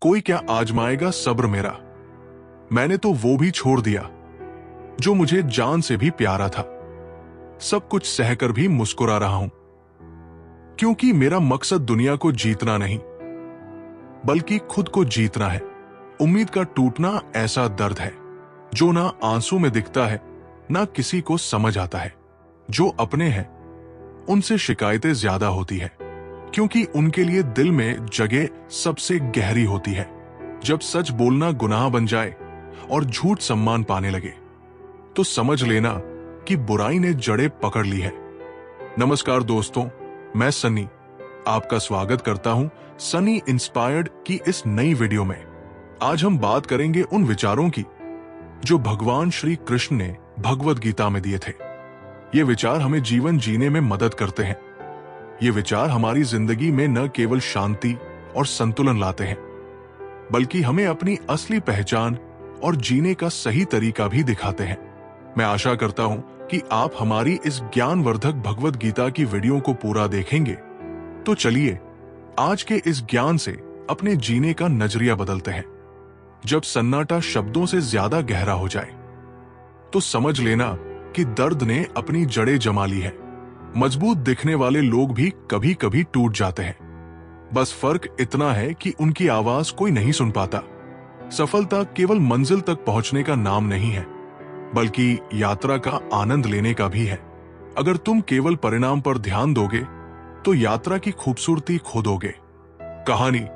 कोई क्या आजमाएगा सब्र मेरा। मैंने तो वो भी छोड़ दिया जो मुझे जान से भी प्यारा था। सब कुछ सहकर भी मुस्कुरा रहा हूं, क्योंकि मेरा मकसद दुनिया को जीतना नहीं बल्कि खुद को जीतना है। उम्मीद का टूटना ऐसा दर्द है जो ना आंसू में दिखता है, ना किसी को समझ आता है। जो अपने हैं उनसे शिकायतें ज्यादा होती है, क्योंकि उनके लिए दिल में जगह सबसे गहरी होती है। जब सच बोलना गुनाह बन जाए और झूठ सम्मान पाने लगे, तो समझ लेना कि बुराई ने जड़ें पकड़ ली है। नमस्कार दोस्तों, मैं सनी आपका स्वागत करता हूं सनी इंस्पायर्ड की इस नई वीडियो में। आज हम बात करेंगे उन विचारों की जो भगवान श्री कृष्ण ने भगवद गीता में दिए थे। ये विचार हमें जीवन जीने में मदद करते हैं। ये विचार हमारी जिंदगी में न केवल शांति और संतुलन लाते हैं, बल्कि हमें अपनी असली पहचान और जीने का सही तरीका भी दिखाते हैं। मैं आशा करता हूं कि आप हमारी इस ज्ञानवर्धक भगवद गीता की वीडियो को पूरा देखेंगे। तो चलिए आज के इस ज्ञान से अपने जीने का नजरिया बदलते हैं। जब सन्नाटा शब्दों से ज्यादा गहरा हो जाए, तो समझ लेना कि दर्द ने अपनी जड़ें जमा ली है। मजबूत दिखने वाले लोग भी कभी कभी टूट जाते हैं। बस फर्क इतना है कि उनकी आवाज कोई नहीं सुन पाता। सफलता केवल मंजिल तक पहुंचने का नाम नहीं है, बल्कि यात्रा का आनंद लेने का भी है। अगर तुम केवल परिणाम पर ध्यान दोगे, तो यात्रा की खूबसूरती खो दोगे। कहानी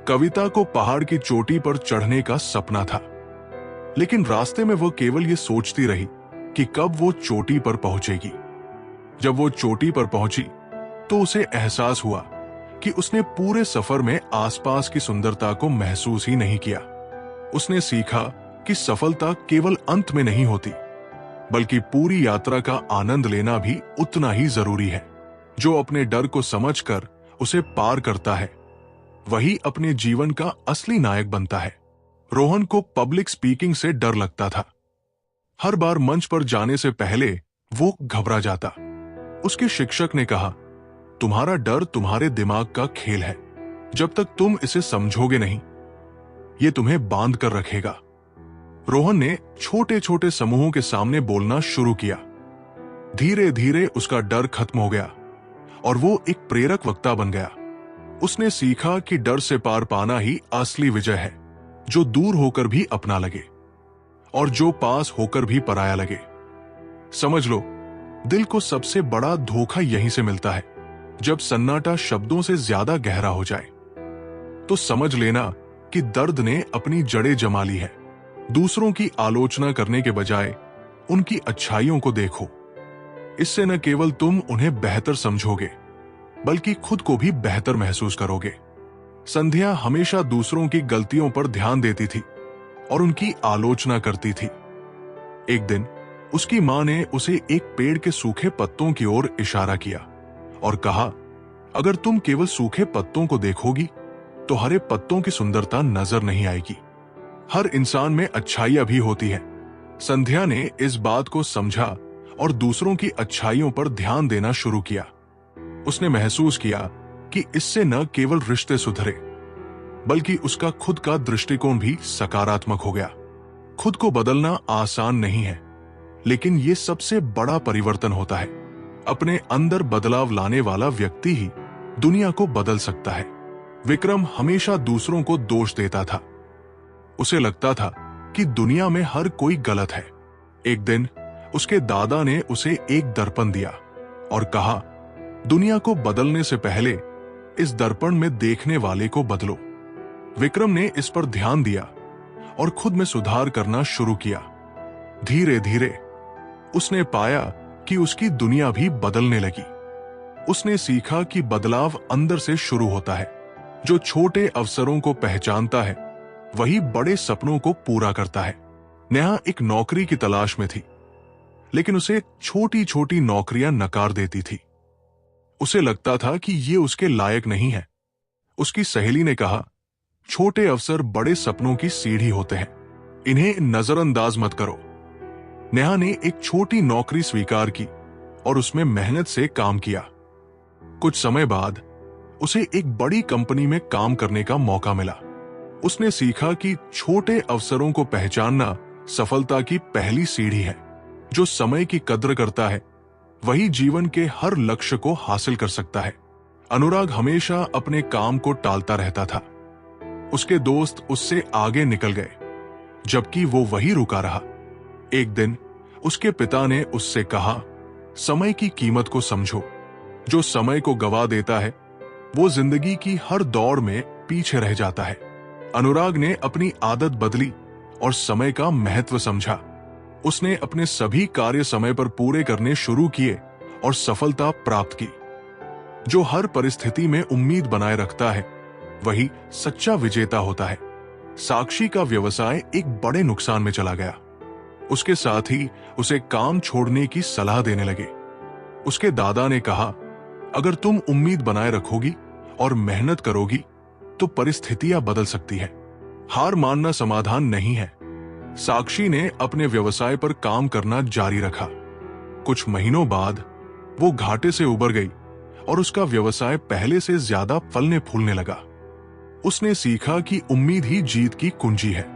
कविता को पहाड़ की चोटी पर चढ़ने का सपना था, लेकिन रास्ते में वो केवल ये सोचती रही कि कब वो चोटी पर पहुंचेगी। जब वो चोटी पर पहुंची, तो उसे एहसास हुआ कि उसने पूरे सफर में आसपास की सुंदरता को महसूस ही नहीं किया। उसने सीखा कि सफलता केवल अंत में नहीं होती, बल्कि पूरी यात्रा का आनंद लेना भी उतना ही जरूरी है। जो अपने डर को समझकर उसे पार करता है, वही अपने जीवन का असली नायक बनता है। रोहन को पब्लिक स्पीकिंग से डर लगता था। हर बार मंच पर जाने से पहले वो घबरा जाता। उसके शिक्षक ने कहा, तुम्हारा डर तुम्हारे दिमाग का खेल है। जब तक तुम इसे समझोगे नहीं, ये तुम्हें बांध कर रखेगा। रोहन ने छोटे छोटे समूहों के सामने बोलना शुरू किया। धीरे धीरे उसका डर खत्म हो गया और वो एक प्रेरक वक्ता बन गया। उसने सीखा कि डर से पार पाना ही असली विजय है, जो दूर होकर भी अपना लगे और जो पास होकर भी पराया लगे। समझ लो, दिल को सबसे बड़ा धोखा यहीं से मिलता है। जब सन्नाटा शब्दों से ज्यादा गहरा हो जाए, तो समझ लेना कि दर्द ने अपनी जड़ें जमा ली है। दूसरों की आलोचना करने के बजाय उनकी अच्छाइयों को देखो। इससे न केवल तुम उन्हें बेहतर समझोगे, बल्कि खुद को भी बेहतर महसूस करोगे। संध्या हमेशा दूसरों की गलतियों पर ध्यान देती थी और उनकी आलोचना करती थी। एक दिन उसकी मां ने उसे एक पेड़ के सूखे पत्तों की ओर इशारा किया और कहा, अगर तुम केवल सूखे पत्तों को देखोगी, तो हरे पत्तों की सुंदरता नजर नहीं आएगी। हर इंसान में अच्छाइयां भी होती हैं। संध्या ने इस बात को समझा और दूसरों की अच्छाइयों पर ध्यान देना शुरू किया। उसने महसूस किया कि इससे न केवल रिश्ते सुधरे, बल्कि उसका खुद का दृष्टिकोण भी सकारात्मक हो गया। खुद को बदलना आसान नहीं है, लेकिन ये सबसे बड़ा परिवर्तन होता है। अपने अंदर बदलाव लाने वाला व्यक्ति ही दुनिया को बदल सकता है। विक्रम हमेशा दूसरों को दोष देता था। उसे लगता था कि दुनिया में हर कोई गलत है। एक दिन उसके दादा ने उसे एक दर्पण दिया और कहा, दुनिया को बदलने से पहले इस दर्पण में देखने वाले को बदलो। विक्रम ने इस पर ध्यान दिया और खुद में सुधार करना शुरू किया। धीरे धीरे उसने पाया कि उसकी दुनिया भी बदलने लगी। उसने सीखा कि बदलाव अंदर से शुरू होता है। जो छोटे अवसरों को पहचानता है, वही बड़े सपनों को पूरा करता है। नेहा एक नौकरी की तलाश में थी, लेकिन उसे छोटी छोटी नौकरियां नकार देती थी। उसे लगता था कि ये उसके लायक नहीं है। उसकी सहेली ने कहा, छोटे अवसर बड़े सपनों की सीढ़ी होते हैं, इन्हें नजरअंदाज मत करो। नेहा ने एक छोटी नौकरी स्वीकार की और उसमें मेहनत से काम किया। कुछ समय बाद उसे एक बड़ी कंपनी में काम करने का मौका मिला। उसने सीखा कि छोटे अवसरों को पहचानना सफलता की पहली सीढ़ी है। जो समय की कद्र करता है वही जीवन के हर लक्ष्य को हासिल कर सकता है। अनुराग हमेशा अपने काम को टालता रहता था। उसके दोस्त उससे आगे निकल गए, जबकि वो वही रुका रहा। एक दिन उसके पिता ने उससे कहा, समय की कीमत को समझो। जो समय को गवा देता है वो जिंदगी की हर दौड़ में पीछे रह जाता है। अनुराग ने अपनी आदत बदली और समय का महत्व समझा। उसने अपने सभी कार्य समय पर पूरे करने शुरू किए और सफलता प्राप्त की। जो हर परिस्थिति में उम्मीद बनाए रखता है वही सच्चा विजेता होता है। साक्षी का व्यवसाय एक बड़े नुकसान में चला गया। उसके साथ ही उसे काम छोड़ने की सलाह देने लगे। उसके दादा ने कहा, अगर तुम उम्मीद बनाए रखोगी और मेहनत करोगी तो परिस्थितियां बदल सकती है। हार मानना समाधान नहीं है। साक्षी ने अपने व्यवसाय पर काम करना जारी रखा। कुछ महीनों बाद वो घाटे से उबर गई और उसका व्यवसाय पहले से ज्यादा फलने फूलने लगा। उसने सीखा कि उम्मीद ही जीत की कुंजी है।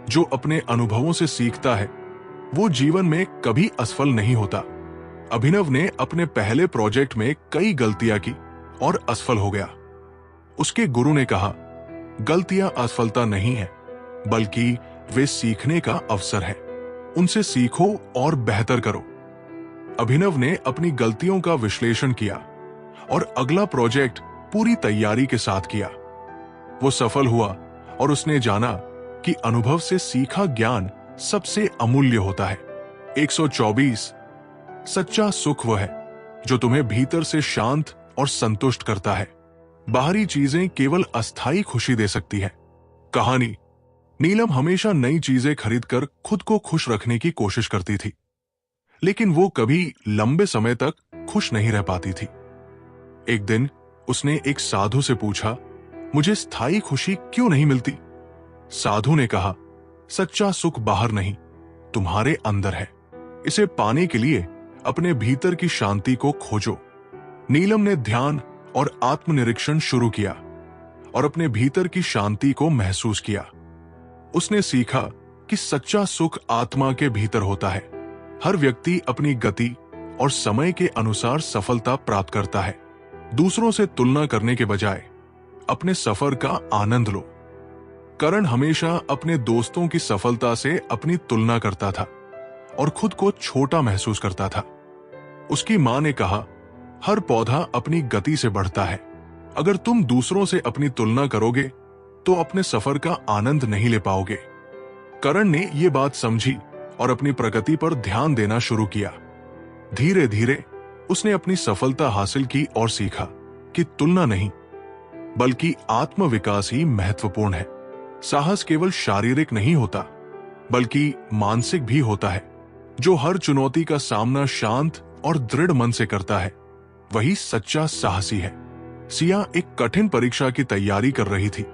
जो अपने अनुभवों से सीखता है वो जीवन में कभी असफल नहीं होता। अभिनव ने अपने पहले प्रोजेक्ट में कई गलतियां की और असफल हो गया। उसके गुरु ने कहा, गलतियां असफलता नहीं है, बल्कि वे सीखने का अवसर है। उनसे सीखो और बेहतर करो। अभिनव ने अपनी गलतियों का विश्लेषण किया और अगला प्रोजेक्ट पूरी तैयारी के साथ किया। वो सफल हुआ और उसने जाना कि अनुभव से सीखा ज्ञान सबसे अमूल्य होता है। 124 सच्चा सुख वह है जो तुम्हें भीतर से शांत और संतुष्ट करता है। बाहरी चीजें केवल अस्थायी खुशी दे सकती है। कहानी, नीलम हमेशा नई चीजें खरीदकर खुद को खुश रखने की कोशिश करती थी, लेकिन वो कभी लंबे समय तक खुश नहीं रह पाती थी। एक दिन उसने एक साधु से पूछा, मुझे स्थायी खुशी क्यों नहीं मिलती? साधु ने कहा, सच्चा सुख बाहर नहीं, तुम्हारे अंदर है। इसे पाने के लिए अपने भीतर की शांति को खोजो। नीलम ने ध्यान और आत्मनिरीक्षण शुरू किया और अपने भीतर की शांति को महसूस किया। उसने सीखा कि सच्चा सुख आत्मा के भीतर होता है। हर व्यक्ति अपनी गति और समय के अनुसार सफलता प्राप्त करता है। दूसरों से तुलना करने के बजाय अपने सफर का आनंद लो। करण हमेशा अपने दोस्तों की सफलता से अपनी तुलना करता था और खुद को छोटा महसूस करता था। उसकी मां ने कहा, हर पौधा अपनी गति से बढ़ता है। अगर तुम दूसरों से अपनी तुलना करोगे तो अपने सफर का आनंद नहीं ले पाओगे। करण ने यह बात समझी और अपनी प्रगति पर ध्यान देना शुरू किया। धीरे धीरे उसने अपनी सफलता हासिल की और सीखा कि तुलना नहीं, बल्कि आत्मविकास ही महत्वपूर्ण है। साहस केवल शारीरिक नहीं होता, बल्कि मानसिक भी होता है। जो हर चुनौती का सामना शांत और दृढ़ मन से करता है वही सच्चा साहसी है। सिया एक कठिन परीक्षा की तैयारी कर रही थी,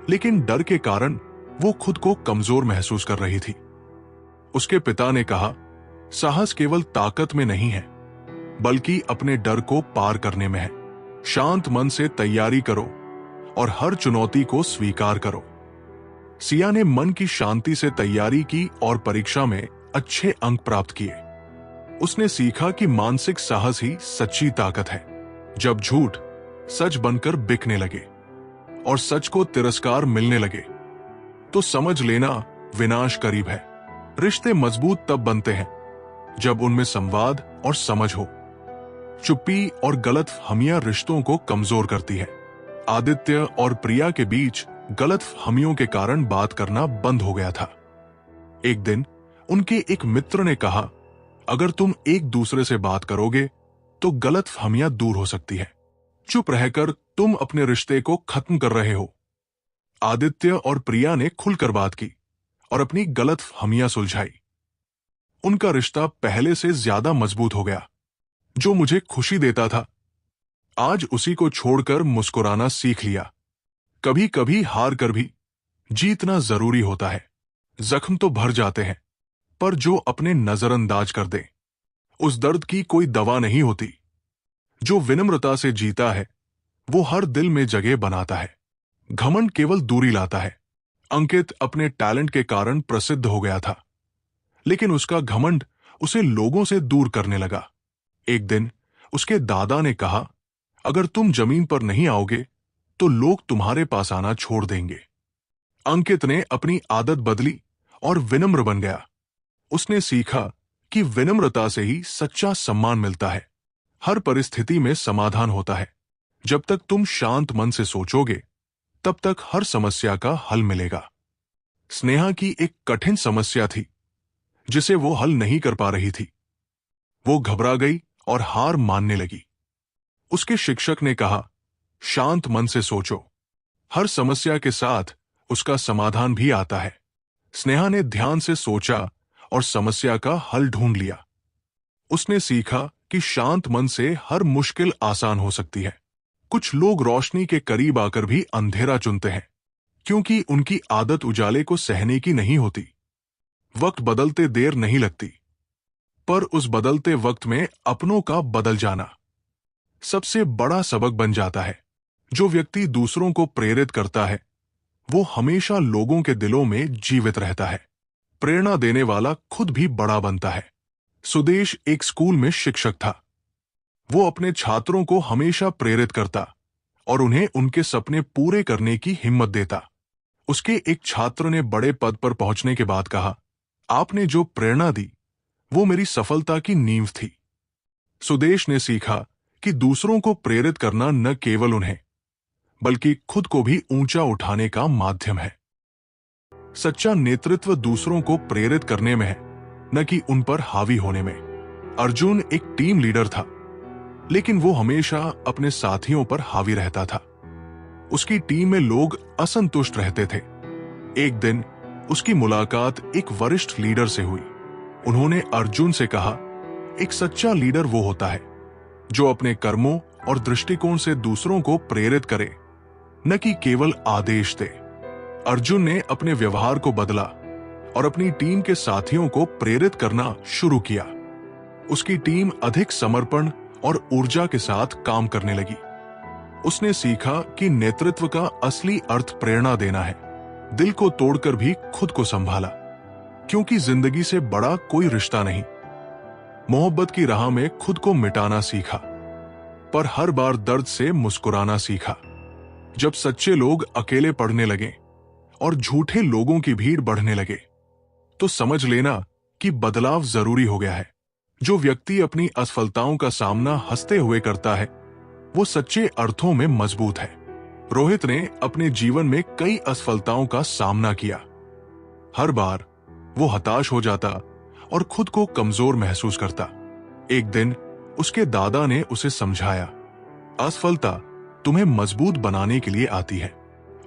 लेकिन डर के कारण वो खुद को कमजोर महसूस कर रही थी। उसके पिता ने कहा, साहस केवल ताकत में नहीं है, बल्कि अपने डर को पार करने में है। शांत मन से तैयारी करो और हर चुनौती को स्वीकार करो। सिया ने मन की शांति से तैयारी की और परीक्षा में अच्छे अंक प्राप्त किए। उसने सीखा कि मानसिक साहस ही सच्ची ताकत है। जब झूठ सच बनकर बिकने लगे और सच को तिरस्कार मिलने लगे तो समझ लेना विनाश करीब है। रिश्ते मजबूत तब बनते हैं जब उनमें संवाद और समझ हो। चुप्पी और गलतफहमियां रिश्तों को कमजोर करती है। आदित्य और प्रिया के बीच गलतफहमियों के कारण बात करना बंद हो गया था। एक दिन उनके एक मित्र ने कहा, अगर तुम एक दूसरे से बात करोगे तो गलतफहमियां दूर हो सकती है। चुप रहकर तुम अपने रिश्ते को खत्म कर रहे हो। आदित्य और प्रिया ने खुलकर बात की और अपनी गलतफहमियां सुलझाई। उनका रिश्ता पहले से ज्यादा मजबूत हो गया। जो मुझे खुशी देता था, आज उसी को छोड़कर मुस्कुराना सीख लिया। कभी कभी हार कर भी जीतना जरूरी होता है। जख्म तो भर जाते हैं, पर जो अपने नजरअंदाज कर दे उस दर्द की कोई दवा नहीं होती। जो विनम्रता से जीता है वो हर दिल में जगह बनाता है। घमंड केवल दूरी लाता है, अंकित अपने टैलेंट के कारण प्रसिद्ध हो गया था, लेकिन उसका घमंड उसे लोगों से दूर करने लगा। एक दिन उसके दादा ने कहा, अगर तुम जमीन पर नहीं आओगे तो लोग तुम्हारे पास आना छोड़ देंगे। अंकित ने अपनी आदत बदली और विनम्र बन गया। उसने सीखा कि विनम्रता से ही सच्चा सम्मान मिलता है। हर परिस्थिति में समाधान होता है। जब तक तुम शांत मन से सोचोगे, तब तक हर समस्या का हल मिलेगा। स्नेहा की एक कठिन समस्या थी जिसे वो हल नहीं कर पा रही थी। वो घबरा गई और हार मानने लगी। उसके शिक्षक ने कहा, शांत मन से सोचो, हर समस्या के साथ उसका समाधान भी आता है। स्नेहा ने ध्यान से सोचा और समस्या का हल ढूंढ लिया। उसने सीखा कि शांत मन से हर मुश्किल आसान हो सकती है। कुछ लोग रोशनी के करीब आकर भी अंधेरा चुनते हैं, क्योंकि उनकी आदत उजाले को सहने की नहीं होती। वक्त बदलते देर नहीं लगती, पर उस बदलते वक्त में अपनों का बदल जाना सबसे बड़ा सबक बन जाता है। जो व्यक्ति दूसरों को प्रेरित करता है, वो हमेशा लोगों के दिलों में जीवित रहता है। प्रेरणा देने वाला खुद भी बड़ा बनता है। सुदेश एक स्कूल में शिक्षक था। वो अपने छात्रों को हमेशा प्रेरित करता और उन्हें उनके सपने पूरे करने की हिम्मत देता। उसके एक छात्र ने बड़े पद पर पहुंचने के बाद कहा, आपने जो प्रेरणा दी वो मेरी सफलता की नींव थी। सुदेश ने सीखा कि दूसरों को प्रेरित करना न केवल उन्हें, बल्कि खुद को भी ऊंचा उठाने का माध्यम है। सच्चा नेतृत्व दूसरों को प्रेरित करने में है, न कि उन पर हावी होने में। अर्जुन एक टीम लीडर था, लेकिन वो हमेशा अपने साथियों पर हावी रहता था। उसकी टीम में लोग असंतुष्ट रहते थे। एक दिन उसकी मुलाकात एक वरिष्ठ लीडर से हुई। उन्होंने अर्जुन से कहा, एक सच्चा लीडर वो होता है जो अपने कर्मों और दृष्टिकोण से दूसरों को प्रेरित करे, न कि केवल आदेश दे। अर्जुन ने अपने व्यवहार को बदला और अपनी टीम के साथियों को प्रेरित करना शुरू किया। उसकी टीम अधिक समर्पण और ऊर्जा के साथ काम करने लगी। उसने सीखा कि नेतृत्व का असली अर्थ प्रेरणा देना है। दिल को तोड़कर भी खुद को संभाला, क्योंकि जिंदगी से बड़ा कोई रिश्ता नहीं। मोहब्बत की राह में खुद को मिटाना सीखा, पर हर बार दर्द से मुस्कुराना सीखा। जब सच्चे लोग अकेले पड़ने लगे और झूठे लोगों की भीड़ बढ़ने लगे, तो समझ लेना कि बदलाव जरूरी हो गया है। जो व्यक्ति अपनी असफलताओं का सामना हंसते हुए करता है, वो सच्चे अर्थों में मजबूत है। रोहित ने अपने जीवन में कई असफलताओं का सामना किया। हर बार वो हताश हो जाता और खुद को कमजोर महसूस करता। एक दिन उसके दादा ने उसे समझाया, असफलता तुम्हें मजबूत बनाने के लिए आती है।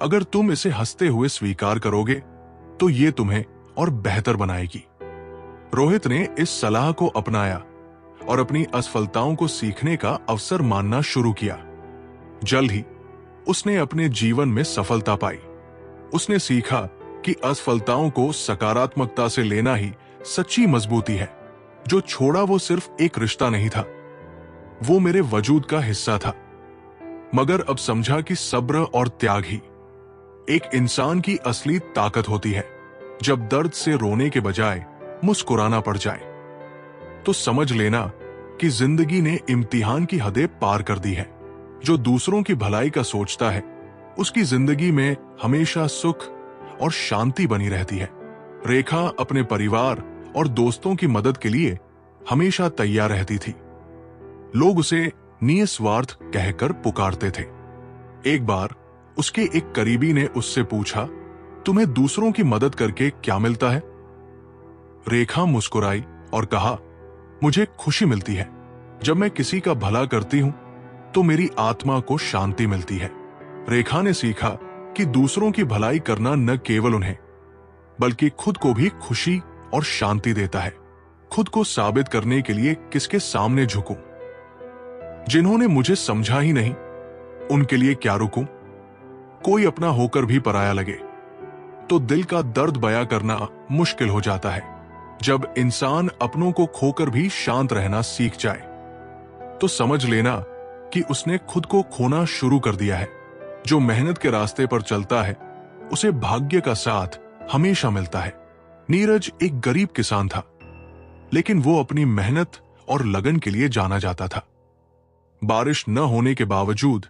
अगर तुम इसे हंसते हुए स्वीकार करोगे तो ये तुम्हें और बेहतर बनाएगी। रोहित ने इस सलाह को अपनाया और अपनी असफलताओं को सीखने का अवसर मानना शुरू किया। जल्द ही उसने अपने जीवन में सफलता पाई। उसने सीखा कि असफलताओं को सकारात्मकता से लेना ही सच्ची मजबूती है। जो छोड़ा वो सिर्फ एक रिश्ता नहीं था, वो मेरे वजूद का हिस्सा था। मगर अब समझा कि सब्र और त्याग ही एक इंसान की असली ताकत होती है। जब दर्द से रोने के बजाय मुस्कुराना पड़ जाए, तो समझ लेना कि जिंदगी ने इम्तिहान की हदें पार कर दी है। जो दूसरों की भलाई का सोचता है, उसकी जिंदगी में हमेशा सुख और शांति बनी रहती है। रेखा अपने परिवार और दोस्तों की मदद के लिए हमेशा तैयार रहती थी। लोग उसे निस्वार्थ कहकर पुकारते थे। एक बार उसके एक करीबी ने उससे पूछा, तुम्हें दूसरों की मदद करके क्या मिलता है? रेखा मुस्कुराई और कहा, मुझे खुशी मिलती है। जब मैं किसी का भला करती हूं तो मेरी आत्मा को शांति मिलती है। रेखा ने सीखा कि दूसरों की भलाई करना न केवल उन्हें, बल्कि खुद को भी खुशी और शांति देता है। खुद को साबित करने के लिए किसके सामने झुकूं? जिन्होंने मुझे समझा ही नहीं, उनके लिए क्या रुकूं? कोई अपना होकर भी पराया लगे तो दिल का दर्द बयां करना मुश्किल हो जाता है। जब इंसान अपनों को खोकर भी शांत रहना सीख जाए, तो समझ लेना कि उसने खुद को खोना शुरू कर दिया है। जो मेहनत के रास्ते पर चलता है, उसे भाग्य का साथ हमेशा मिलता है। नीरज एक गरीब किसान था, लेकिन वो अपनी मेहनत और लगन के लिए जाना जाता था। बारिश न होने के बावजूद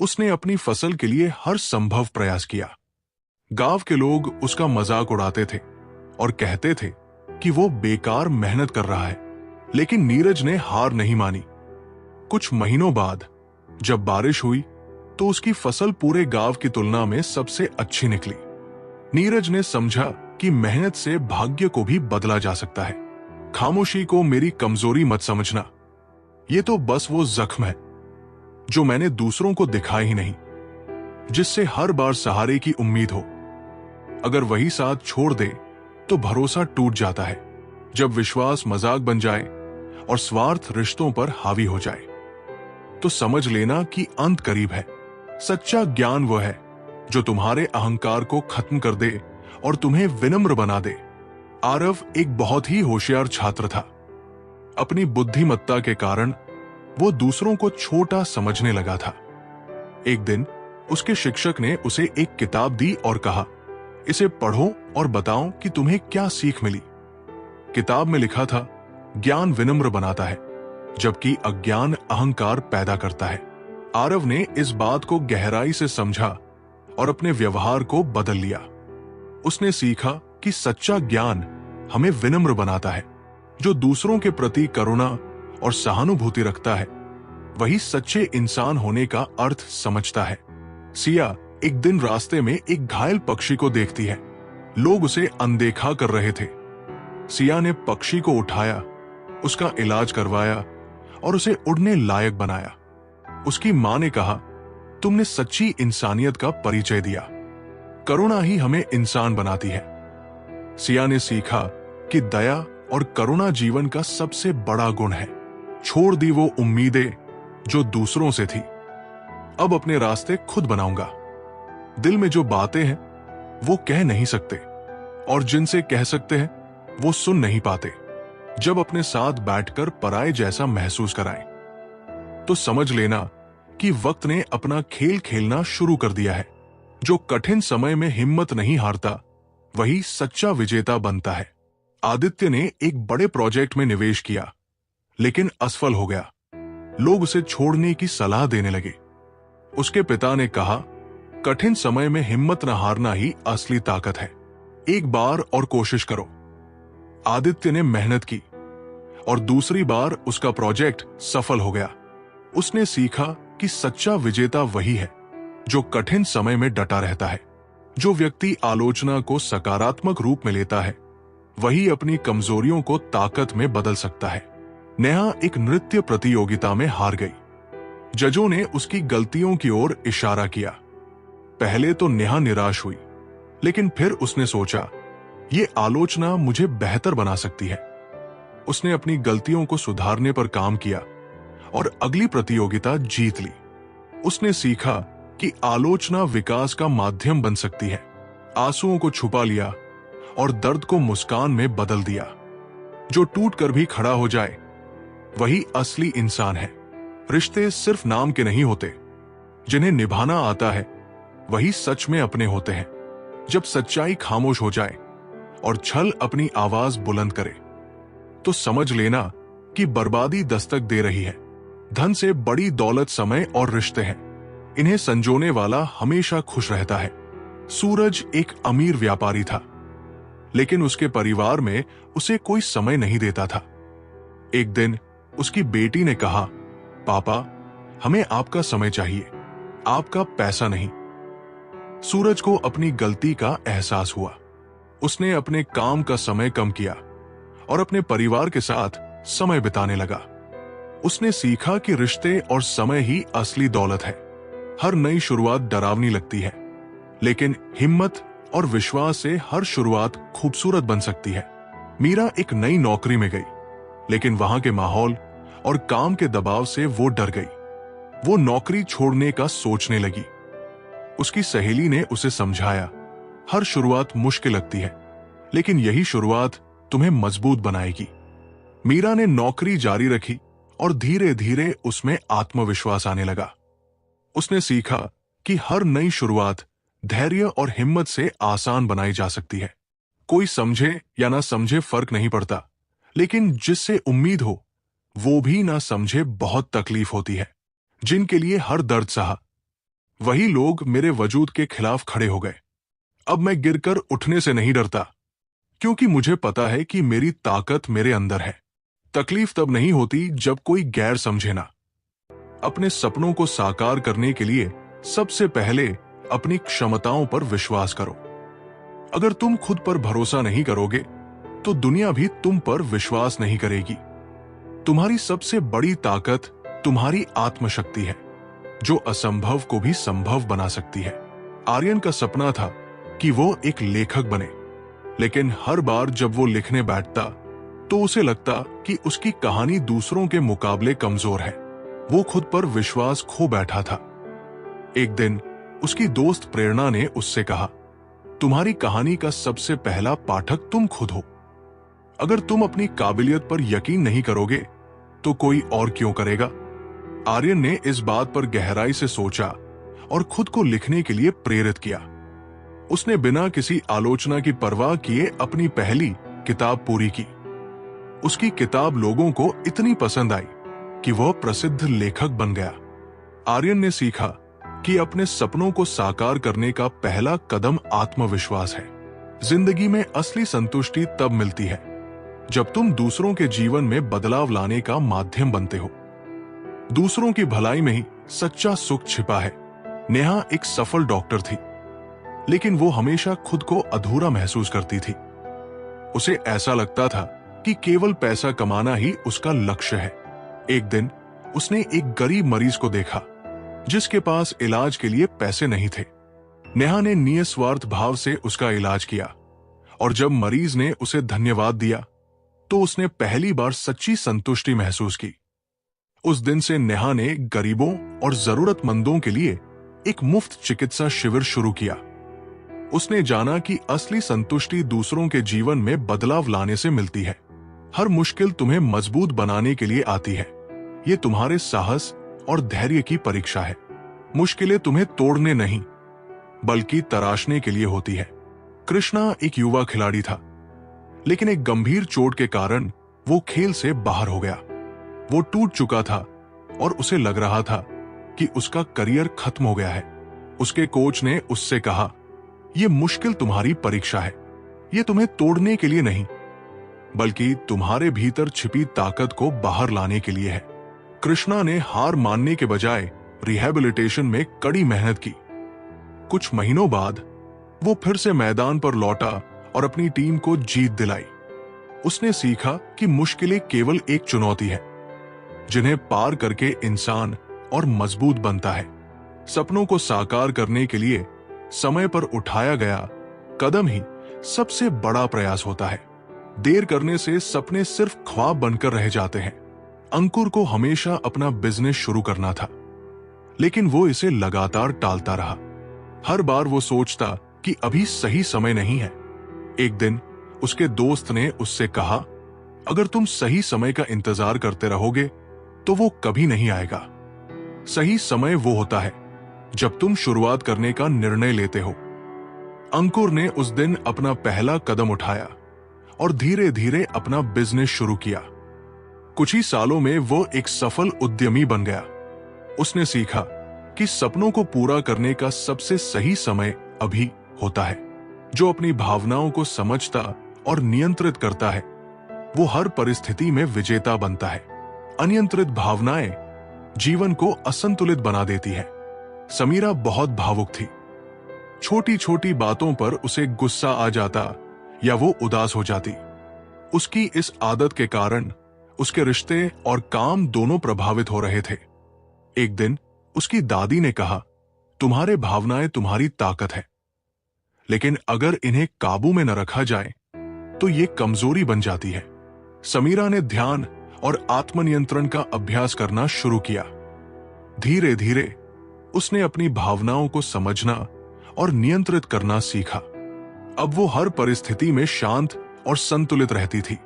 उसने अपनी फसल के लिए हर संभव प्रयास किया। गांव के लोग उसका मजाक उड़ाते थे और कहते थे कि वो बेकार मेहनत कर रहा है, लेकिन नीरज ने हार नहीं मानी। कुछ महीनों बाद जब बारिश हुई तो उसकी फसल पूरे गांव की तुलना में सबसे अच्छी निकली। नीरज ने समझा कि मेहनत से भाग्य को भी बदला जा सकता है। खामोशी को मेरी कमजोरी मत समझना, ये तो बस वो जख्म है जो मैंने दूसरों को दिखाया ही नहीं, जिससे हर बार सहारे की उम्मीद हो। अगर वही साथ छोड़ दे तो भरोसा टूट जाता है। जब विश्वास मजाक बन जाए और स्वार्थ रिश्तों पर हावी हो जाए तो समझ लेना कि अंत करीब है। सच्चा ज्ञान वह है जो तुम्हारे अहंकार को खत्म कर दे और तुम्हें विनम्र बना दे। आरव एक बहुत ही होशियार छात्र था। अपनी बुद्धिमत्ता के कारण वो दूसरों को छोटा समझने लगा था। एक दिन उसके शिक्षक ने उसे एक किताब दी और कहा, इसे पढ़ो और बताओ कि तुम्हें क्या सीख मिली। किताब में लिखा था, ज्ञान विनम्र बनाता है, जबकि अज्ञान अहंकार पैदा करता है। आरव ने इस बात को गहराई से समझा और अपने व्यवहार को बदल लिया। उसने सीखा कि सच्चा ज्ञान हमें विनम्र बनाता है। जो दूसरों के प्रति करुणा और सहानुभूति रखता है वही सच्चे इंसान होने का अर्थ समझता है। सिया एक दिन रास्ते में एक घायल पक्षी को देखती है। लोग उसे अनदेखा कर रहे थे। सिया ने पक्षी को उठाया, उसका इलाज करवाया और उसे उड़ने लायक बनाया। उसकी मां ने कहा, तुमने सच्ची इंसानियत का परिचय दिया। करुणा ही हमें इंसान बनाती है। सिया ने सीखा कि दया और करुणा जीवन का सबसे बड़ा गुण है। छोड़ दी वो उम्मीदें जो दूसरों से थी। अब अपने रास्ते खुद बनाऊंगा। दिल में जो बातें हैं वो कह नहीं सकते, और जिनसे कह सकते हैं वो सुन नहीं पाते। जब अपने साथ बैठकर पराये जैसा महसूस कराएं, तो समझ लेना कि वक्त ने अपना खेल खेलना शुरू कर दिया है। जो कठिन समय में हिम्मत नहीं हारता वही सच्चा विजेता बनता है। आदित्य ने एक बड़े प्रोजेक्ट में निवेश किया, लेकिन असफल हो गया। लोग उसे छोड़ने की सलाह देने लगे। उसके पिता ने कहा, कठिन समय में हिम्मत न हारना ही असली ताकत है। एक बार और कोशिश करो। आदित्य ने मेहनत की और दूसरी बार उसका प्रोजेक्ट सफल हो गया। उसने सीखा कि सच्चा विजेता वही है जो कठिन समय में डटा रहता है। जो व्यक्ति आलोचना को सकारात्मक रूप में लेता है वही अपनी कमजोरियों को ताकत में बदल सकता है। नेहा एक नृत्य प्रतियोगिता में हार गई। जजों ने उसकी गलतियों की ओर इशारा किया। पहले तो नेहा निराश हुई, लेकिन फिर उसने सोचा, ये आलोचना मुझे बेहतर बना सकती है। उसने अपनी गलतियों को सुधारने पर काम किया और अगली प्रतियोगिता जीत ली। उसने सीखा कि आलोचना विकास का माध्यम बन सकती है। आंसुओं को छुपा लिया और दर्द को मुस्कान में बदल दिया। जो टूट कर भी खड़ा हो जाए वही असली इंसान है। रिश्ते सिर्फ नाम के नहीं होते, जिन्हें निभाना आता है वही सच में अपने होते हैं। जब सच्चाई खामोश हो जाए और छल अपनी आवाज बुलंद करे तो समझ लेना कि बर्बादी दस्तक दे रही है। धन से बड़ी दौलत समय और रिश्ते हैं। इन्हें संजोने वाला हमेशा खुश रहता है। सूरज एक अमीर व्यापारी था, लेकिन उसके परिवार में उसे कोई समय नहीं देता था। एक दिन उसकी बेटी ने कहा, पापा, हमें आपका समय चाहिए, आपका पैसा नहीं। सूरज को अपनी गलती का एहसास हुआ। उसने अपने काम का समय कम किया और अपने परिवार के साथ समय बिताने लगा। उसने सीखा कि रिश्ते और समय ही असली दौलत है। हर नई शुरुआत डरावनी लगती है, लेकिन हिम्मत और विश्वास से हर शुरुआत खूबसूरत बन सकती है। मीरा एक नई नौकरी में गई, लेकिन वहां के माहौल और काम के दबाव से वो डर गई। वो नौकरी छोड़ने का सोचने लगी। उसकी सहेली ने उसे समझाया, हर शुरुआत मुश्किल लगती है, लेकिन यही शुरुआत तुम्हें मजबूत बनाएगी। मीरा ने नौकरी जारी रखी और धीरे धीरे उसमें आत्मविश्वास आने लगा। उसने सीखा कि हर नई शुरुआत धैर्य और हिम्मत से आसान बनाई जा सकती है। कोई समझे या ना समझे फर्क नहीं पड़ता, लेकिन जिससे उम्मीद हो वो भी ना समझे बहुत तकलीफ होती है। जिनके लिए हर दर्द सहा, वही लोग मेरे वजूद के खिलाफ खड़े हो गए। अब मैं गिरकर उठने से नहीं डरता, क्योंकि मुझे पता है कि मेरी ताकत मेरे अंदर है। तकलीफ तब नहीं होती जब कोई गैर समझे ना। अपने सपनों को साकार करने के लिए सबसे पहले अपनी क्षमताओं पर विश्वास करो। अगर तुम खुद पर भरोसा नहीं करोगे तो दुनिया भी तुम पर विश्वास नहीं करेगी। तुम्हारी सबसे बड़ी ताकत तुम्हारी आत्मशक्ति है, जो असंभव को भी संभव बना सकती है। आर्यन का सपना था कि वो एक लेखक बने, लेकिन हर बार जब वो लिखने बैठता तो उसे लगता कि उसकी कहानी दूसरों के मुकाबले कमजोर है। वो खुद पर विश्वास खो बैठा था। एक दिन उसकी दोस्त प्रेरणा ने उससे कहा, तुम्हारी कहानी का सबसे पहला पाठक तुम खुद हो। अगर तुम अपनी काबिलियत पर यकीन नहीं करोगे तो कोई और क्यों करेगा। आर्यन ने इस बात पर गहराई से सोचा और खुद को लिखने के लिए प्रेरित किया। उसने बिना किसी आलोचना की परवाह किए अपनी पहली किताब पूरी की। उसकी किताब लोगों को इतनी पसंद आई कि वह प्रसिद्ध लेखक बन गया। आर्यन ने सीखा कि अपने सपनों को साकार करने का पहला कदम आत्मविश्वास है। जिंदगी में असली संतुष्टि तब मिलती है जब तुम दूसरों के जीवन में बदलाव लाने का माध्यम बनते हो। दूसरों की भलाई में ही सच्चा सुख छिपा है। नेहा एक सफल डॉक्टर थी, लेकिन वो हमेशा खुद को अधूरा महसूस करती थी। उसे ऐसा लगता था कि केवल पैसा कमाना ही उसका लक्ष्य है। एक दिन उसने एक गरीब मरीज को देखा जिसके पास इलाज के लिए पैसे नहीं थे। नेहा ने निस्वार्थ भाव से उसका इलाज किया और जब मरीज ने उसे धन्यवाद दिया तो उसने पहली बार सच्ची संतुष्टि महसूस की। उस दिन से नेहा ने गरीबों और जरूरतमंदों के लिए एक मुफ्त चिकित्सा शिविर शुरू किया। उसने जाना कि असली संतुष्टि दूसरों के जीवन में बदलाव लाने से मिलती है। हर मुश्किल तुम्हें मजबूत बनाने के लिए आती है। ये तुम्हारे साहस और धैर्य की परीक्षा है। मुश्किलें तुम्हें तोड़ने नहीं बल्कि तराशने के लिए होती है। कृष्णा एक युवा खिलाड़ी था, लेकिन एक गंभीर चोट के कारण वो खेल से बाहर हो गया। वो टूट चुका था और उसे लग रहा था कि उसका करियर खत्म हो गया है। उसके कोच ने उससे कहा, यह मुश्किल तुम्हारी परीक्षा है। यह तुम्हें तोड़ने के लिए नहीं बल्कि तुम्हारे भीतर छिपी ताकत को बाहर लाने के लिए है। कृष्णा ने हार मानने के बजाय रिहैबिलिटेशन में कड़ी मेहनत की। कुछ महीनों बाद वो फिर से मैदान पर लौटा और अपनी टीम को जीत दिलाई। उसने सीखा कि मुश्किलें केवल एक चुनौती है जिन्हें पार करके इंसान और मजबूत बनता है। सपनों को साकार करने के लिए समय पर उठाया गया कदम ही सबसे बड़ा प्रयास होता है। देर करने से सपने सिर्फ ख्वाब बनकर रह जाते हैं। अंकुर को हमेशा अपना बिजनेस शुरू करना था, लेकिन वो इसे लगातार टालता रहा। हर बार वो सोचता कि अभी सही समय नहीं है। एक दिन उसके दोस्त ने उससे कहा, अगर तुम सही समय का इंतजार करते रहोगे तो वो कभी नहीं आएगा। सही समय वो होता है जब तुम शुरुआत करने का निर्णय लेते हो। अंकुर ने उस दिन अपना पहला कदम उठाया और धीरे धीरे अपना बिजनेस शुरू किया। कुछ ही सालों में वो एक सफल उद्यमी बन गया। उसने सीखा कि सपनों को पूरा करने का सबसे सही समय अभी होता है। जो अपनी भावनाओं को समझता और नियंत्रित करता है वो हर परिस्थिति में विजेता बनता है। अनियंत्रित भावनाएं जीवन को असंतुलित बना देती है। समीरा बहुत भावुक थी। छोटी छोटी बातों पर उसे गुस्सा आ जाता या वो उदास हो जाती। उसकी इस आदत के कारण उसके रिश्ते और काम दोनों प्रभावित हो रहे थे। एक दिन उसकी दादी ने कहा, तुम्हारे भावनाएं तुम्हारी ताकत है, लेकिन अगर इन्हें काबू में न रखा जाए तो ये कमजोरी बन जाती है। समीरा ने ध्यान और आत्मनियंत्रण का अभ्यास करना शुरू किया। धीरे धीरे उसने अपनी भावनाओं को समझना और नियंत्रित करना सीखा। अब वो हर परिस्थिति में शांत और संतुलित रहती थी।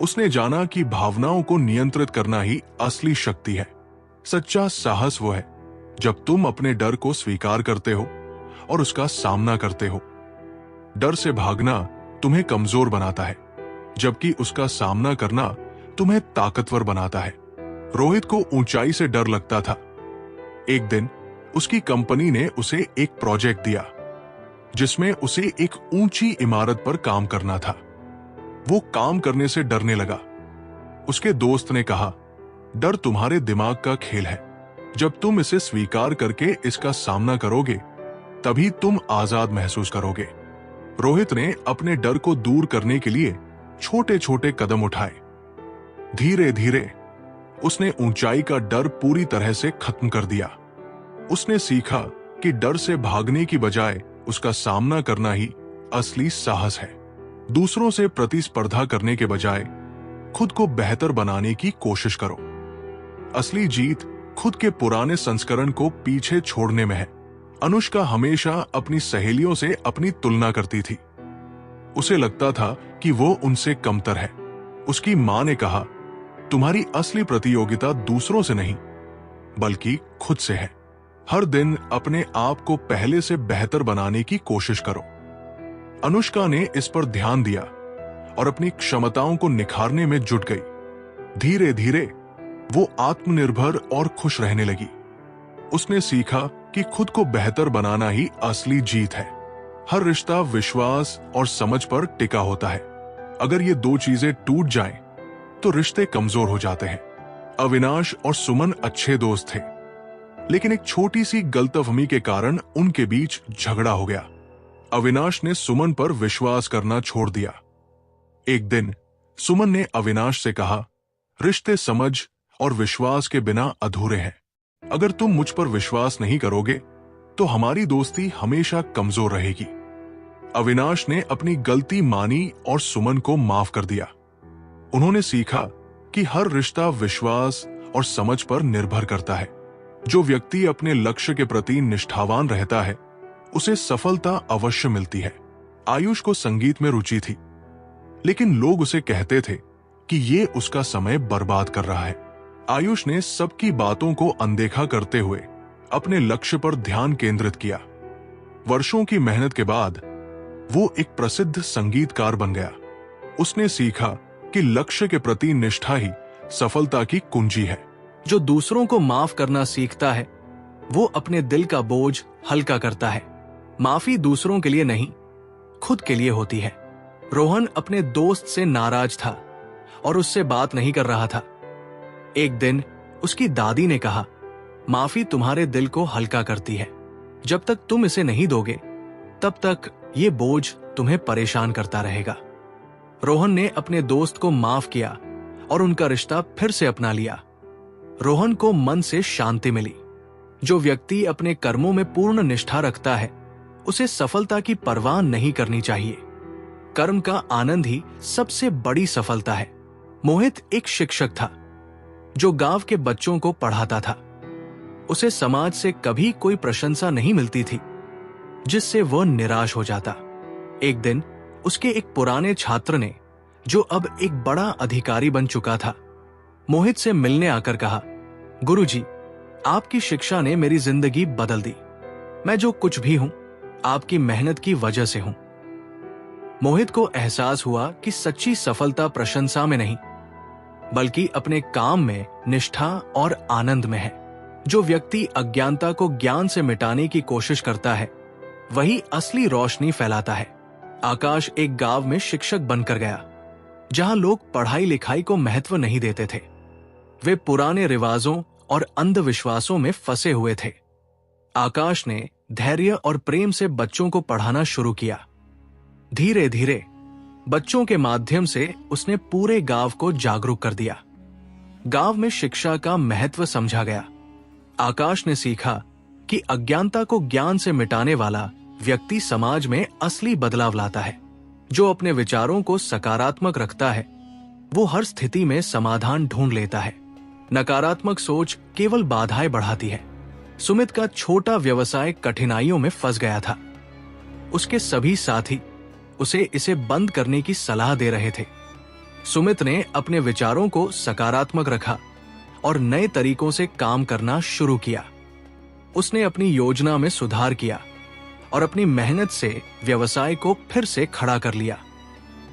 उसने जाना कि भावनाओं को नियंत्रित करना ही असली शक्ति है। सच्चा साहस वो है जब तुम अपने डर को स्वीकार करते हो और उसका सामना करते हो। डर से भागना तुम्हें कमजोर बनाता है, जबकि उसका सामना करना तुम्हें ताकतवर बनाता है। रोहित को ऊंचाई से डर लगता था। एक दिन उसकी कंपनी ने उसे एक प्रोजेक्ट दिया जिसमें उसे एक ऊंची इमारत पर काम करना था। वो काम करने से डरने लगा। उसके दोस्त ने कहा, डर तुम्हारे दिमाग का खेल है। जब तुम इसे स्वीकार करके इसका सामना करोगे तभी तुम आजाद महसूस करोगे। रोहित ने अपने डर को दूर करने के लिए छोटे छोटे कदम उठाए। धीरे धीरे उसने ऊंचाई का डर पूरी तरह से खत्म कर दिया। उसने सीखा कि डर से भागने की बजाय उसका सामना करना ही असली साहस है। दूसरों से प्रतिस्पर्धा करने के बजाय खुद को बेहतर बनाने की कोशिश करो। असली जीत खुद के पुराने संस्करण को पीछे छोड़ने में है। अनुष्का हमेशा अपनी सहेलियों से अपनी तुलना करती थी। उसे लगता था कि वो उनसे कमतर है। उसकी मां ने कहा, तुम्हारी असली प्रतियोगिता दूसरों से नहीं बल्कि खुद से है। हर दिन अपने आप को पहले से बेहतर बनाने की कोशिश करो। अनुष्का ने इस पर ध्यान दिया और अपनी क्षमताओं को निखारने में जुट गई। धीरे धीरे वो आत्मनिर्भर और खुश रहने लगी। उसने सीखा कि खुद को बेहतर बनाना ही असली जीत है। हर रिश्ता विश्वास और समझ पर टिका होता है। अगर ये दो चीजें टूट जाएं, तो रिश्ते कमजोर हो जाते हैं। अविनाश और सुमन अच्छे दोस्त थे, लेकिन एक छोटी सी गलतफहमी के कारण उनके बीच झगड़ा हो गया। अविनाश ने सुमन पर विश्वास करना छोड़ दिया। एक दिन सुमन ने अविनाश से कहा, रिश्ते समझ और विश्वास के बिना अधूरे हैं। अगर तुम मुझ पर विश्वास नहीं करोगे तो हमारी दोस्ती हमेशा कमजोर रहेगी। अविनाश ने अपनी गलती मानी और सुमन को माफ कर दिया। उन्होंने सीखा कि हर रिश्ता विश्वास और समझ पर निर्भर करता है। जो व्यक्ति अपने लक्ष्य के प्रति निष्ठावान रहता है उसे सफलता अवश्य मिलती है। आयुष को संगीत में रुचि थी, लेकिन लोग उसे कहते थे कि ये उसका समय बर्बाद कर रहा है। आयुष ने सबकी बातों को अनदेखा करते हुए अपने लक्ष्य पर ध्यान केंद्रित किया। वर्षों की मेहनत के बाद वो एक प्रसिद्ध संगीतकार बन गया। उसने सीखा कि लक्ष्य के प्रति निष्ठा ही सफलता की कुंजी है। जो दूसरों को माफ करना सीखता है वो अपने दिल का बोझ हल्का करता है। माफी दूसरों के लिए नहीं, खुद के लिए होती है। रोहन अपने दोस्त से नाराज था और उससे बात नहीं कर रहा था। एक दिन उसकी दादी ने कहा, माफी तुम्हारे दिल को हल्का करती है। जब तक तुम इसे नहीं दोगे तब तक ये बोझ तुम्हें परेशान करता रहेगा। रोहन ने अपने दोस्त को माफ किया और उनका रिश्ता फिर से अपना लिया। रोहन को मन से शांति मिली। जो व्यक्ति अपने कर्मों में पूर्ण निष्ठा रखता है उसे सफलता की परवाह नहीं करनी चाहिए। कर्म का आनंद ही सबसे बड़ी सफलता है। मोहित एक शिक्षक था जो गांव के बच्चों को पढ़ाता था। उसे समाज से कभी कोई प्रशंसा नहीं मिलती थी, जिससे वह निराश हो जाता। एक दिन उसके एक पुराने छात्र ने, जो अब एक बड़ा अधिकारी बन चुका था, मोहित से मिलने आकर कहा, गुरुजी, आपकी शिक्षा ने मेरी जिंदगी बदल दी। मैं जो कुछ भी हूं आपकी मेहनत की वजह से हूं। मोहित को एहसास हुआ कि सच्ची सफलता प्रशंसा में नहीं बल्कि अपने काम में निष्ठा और आनंद में है। जो व्यक्ति अज्ञानता को ज्ञान से मिटाने की कोशिश करता है वही असली रोशनी फैलाता है। आकाश एक गांव में शिक्षक बनकर गया जहां लोग पढ़ाई लिखाई को महत्व नहीं देते थे। वे पुराने रिवाजों और अंधविश्वासों में फंसे हुए थे। आकाश ने धैर्य और प्रेम से बच्चों को पढ़ाना शुरू किया। धीरे धीरे बच्चों के माध्यम से उसने पूरे गांव को जागरूक कर दिया। गांव में शिक्षा का महत्व समझा गया। आकाश ने सीखा कि अज्ञानता को ज्ञान से मिटाने वाला व्यक्ति समाज में असली बदलाव लाता है। जो अपने विचारों को सकारात्मक रखता है वो हर स्थिति में समाधान ढूंढ लेता है। नकारात्मक सोच केवल बाधाएं बढ़ाती है। सुमित का छोटा व्यवसाय कठिनाइयों में फंस गया था। उसके सभी साथी उसे इसे बंद करने की सलाह दे रहे थे। सुमित ने अपने विचारों को सकारात्मक रखा और नए तरीकों से काम करना शुरू किया। उसने अपनी योजना में सुधार किया और अपनी मेहनत से व्यवसाय को फिर से खड़ा कर लिया।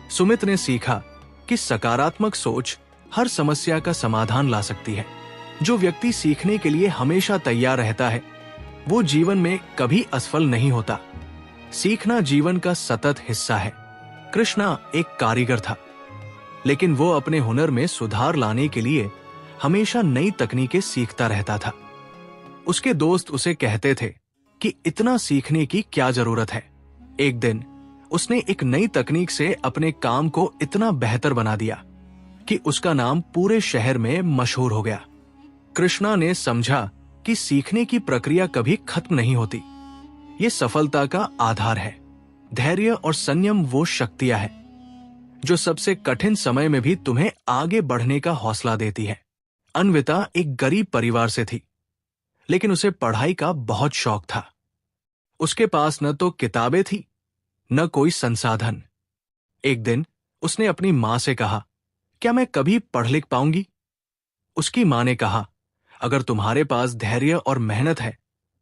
सुमित ने सीखा कि सकारात्मक सोच हर समस्या का समाधान ला सकती है। जो व्यक्ति सीखने के लिए हमेशा तैयार रहता है, वो जीवन में कभी असफल नहीं होता। सीखना जीवन का सतत हिस्सा है। कृष्णा एक कारीगर था, लेकिन वो अपने हुनर में सुधार लाने के लिए हमेशा नई तकनीकें सीखता रहता था। उसके दोस्त उसे कहते थे कि इतना सीखने की क्या जरूरत है। एक दिन उसने एक नई तकनीक से अपने काम को इतना बेहतर बना दिया कि उसका नाम पूरे शहर में मशहूर हो गया। कृष्णा ने समझा कि सीखने की प्रक्रिया कभी खत्म नहीं होती। ये सफलता का आधार है। धैर्य और संयम वो शक्तियां हैं जो सबसे कठिन समय में भी तुम्हें आगे बढ़ने का हौसला देती है। अन्विता एक गरीब परिवार से थी, लेकिन उसे पढ़ाई का बहुत शौक था। उसके पास न तो किताबें थी, न कोई संसाधन। एक दिन उसने अपनी मां से कहा, क्या मैं कभी पढ़ लिख पाऊंगी? उसकी मां ने कहा, अगर तुम्हारे पास धैर्य और मेहनत है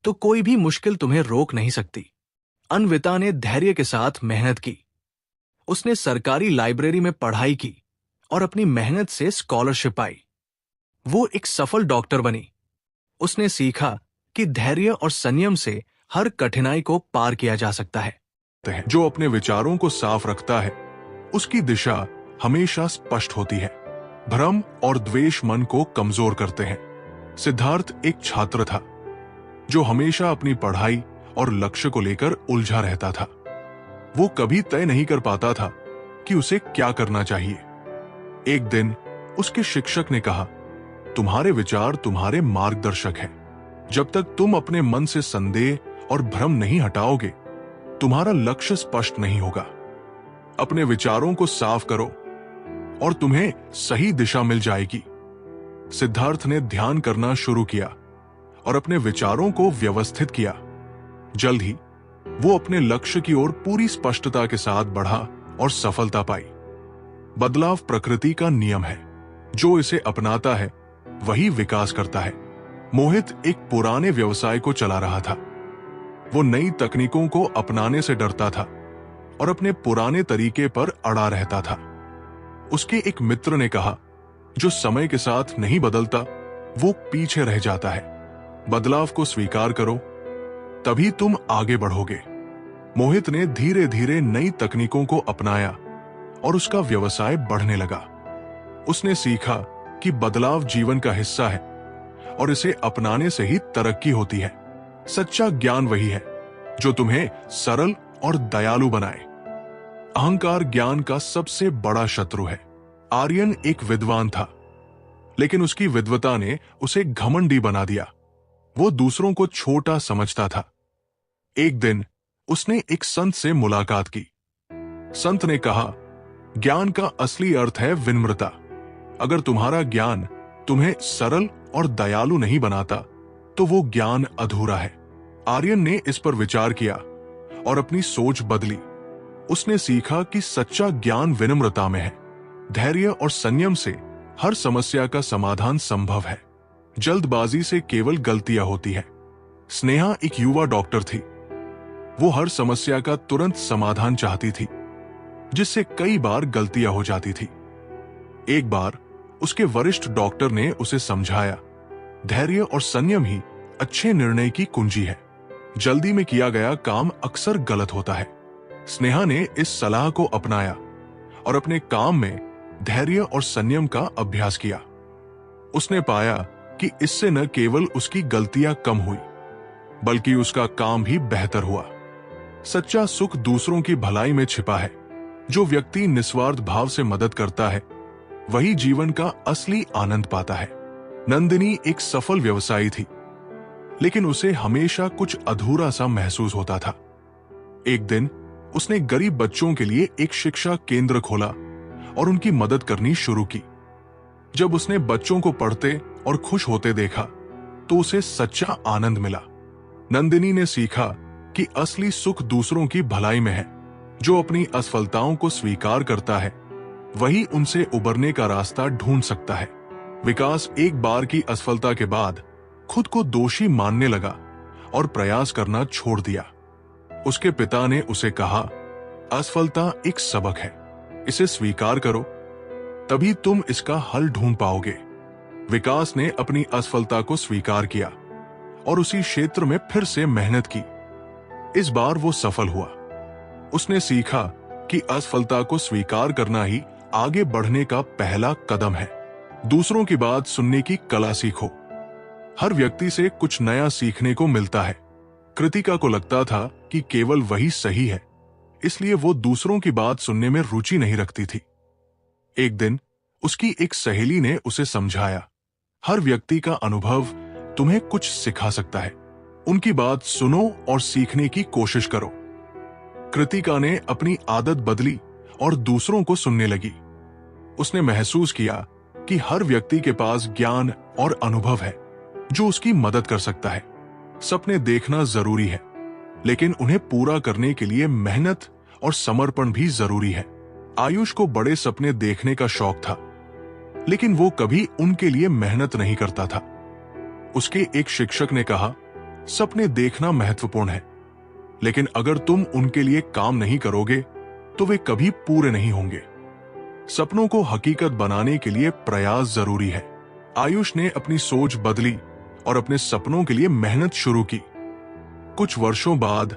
तो कोई भी मुश्किल तुम्हें रोक नहीं सकती। अन्विता ने धैर्य के साथ मेहनत की। उसने सरकारी लाइब्रेरी में पढ़ाई की और अपनी मेहनत से स्कॉलरशिप पाई। वो एक सफल डॉक्टर बनी। उसने सीखा कि धैर्य और संयम से हर कठिनाई को पार किया जा सकता है। जो अपने विचारों को साफ रखता है, उसकी दिशा हमेशा स्पष्ट होती है। भ्रम और द्वेष मन को कमजोर करते हैं। सिद्धार्थ एक छात्र था जो हमेशा अपनी पढ़ाई और लक्ष्य को लेकर उलझा रहता था। वो कभी तय नहीं कर पाता था कि उसे क्या करना चाहिए। एक दिन उसके शिक्षक ने कहा, तुम्हारे विचार तुम्हारे मार्गदर्शक हैं। जब तक तुम अपने मन से संदेह और भ्रम नहीं हटाओगे, तुम्हारा लक्ष्य स्पष्ट नहीं होगा। अपने विचारों को साफ करो और तुम्हें सही दिशा मिल जाएगी। सिद्धार्थ ने ध्यान करना शुरू किया और अपने विचारों को व्यवस्थित किया। जल्द ही वो अपने लक्ष्य की ओर पूरी स्पष्टता के साथ बढ़ा और सफलता पाई। बदलाव प्रकृति का नियम है। जो इसे अपनाता है वही विकास करता है। मोहित एक पुराने व्यवसाय को चला रहा था। वो नई तकनीकों को अपनाने से डरता था और अपने पुराने तरीके पर अड़ा रहता था। उसके एक मित्र ने कहा, जो समय के साथ नहीं बदलता वो पीछे रह जाता है। बदलाव को स्वीकार करो, तभी तुम आगे बढ़ोगे। मोहित ने धीरे धीरे नई तकनीकों को अपनाया और उसका व्यवसाय बढ़ने लगा। उसने सीखा कि बदलाव जीवन का हिस्सा है और इसे अपनाने से ही तरक्की होती है। सच्चा ज्ञान वही है जो तुम्हें सरल और दयालु बनाए। अहंकार ज्ञान का सबसे बड़ा शत्रु है। आर्यन एक विद्वान था, लेकिन उसकी विद्वता ने उसे घमंडी बना दिया। वो दूसरों को छोटा समझता था। एक दिन उसने एक संत से मुलाकात की। संत ने कहा, ज्ञान का असली अर्थ है विनम्रता। अगर तुम्हारा ज्ञान तुम्हें सरल और दयालु नहीं बनाता तो वो ज्ञान अधूरा है। आर्यन ने इस पर विचार किया और अपनी सोच बदली। उसने सीखा कि सच्चा ज्ञान विनम्रता में है। धैर्य और संयम से हर समस्या का समाधान संभव है। जल्दबाजी से केवल गलतियां होती है। स्नेहा एक युवा डॉक्टर थी। वो हर समस्या का तुरंत समाधान चाहती थी, जिससे कई बार गलतियां हो जाती थी। एक बार उसके वरिष्ठ डॉक्टर ने उसे समझाया, धैर्य और संयम ही अच्छे निर्णय की कुंजी है। जल्दी में किया गया काम अक्सर गलत होता है। स्नेहा ने इस सलाह को अपनाया और अपने काम में धैर्य और संयम का अभ्यास किया। उसने पाया कि इससे न केवल उसकी गलतियां कम हुई, बल्कि उसका काम भी बेहतर हुआ। सच्चा सुख दूसरों की भलाई में छिपा है। जो व्यक्ति निस्वार्थ भाव से मदद करता है, वही जीवन का असली आनंद पाता है। नंदिनी एक सफल व्यवसायी थी, लेकिन उसे हमेशा कुछ अधूरा सा महसूस होता था। एक दिन उसने गरीब बच्चों के लिए एक शिक्षा केंद्र खोला और उनकी मदद करनी शुरू की। जब उसने बच्चों को पढ़ते और खुश होते देखा तो उसे सच्चा आनंद मिला। नंदिनी ने सीखा कि असली सुख दूसरों की भलाई में है। जो अपनी असफलताओं को स्वीकार करता है, वही उनसे उबरने का रास्ता ढूंढ सकता है। विकास एक बार की असफलता के बाद खुद को दोषी मानने लगा और प्रयास करना छोड़ दिया। उसके पिता ने उसे कहा, असफलता एक सबक है, इसे स्वीकार करो, तभी तुम इसका हल ढूंढ पाओगे। विकास ने अपनी असफलता को स्वीकार किया और उसी क्षेत्र में फिर से मेहनत की। इस बार वो सफल हुआ। उसने सीखा कि असफलता को स्वीकार करना ही आगे बढ़ने का पहला कदम है। दूसरों की बात सुनने की कला सीखो। हर व्यक्ति से कुछ नया सीखने को मिलता है। कृतिका को लगता था कि केवल वही सही है, इसलिए वो दूसरों की बात सुनने में रुचि नहीं रखती थी। एक दिन उसकी एक सहेली ने उसे समझाया, हर व्यक्ति का अनुभव तुम्हें कुछ सिखा सकता है, उनकी बात सुनो और सीखने की कोशिश करो। कृतिका ने अपनी आदत बदली और दूसरों को सुनने लगी। उसने महसूस किया कि हर व्यक्ति के पास ज्ञान और अनुभव है जो उसकी मदद कर सकता है। सपने देखना जरूरी है, लेकिन उन्हें पूरा करने के लिए मेहनत और समर्पण भी जरूरी है। आयुष को बड़े सपने देखने का शौक था, लेकिन वो कभी उनके लिए मेहनत नहीं करता था। उसके एक शिक्षक ने कहा, सपने देखना महत्वपूर्ण है, लेकिन अगर तुम उनके लिए काम नहीं करोगे तो वे कभी पूरे नहीं होंगे। सपनों को हकीकत बनाने के लिए प्रयास जरूरी है। आयुष ने अपनी सोच बदली और अपने सपनों के लिए मेहनत शुरू की। कुछ वर्षों बाद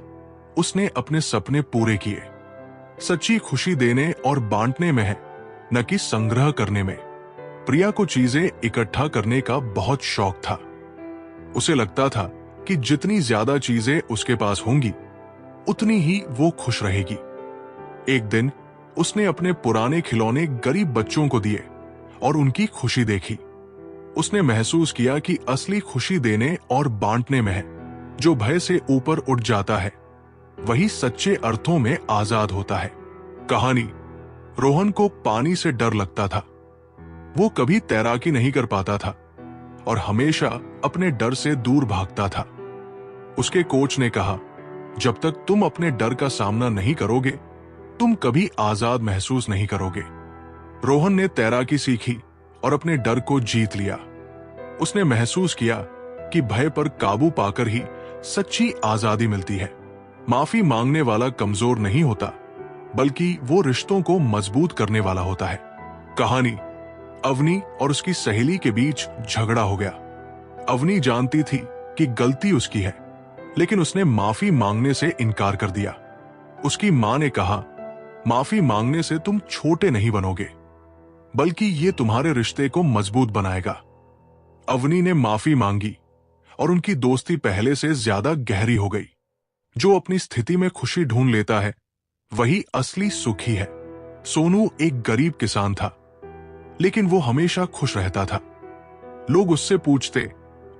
उसने अपने सपने पूरे किए। सच्ची खुशी देने और बांटने में है, न कि संग्रह करने में। प्रिया को चीजें इकट्ठा करने का बहुत शौक था। उसे लगता था कि जितनी ज्यादा चीजें उसके पास होंगी, उतनी ही वो खुश रहेगी। एक दिन उसने अपने पुराने खिलौने गरीब बच्चों को दिए और उनकी खुशी देखी। उसने महसूस किया कि असली खुशी देने और बांटने में है। जो भय से ऊपर उठ जाता है, वही सच्चे अर्थों में आजाद होता है। कहानी। रोहन को पानी से डर लगता था। वो कभी तैराकी नहीं कर पाता था और हमेशा अपने डर से दूर भागता था। उसके कोच ने कहा, जब तक तुम अपने डर का सामना नहीं करोगे, तुम कभी आजाद महसूस नहीं करोगे। रोहन ने तैराकी सीखी और अपने डर को जीत लिया। उसने महसूस किया कि भय पर काबू पाकर ही सच्ची आजादी मिलती है। माफी मांगने वाला कमजोर नहीं होता, बल्कि वो रिश्तों को मजबूत करने वाला होता है। कहानी। अवनी और उसकी सहेली के बीच झगड़ा हो गया। अवनी जानती थी कि गलती उसकी है, लेकिन उसने माफी मांगने से इनकार कर दिया। उसकी मां ने कहा, माफी मांगने से तुम छोटे नहीं बनोगे, बल्कि ये तुम्हारे रिश्ते को मजबूत बनाएगा। अवनी ने माफी मांगी और उनकी दोस्ती पहले से ज्यादा गहरी हो गई। जो अपनी स्थिति में खुशी ढूंढ लेता है, वही असली सुखी है। सोनू एक गरीब किसान था, लेकिन वो हमेशा खुश रहता था। लोग उससे पूछते,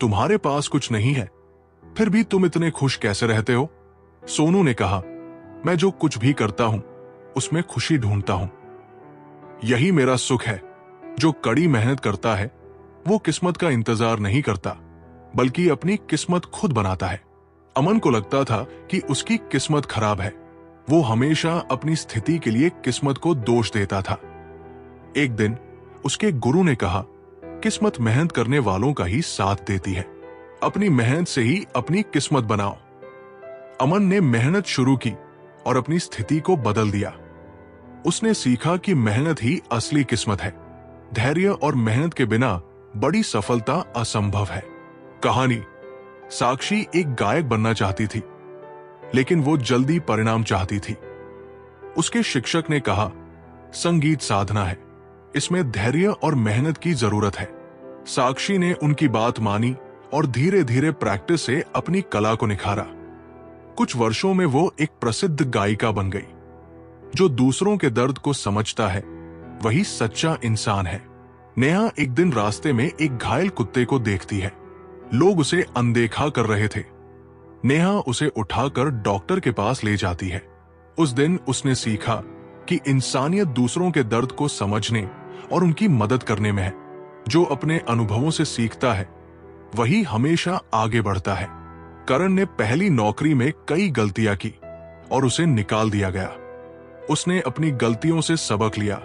तुम्हारे पास कुछ नहीं है, फिर भी तुम इतने खुश कैसे रहते हो? सोनू ने कहा, मैं जो कुछ भी करता हूं, उसमें खुशी ढूंढता हूं। यही मेरा सुख है। जो कड़ी मेहनत करता है, वो किस्मत का इंतजार नहीं करता, बल्कि अपनी किस्मत खुद बनाता है। अमन को लगता था कि उसकी किस्मत खराब है। वो हमेशा अपनी स्थिति के लिए किस्मत को दोष देता था। एक दिन उसके गुरु ने कहा, किस्मत मेहनत करने वालों का ही साथ देती है। अपनी मेहनत से ही अपनी किस्मत बनाओ। अमन ने मेहनत शुरू की और अपनी स्थिति को बदल दिया। उसने सीखा कि मेहनत ही असली किस्मत है। धैर्य और मेहनत के बिना बड़ी सफलता असंभव है। कहानी। साक्षी एक गायक बनना चाहती थी, लेकिन वो जल्दी परिणाम चाहती थी। उसके शिक्षक ने कहा, संगीत साधना है, इसमें धैर्य और मेहनत की जरूरत है। साक्षी ने उनकी बात मानी और धीरे धीरे प्रैक्टिस से अपनी कला को निखारा। कुछ वर्षों में वो एक प्रसिद्ध गायिका बन गई। जो दूसरों के दर्द को समझता है, वही सच्चा इंसान है। नेहा एक दिन रास्ते में एक घायल कुत्ते को देखती है। लोग उसे अनदेखा कर रहे थे। नेहा उसे उठाकर डॉक्टर के पास ले जाती है। उस दिन उसने सीखा कि इंसानियत दूसरों के दर्द को समझने और उनकी मदद करने में है। जो अपने अनुभवों से सीखता है, वही हमेशा आगे बढ़ता है। करण ने पहली नौकरी में कई गलतियां की और उसे निकाल दिया गया। उसने अपनी गलतियों से सबक लिया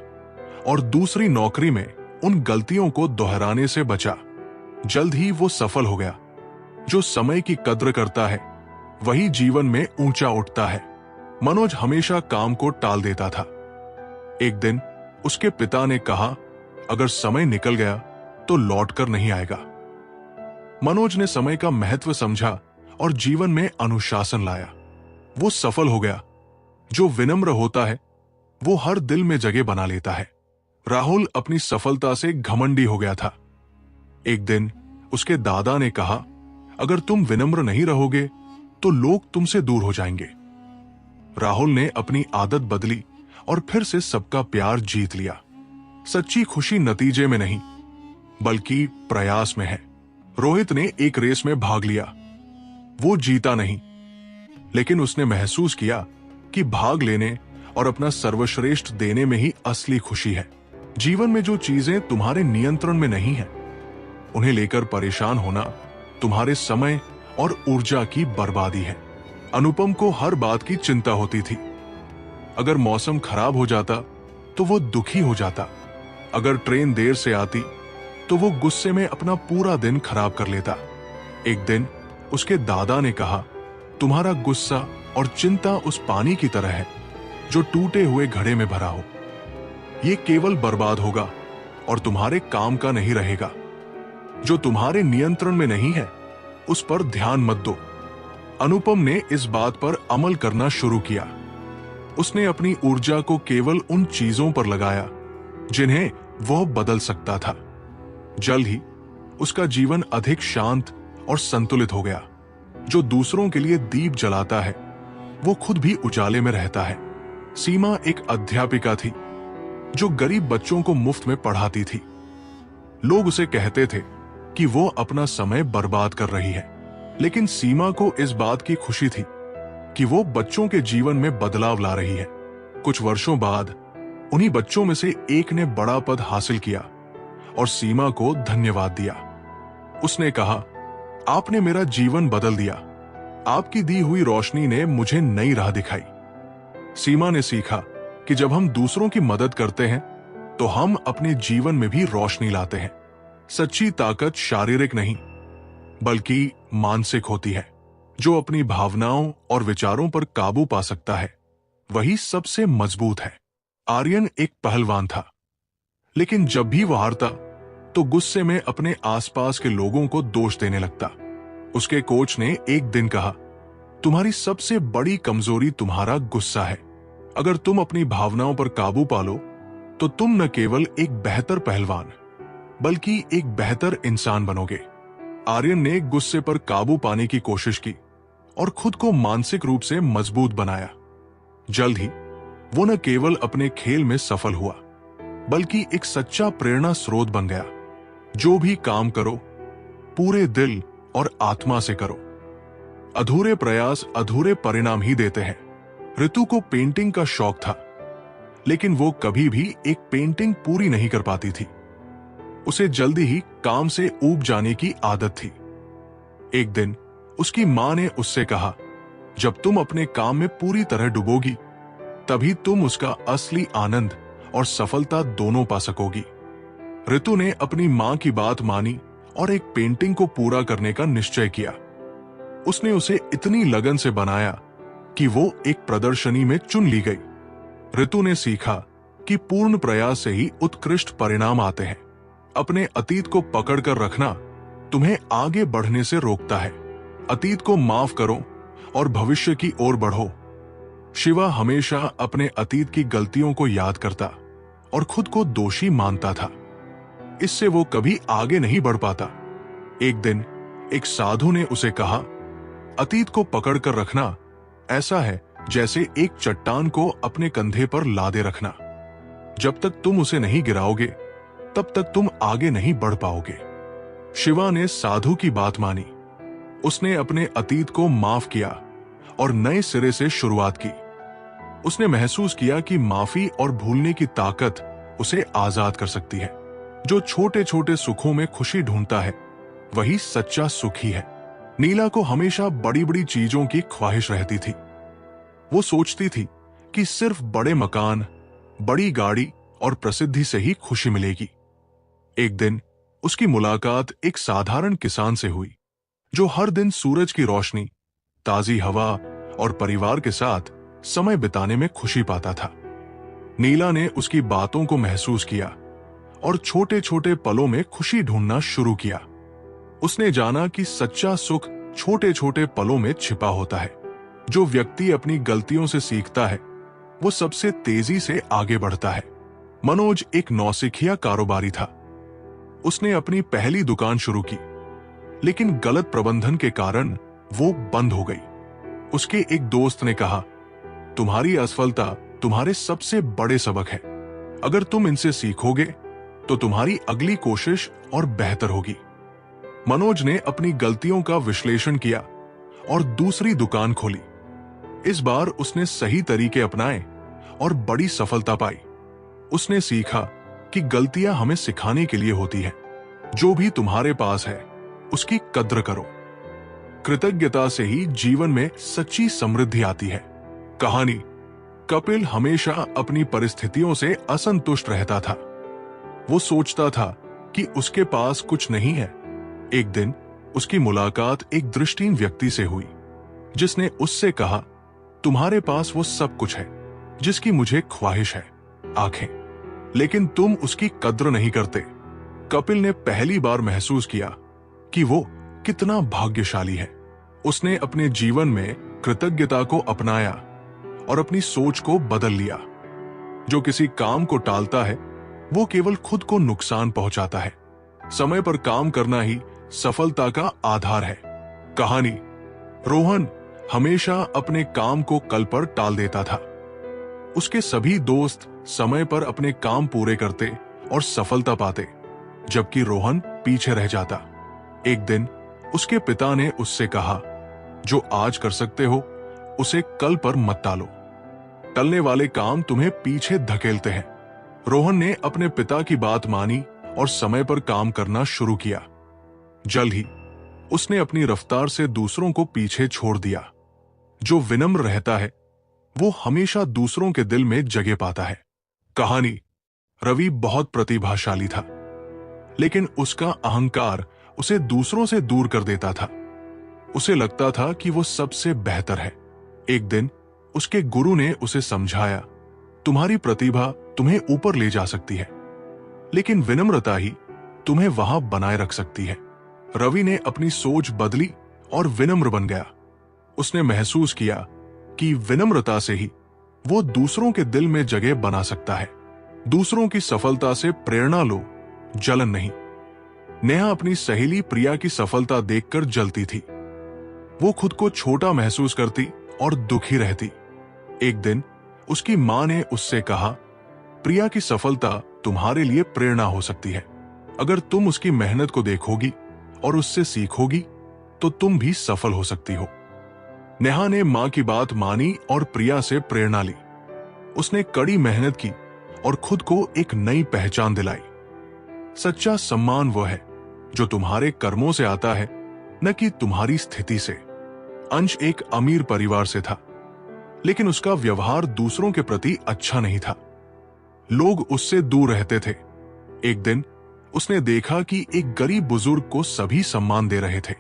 और दूसरी नौकरी में उन गलतियों को दोहराने से बचा। जल्द ही वो सफल हो गया। जो समय की कद्र करता है, वही जीवन में ऊंचा उठता है। मनोज हमेशा काम को टाल देता था। एक दिन उसके पिता ने कहा, अगर समय निकल गया तो लौटकर नहीं आएगा। मनोज ने समय का महत्व समझा और जीवन में अनुशासन लाया। वो सफल हो गया। जो विनम्र होता है वो हर दिल में जगह बना लेता है। राहुल अपनी सफलता से घमंडी हो गया था। एक दिन उसके दादा ने कहा, अगर तुम विनम्र नहीं रहोगे तो लोग तुमसे दूर हो जाएंगे। राहुल ने अपनी आदत बदली और फिर से सबका प्यार जीत लिया। सच्ची खुशी नतीजे में नहीं बल्कि प्रयास में है। रोहित ने एक रेस में भाग लिया। वो जीता नहीं, लेकिन उसने महसूस किया कि भाग लेने और अपना सर्वश्रेष्ठ देने में ही असली खुशी है। जीवन में जो चीजें तुम्हारे नियंत्रण में नहीं है, उन्हें लेकर परेशान होना तुम्हारे समय और ऊर्जा की बर्बादी है। अनुपम को हर बात की चिंता होती थी। अगर मौसम खराब हो जाता तो वो दुखी हो जाता। अगर ट्रेन देर से आती तो वो गुस्से में अपना पूरा दिन खराब कर लेता। एक दिन उसके दादा ने कहा, तुम्हारा गुस्सा और चिंता उस पानी की तरह है जो टूटे हुए घड़े में भरा हो। ये केवल बर्बाद होगा और तुम्हारे काम का नहीं रहेगा। जो तुम्हारे नियंत्रण में नहीं है उस पर ध्यान मत दो। अनुपम ने इस बात पर अमल करना शुरू किया। उसने अपनी ऊर्जा को केवल उन चीजों पर लगाया जिन्हें वह बदल सकता था। जल्द ही उसका जीवन अधिक शांत और संतुलित हो गया। जो दूसरों के लिए दीप जलाता है वो खुद भी उजाले में रहता है। सीमा एक अध्यापिका थी जो गरीब बच्चों को मुफ्त में पढ़ाती थी। लोग उसे कहते थे कि वो अपना समय बर्बाद कर रही है, लेकिन सीमा को इस बात की खुशी थी कि वो बच्चों के जीवन में बदलाव ला रही है। कुछ वर्षों बाद उन्हीं बच्चों में से एक ने बड़ा पद हासिल किया और सीमा को धन्यवाद दिया। उसने कहा, आपने मेरा जीवन बदल दिया। आपकी दी हुई रोशनी ने मुझे नई राह दिखाई। सीमा ने सीखा कि जब हम दूसरों की मदद करते हैं तो हम अपने जीवन में भी रोशनी लाते हैं। सच्ची ताकत शारीरिक नहीं बल्कि मानसिक होती है। जो अपनी भावनाओं और विचारों पर काबू पा सकता है वही सबसे मजबूत है। आर्यन एक पहलवान था, लेकिन जब भी वह हारता तो गुस्से में अपने आसपास के लोगों को दोष देने लगता। उसके कोच ने एक दिन कहा, तुम्हारी सबसे बड़ी कमजोरी तुम्हारा गुस्सा है। अगर तुम अपनी भावनाओं पर काबू पालो तो तुम न केवल एक बेहतर पहलवान बल्कि एक बेहतर इंसान बनोगे। आर्यन ने गुस्से पर काबू पाने की कोशिश की और खुद को मानसिक रूप से मजबूत बनाया। जल्द ही वो न केवल अपने खेल में सफल हुआ बल्कि एक सच्चा प्रेरणा स्रोत बन गया। जो भी काम करो पूरे दिल और आत्मा से करो। अधूरे प्रयास अधूरे परिणाम ही देते हैं। ऋतु को पेंटिंग का शौक था, लेकिन वो कभी भी एक पेंटिंग पूरी नहीं कर पाती थी। उसे जल्दी ही काम से ऊब जाने की आदत थी। एक दिन उसकी मां ने उससे कहा, जब तुम अपने काम में पूरी तरह डूबोगी तभी तुम उसका असली आनंद और सफलता दोनों पा सकोगी। ऋतु ने अपनी मां की बात मानी और एक पेंटिंग को पूरा करने का निश्चय किया। उसने उसे इतनी लगन से बनाया कि वो एक प्रदर्शनी में चुन ली गई। ऋतु ने सीखा कि पूर्ण प्रयास से ही उत्कृष्ट परिणाम आते हैं। अपने अतीत को पकड़कर रखना तुम्हें आगे बढ़ने से रोकता है। अतीत को माफ करो और भविष्य की ओर बढ़ो। शिवा हमेशा अपने अतीत की गलतियों को याद करता और खुद को दोषी मानता था। इससे वो कभी आगे नहीं बढ़ पाता। एक दिन एक साधु ने उसे कहा, अतीत को पकड़कर रखना ऐसा है जैसे एक चट्टान को अपने कंधे पर लादे रखना। जब तक तुम उसे नहीं गिराओगे तब तक तुम आगे नहीं बढ़ पाओगे। शिवा ने साधु की बात मानी। उसने अपने अतीत को माफ किया और नए सिरे से शुरुआत की। उसने महसूस किया कि माफी और भूलने की ताकत उसे आजाद कर सकती है। जो छोटे छोटे सुखों में खुशी ढूंढता है वही सच्चा सुखी है। नीला को हमेशा बड़ी बड़ी चीजों की ख्वाहिश रहती थी। वो सोचती थी कि सिर्फ बड़े मकान, बड़ी गाड़ी और प्रसिद्धि से ही खुशी मिलेगी। एक दिन उसकी मुलाकात एक साधारण किसान से हुई जो हर दिन सूरज की रोशनी, ताजी हवा और परिवार के साथ समय बिताने में खुशी पाता था। नीला ने उसकी बातों को महसूस किया और छोटे छोटे पलों में खुशी ढूंढना शुरू किया। उसने जाना कि सच्चा सुख छोटे छोटे पलों में छिपा होता है। जो व्यक्ति अपनी गलतियों से सीखता है वो सबसे तेजी से आगे बढ़ता है। मनोज एक नौसिखिया कारोबारी था। उसने अपनी पहली दुकान शुरू की, लेकिन गलत प्रबंधन के कारण वो बंद हो गई। उसके एक दोस्त ने कहा, तुम्हारी असफलता तुम्हारे सबसे बड़े सबक है। अगर तुम इनसे सीखोगे तो तुम्हारी अगली कोशिश और बेहतर होगी। मनोज ने अपनी गलतियों का विश्लेषण किया और दूसरी दुकान खोली। इस बार उसने सही तरीके अपनाए और बड़ी सफलता पाई। उसने सीखा कि गलतियां हमें सिखाने के लिए होती हैं। जो भी तुम्हारे पास है उसकी कद्र करो। कृतज्ञता से ही जीवन में सच्ची समृद्धि आती है। कहानी। कपिल हमेशा अपनी परिस्थितियों से असंतुष्ट रहता था। वो सोचता था कि उसके पास कुछ नहीं है। एक दिन उसकी मुलाकात एक दृष्टिहीन व्यक्ति से हुई, जिसने उससे कहा, तुम्हारे पास वो सब कुछ है जिसकी मुझे ख्वाहिश है, आंखें, लेकिन तुम उसकी कद्र नहीं करते। कपिल ने पहली बार महसूस किया कि वो कितना भाग्यशाली है। उसने अपने जीवन में कृतज्ञता को अपनाया और अपनी सोच को बदल लिया। जो किसी काम को टालता है वो केवल खुद को नुकसान पहुंचाता है। समय पर काम करना ही सफलता का आधार है। कहानी। रोहन हमेशा अपने काम को कल पर टाल देता था। उसके सभी दोस्त समय पर अपने काम पूरे करते और सफलता पाते, जबकि रोहन पीछे रह जाता। एक दिन उसके पिता ने उससे कहा, जो आज कर सकते हो उसे कल पर मत टालो। टलने वाले काम तुम्हें पीछे धकेलते हैं। रोहन ने अपने पिता की बात मानी और समय पर काम करना शुरू किया। जल्द ही उसने अपनी रफ्तार से दूसरों को पीछे छोड़ दिया। जो विनम्र रहता है वो हमेशा दूसरों के दिल में जगह पाता है। कहानी। रवि बहुत प्रतिभाशाली था, लेकिन उसका अहंकार उसे दूसरों से दूर कर देता था। उसे लगता था कि वो सबसे बेहतर है। एक दिन उसके गुरु ने उसे समझाया, तुम्हारी प्रतिभा तुम्हें ऊपर ले जा सकती है, लेकिन विनम्रता ही तुम्हें वहां बनाए रख सकती है। रवि ने अपनी सोच बदली और विनम्र बन गया। उसने महसूस किया कि विनम्रता से ही वो दूसरों के दिल में जगह बना सकता है। दूसरों की सफलता से प्रेरणा लो, जलन नहीं। नेहा अपनी सहेली प्रिया की सफलता देखकर जलती थी। वो खुद को छोटा महसूस करती और दुखी रहती। एक दिन उसकी मां ने उससे कहा, प्रिया की सफलता तुम्हारे लिए प्रेरणा हो सकती है। अगर तुम उसकी मेहनत को देखोगी और उससे सीखोगी तो तुम भी सफल हो सकती हो। नेहा ने मां की बात मानी और प्रिया से प्रेरणा ली। उसने कड़ी मेहनत की और खुद को एक नई पहचान दिलाई। सच्चा सम्मान वो है जो तुम्हारे कर्मों से आता है, न कि तुम्हारी स्थिति से। अंश एक अमीर परिवार से था, लेकिन उसका व्यवहार दूसरों के प्रति अच्छा नहीं था। लोग उससे दूर रहते थे। एक दिन उसने देखा कि एक गरीब बुजुर्ग को सभी सम्मान दे रहे थे।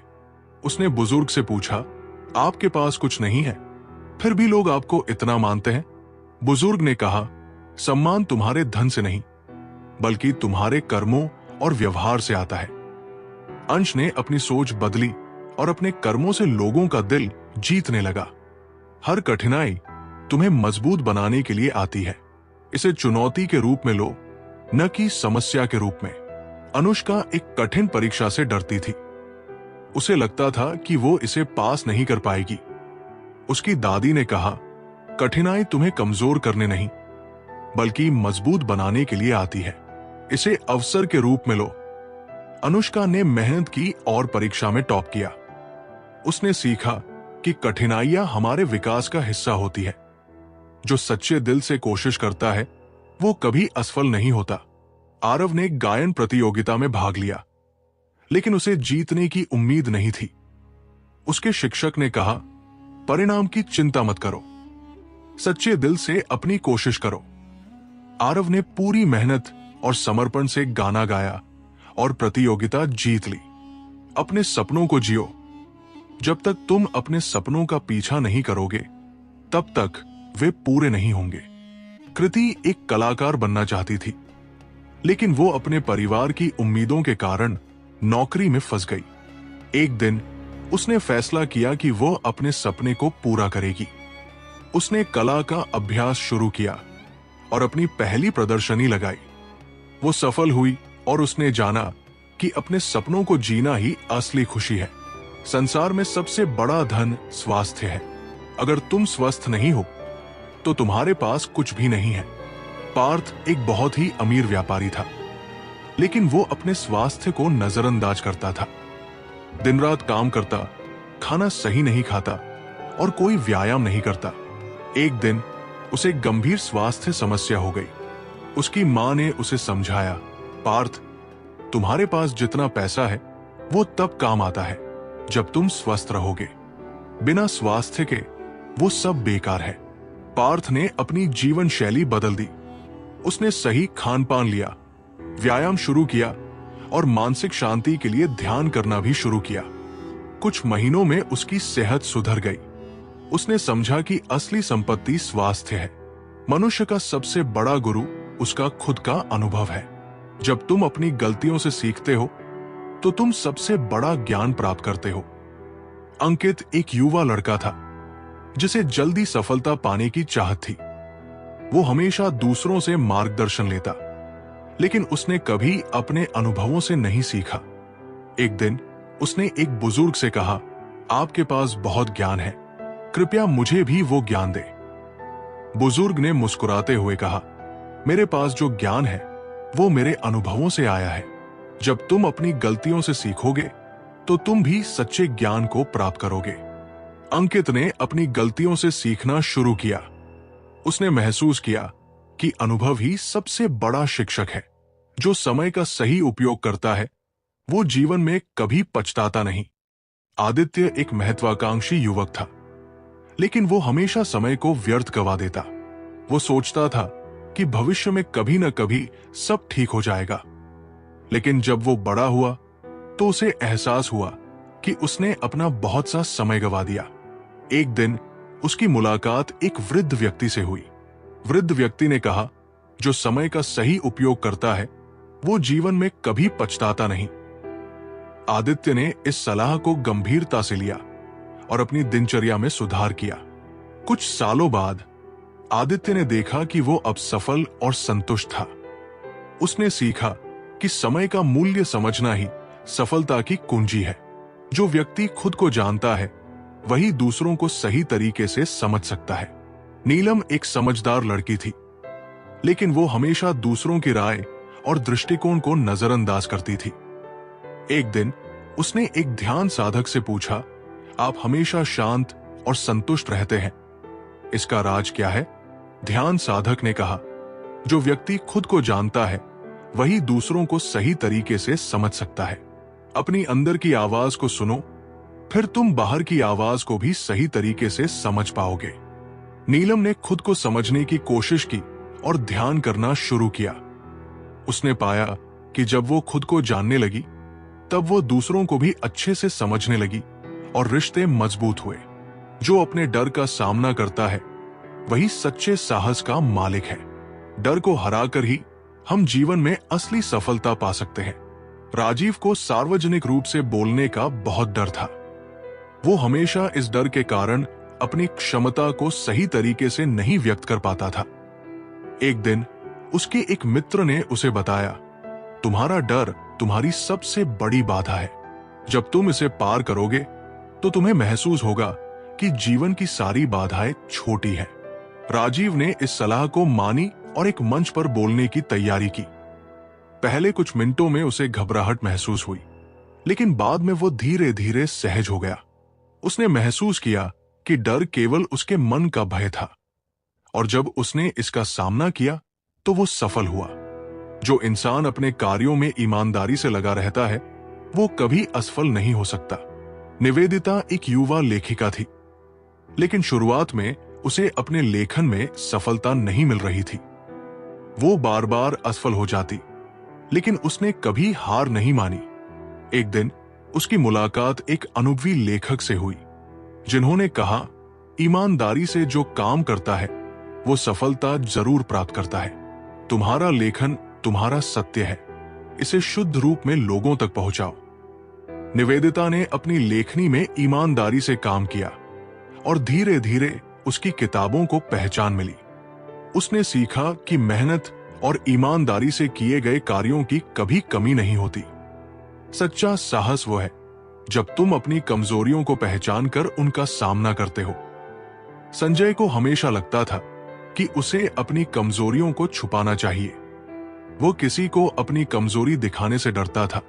उसने बुजुर्ग से पूछा, आपके पास कुछ नहीं है, फिर भी लोग आपको इतना मानते हैं? बुजुर्ग ने कहा, सम्मान तुम्हारे धन से नहीं, बल्कि तुम्हारे कर्मों और व्यवहार से आता है। अंश ने अपनी सोच बदली और अपने कर्मों से लोगों का दिल जीतने लगा। हर कठिनाई तुम्हें मजबूत बनाने के लिए आती है। इसे चुनौती के रूप में लो, न कि समस्या के रूप में। अनुष्का एक कठिन परीक्षा से डरती थी। उसे लगता था कि वो इसे पास नहीं कर पाएगी। उसकी दादी ने कहा, कठिनाई तुम्हें कमजोर करने नहीं, बल्कि मजबूत बनाने के लिए आती है। इसे अवसर के रूप में लो। अनुष्का ने मेहनत की और परीक्षा में टॉप किया। उसने सीखा कि कठिनाइयां हमारे विकास का हिस्सा होती है। जो सच्चे दिल से कोशिश करता है वो कभी असफल नहीं होता। आरव ने गायन प्रतियोगिता में भाग लिया, लेकिन उसे जीतने की उम्मीद नहीं थी। उसके शिक्षक ने कहा, परिणाम की चिंता मत करो, सच्चे दिल से अपनी कोशिश करो। आरव ने पूरी मेहनत और समर्पण से गाना गाया और प्रतियोगिता जीत ली। अपने सपनों को जियो। जब तक तुम अपने सपनों का पीछा नहीं करोगे, तब तक वे पूरे नहीं होंगे। कृति एक कलाकार बनना चाहती थी, लेकिन वो अपने परिवार की उम्मीदों के कारण नौकरी में फंस गई। एक दिन उसने फैसला किया कि वो अपने सपने को पूरा करेगी। उसने कला का अभ्यास शुरू किया और अपनी पहली प्रदर्शनी लगाई। वो सफल हुई और उसने जाना कि अपने सपनों को जीना ही असली खुशी है। संसार में सबसे बड़ा धन स्वास्थ्य है। अगर तुम स्वस्थ नहीं हो तो तुम्हारे पास कुछ भी नहीं है। पार्थ एक बहुत ही अमीर व्यापारी था, लेकिन वो अपने स्वास्थ्य को नजरअंदाज करता था। दिन रात काम करता, खाना सही नहीं खाता और कोई व्यायाम नहीं करता। एक दिन उसे गंभीर स्वास्थ्य समस्या हो गई। उसकी मां ने उसे समझाया, पार्थ, तुम्हारे पास जितना पैसा है वो तब काम आता है जब तुम स्वस्थ रहोगे। बिना स्वास्थ्य के वो सब बेकार है। पार्थ ने अपनी जीवन शैली बदल दी। उसने सही खान पान लिया, व्यायाम शुरू किया और मानसिक शांति के लिए ध्यान करना भी शुरू किया। कुछ महीनों में उसकी सेहत सुधर गई। उसने समझा कि असली संपत्ति स्वास्थ्य है। मनुष्य का सबसे बड़ा गुरु उसका खुद का अनुभव है। जब तुम अपनी गलतियों से सीखते हो तो तुम सबसे बड़ा ज्ञान प्राप्त करते हो। अंकित एक युवा लड़का था जिसे जल्दी सफलता पाने की चाहत थी। वो हमेशा दूसरों से मार्गदर्शन लेता, लेकिन उसने कभी अपने अनुभवों से नहीं सीखा। एक दिन उसने एक बुजुर्ग से कहा, आपके पास बहुत ज्ञान है, कृपया मुझे भी वो ज्ञान दे। बुजुर्ग ने मुस्कुराते हुए कहा, मेरे पास जो ज्ञान है वो मेरे अनुभवों से आया है। जब तुम अपनी गलतियों से सीखोगे तो तुम भी सच्चे ज्ञान को प्राप्त करोगे। अंकित ने अपनी गलतियों से सीखना शुरू किया। उसने महसूस किया कि अनुभव ही सबसे बड़ा शिक्षक है। जो समय का सही उपयोग करता है वो जीवन में कभी पछताता नहीं। आदित्य एक महत्वाकांक्षी युवक था, लेकिन वो हमेशा समय को व्यर्थ गवा देता। वो सोचता था कि भविष्य में कभी न कभी सब ठीक हो जाएगा, लेकिन जब वो बड़ा हुआ तो उसे एहसास हुआ कि उसने अपना बहुत सा समय गवा दिया। एक दिन उसकी मुलाकात एक वृद्ध व्यक्ति से हुई। वृद्ध व्यक्ति ने कहा, जो समय का सही उपयोग करता है वो जीवन में कभी पछताता नहीं। आदित्य ने इस सलाह को गंभीरता से लिया और अपनी दिनचर्या में सुधार किया। कुछ सालों बाद आदित्य ने देखा कि वो अब सफल और संतुष्ट था। उसने सीखा कि समय का मूल्य समझना ही सफलता की कुंजी है। जो व्यक्ति खुद को जानता है वही दूसरों को सही तरीके से समझ सकता है। नीलम एक समझदार लड़की थी, लेकिन वो हमेशा दूसरों की राय और दृष्टिकोण को नजरअंदाज करती थी। एक दिन उसने एक ध्यान साधक से पूछा, आप हमेशा शांत और संतुष्ट रहते हैं, इसका राज क्या है? ध्यान साधक ने कहा, जो व्यक्ति खुद को जानता है वही दूसरों को सही तरीके से समझ सकता है। अपनी अंदर की आवाज को सुनो, फिर तुम बाहर की आवाज को भी सही तरीके से समझ पाओगे। नीलम ने खुद को समझने की कोशिश की और ध्यान करना शुरू किया। उसने पाया कि जब वो खुद को जानने लगी तब वो दूसरों को भी अच्छे से समझने लगी और रिश्ते मजबूत हुए। जो अपने डर का सामना करता है वही सच्चे साहस का मालिक है। डर को हराकर ही हम जीवन में असली सफलता पा सकते हैं। राजीव को सार्वजनिक रूप से बोलने का बहुत डर था। वो हमेशा इस डर के कारण अपनी क्षमता को सही तरीके से नहीं व्यक्त कर पाता था। एक दिन उसके एक मित्र ने उसे बताया, तुम्हारा डर तुम्हारी सबसे बड़ी बाधा है। जब तुम इसे पार करोगे तो तुम्हें महसूस होगा कि जीवन की सारी बाधाएं छोटी हैं। राजीव ने इस सलाह को मानी और एक मंच पर बोलने की तैयारी की। पहले कुछ मिनटों में उसे घबराहट महसूस हुई, लेकिन बाद में वो धीरे धीरे सहज हो गया। उसने महसूस किया कि डर केवल उसके मन का भय था, और जब उसने इसका सामना किया तो वो सफल हुआ। जो इंसान अपने कार्यों में ईमानदारी से लगा रहता है वो कभी असफल नहीं हो सकता। निवेदिता एक युवा लेखिका थी, लेकिन शुरुआत में उसे अपने लेखन में सफलता नहीं मिल रही थी। वो बार बार असफल हो जाती, लेकिन उसने कभी हार नहीं मानी। एक दिन उसकी मुलाकात एक अनुभवी लेखक से हुई, जिन्होंने कहा, ईमानदारी से जो काम करता है वो सफलता जरूर प्राप्त करता है। तुम्हारा लेखन तुम्हारा सत्य है, इसे शुद्ध रूप में लोगों तक पहुंचाओ। निवेदिता ने अपनी लेखनी में ईमानदारी से काम किया और धीरे धीरे उसकी किताबों को पहचान मिली। उसने सीखा कि मेहनत और ईमानदारी से किए गए कार्यों की कभी कमी नहीं होती। सच्चा साहस वो है जब तुम अपनी कमजोरियों को पहचान कर उनका सामना करते हो। संजय को हमेशा लगता था कि उसे अपनी कमजोरियों को छुपाना चाहिए। वो किसी को अपनी कमजोरी दिखाने से डरता था,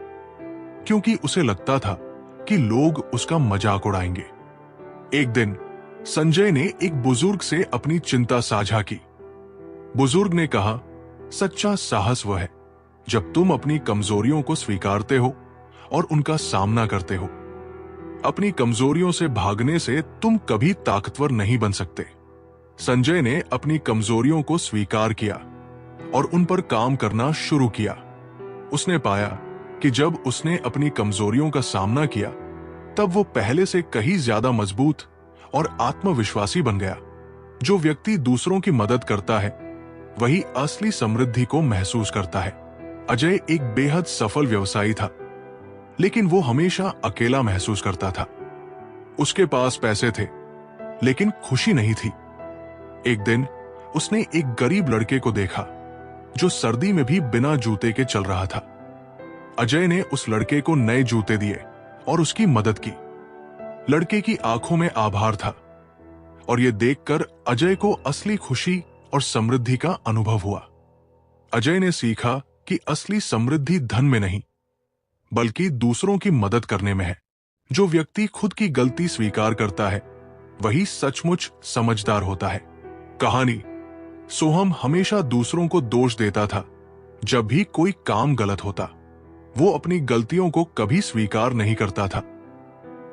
क्योंकि उसे लगता था कि लोग उसका मजाक उड़ाएंगे। एक दिन संजय ने एक बुजुर्ग से अपनी चिंता साझा की। बुजुर्ग ने कहा, सच्चा साहस वह है जब तुम अपनी कमजोरियों को स्वीकारते हो और उनका सामना करते हो। अपनी कमजोरियों से भागने से तुम कभी ताकतवर नहीं बन सकते। संजय ने अपनी कमजोरियों को स्वीकार किया और उन पर काम करना शुरू किया। उसने पाया कि जब उसने अपनी कमजोरियों का सामना किया, तब वो पहले से कहीं ज्यादा मजबूत और आत्मविश्वासी बन गया। जो व्यक्ति दूसरों की मदद करता है, वही असली समृद्धि को महसूस करता है। अजय एक बेहद सफल व्यवसायी था, लेकिन वो हमेशा अकेला महसूस करता था। उसके पास पैसे थे, लेकिन खुशी नहीं थी। एक दिन उसने एक गरीब लड़के को देखा जो सर्दी में भी बिना जूते के चल रहा था। अजय ने उस लड़के को नए जूते दिए और उसकी मदद की। लड़के की आंखों में आभार था और यह देखकर अजय को असली खुशी और समृद्धि का अनुभव हुआ। अजय ने सीखा कि असली समृद्धि धन में नहीं, बल्कि दूसरों की मदद करने में है। जो व्यक्ति खुद की गलती स्वीकार करता है, वही सचमुच समझदार होता है। कहानी। सोहम हमेशा दूसरों को दोष देता था जब भी कोई काम गलत होता। वो अपनी गलतियों को कभी स्वीकार नहीं करता था।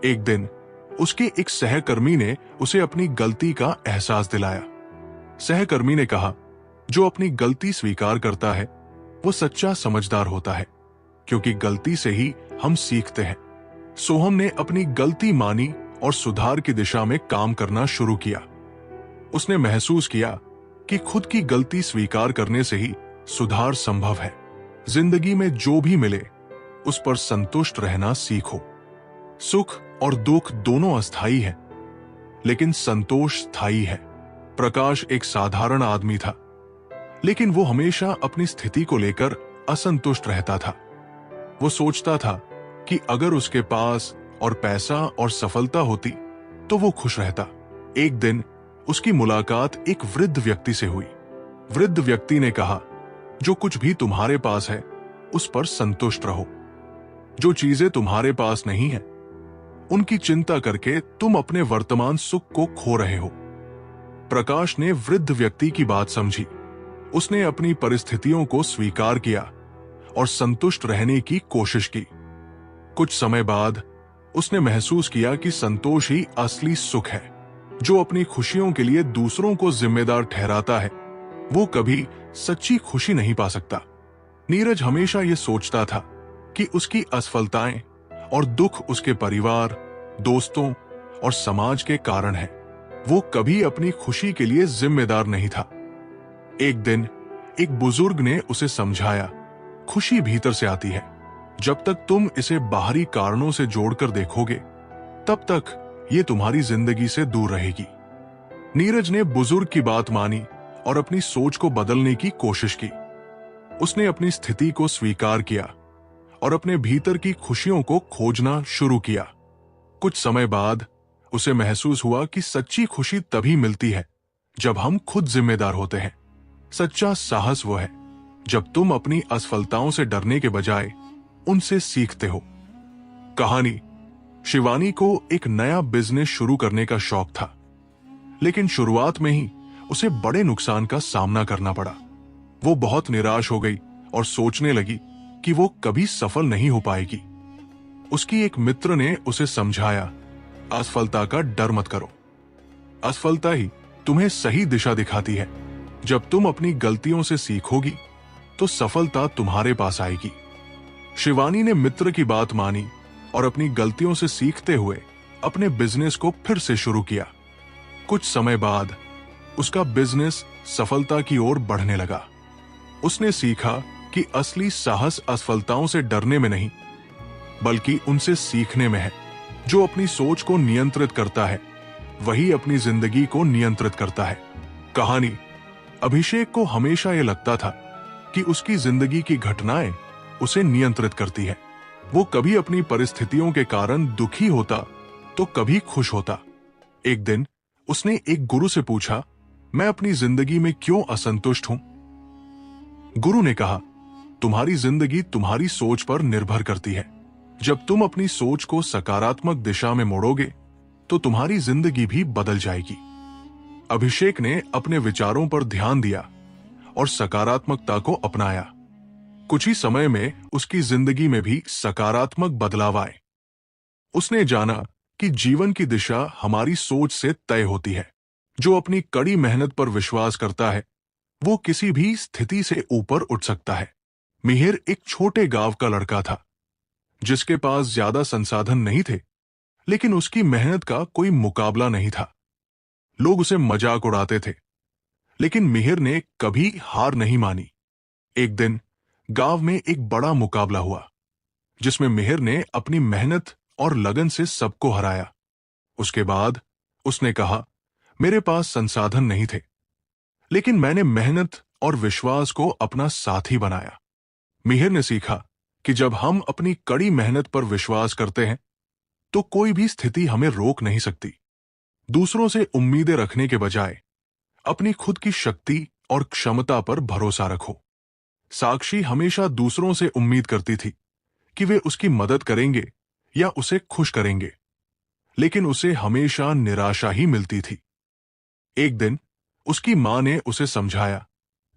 एक दिन उसके एक सहकर्मी ने उसे अपनी गलती का एहसास दिलाया। सहकर्मी ने कहा, जो अपनी गलती स्वीकार करता है वो सच्चा समझदार होता है, क्योंकि गलती से ही हम सीखते हैं। सोहम ने अपनी गलती मानी और सुधार की दिशा में काम करना शुरू किया। उसने महसूस किया कि खुद की गलती स्वीकार करने से ही सुधार संभव है। जिंदगी में जो भी मिले, उस पर संतुष्ट रहना सीखो। सुख और दुख दोनों अस्थायी हैं, लेकिन संतोष स्थायी है। प्रकाश एक साधारण आदमी था, लेकिन वो हमेशा अपनी स्थिति को लेकर असंतुष्ट रहता था। वो सोचता था कि अगर उसके पास और पैसा और सफलता होती तो वो खुश रहता। एक दिन उसकी मुलाकात एक वृद्ध व्यक्ति से हुई। वृद्ध व्यक्ति ने कहा, जो कुछ भी तुम्हारे पास है उस पर संतुष्ट रहो। जो चीजें तुम्हारे पास नहीं है, उनकी चिंता करके तुम अपने वर्तमान सुख को खो रहे हो। प्रकाश ने वृद्ध व्यक्ति की बात समझी। उसने अपनी परिस्थितियों को स्वीकार किया और संतुष्ट रहने की कोशिश की। कुछ समय बाद उसने महसूस किया कि संतोष ही असली सुख है। जो अपनी खुशियों के लिए दूसरों को जिम्मेदार ठहराता है, वो कभी सच्ची खुशी नहीं पा सकता। नीरज हमेशा ये सोचता था कि उसकी असफलताएं और दुख उसके परिवार, दोस्तों और समाज के कारण है। वो कभी अपनी खुशी के लिए जिम्मेदार नहीं था। एक दिन एक बुजुर्ग ने उसे समझाया, खुशी भीतर से आती है। जब तक तुम इसे बाहरी कारणों से जोड़कर देखोगे, तब तक ये तुम्हारी जिंदगी से दूर रहेगी। नीरज ने बुजुर्ग की बात मानी और अपनी सोच को बदलने की कोशिश की। उसने अपनी स्थिति को स्वीकार किया और अपने भीतर की खुशियों को खोजना शुरू किया। कुछ समय बाद उसे महसूस हुआ कि सच्ची खुशी तभी मिलती है जब हम खुद जिम्मेदार होते हैं। सच्चा साहस वो है जब तुम अपनी असफलताओं से डरने के बजाय उनसे सीखते हो। कहानी। शिवानी को एक नया बिजनेस शुरू करने का शौक था, लेकिन शुरुआत में ही उसे बड़े नुकसान का सामना करना पड़ा। वो बहुत निराश हो गई और सोचने लगी कि वो कभी सफल नहीं हो पाएगी। उसकी एक मित्र ने उसे समझाया, असफलता का डर मत करो। असफलता ही तुम्हें सही दिशा दिखाती है। जब तुम अपनी गलतियों से सीखोगी तो सफलता तुम्हारे पास आएगी। शिवानी ने मित्र की बात मानी और अपनी गलतियों से सीखते हुए अपने बिजनेस को फिर से शुरू किया। कुछ समय बाद उसका बिजनेस सफलता की ओर बढ़ने लगा। उसने सीखा कि असली साहस असफलताओं से डरने में नहीं, बल्कि उनसे सीखने में है। जो अपनी सोच को नियंत्रित करता है वही अपनी जिंदगी को नियंत्रित करता है। कहानी। अभिषेक को हमेशा यह लगता था कि उसकी जिंदगी की घटनाएं उसे नियंत्रित करती है। वो कभी अपनी परिस्थितियों के कारण दुखी होता तो कभी खुश होता। एक दिन उसने एक गुरु से पूछा, मैं अपनी जिंदगी में क्यों असंतुष्ट हूं? गुरु ने कहा, तुम्हारी जिंदगी तुम्हारी सोच पर निर्भर करती है। जब तुम अपनी सोच को सकारात्मक दिशा में मोड़ोगे तो तुम्हारी जिंदगी भी बदल जाएगी। अभिषेक ने अपने विचारों पर ध्यान दिया और सकारात्मकता को अपनाया। कुछ ही समय में उसकी जिंदगी में भी सकारात्मक बदलाव आए। उसने जाना कि जीवन की दिशा हमारी सोच से तय होती है। जो अपनी कड़ी मेहनत पर विश्वास करता है वो किसी भी स्थिति से ऊपर उठ सकता है। मिहिर एक छोटे गांव का लड़का था जिसके पास ज्यादा संसाधन नहीं थे, लेकिन उसकी मेहनत का कोई मुकाबला नहीं था। लोग उसे मजाक उड़ाते थे, लेकिन मिहिर ने कभी हार नहीं मानी। एक दिन गांव में एक बड़ा मुकाबला हुआ जिसमें मिहिर ने अपनी मेहनत और लगन से सबको हराया। उसके बाद उसने कहा, मेरे पास संसाधन नहीं थे, लेकिन मैंने मेहनत और विश्वास को अपना साथी बनाया। मिहिर ने सीखा कि जब हम अपनी कड़ी मेहनत पर विश्वास करते हैं तो कोई भी स्थिति हमें रोक नहीं सकती। दूसरों से उम्मीदें रखने के बजाय अपनी खुद की शक्ति और क्षमता पर भरोसा रखो। साक्षी हमेशा दूसरों से उम्मीद करती थी कि वे उसकी मदद करेंगे या उसे खुश करेंगे, लेकिन उसे हमेशा निराशा ही मिलती थी। एक दिन उसकी मां ने उसे समझाया,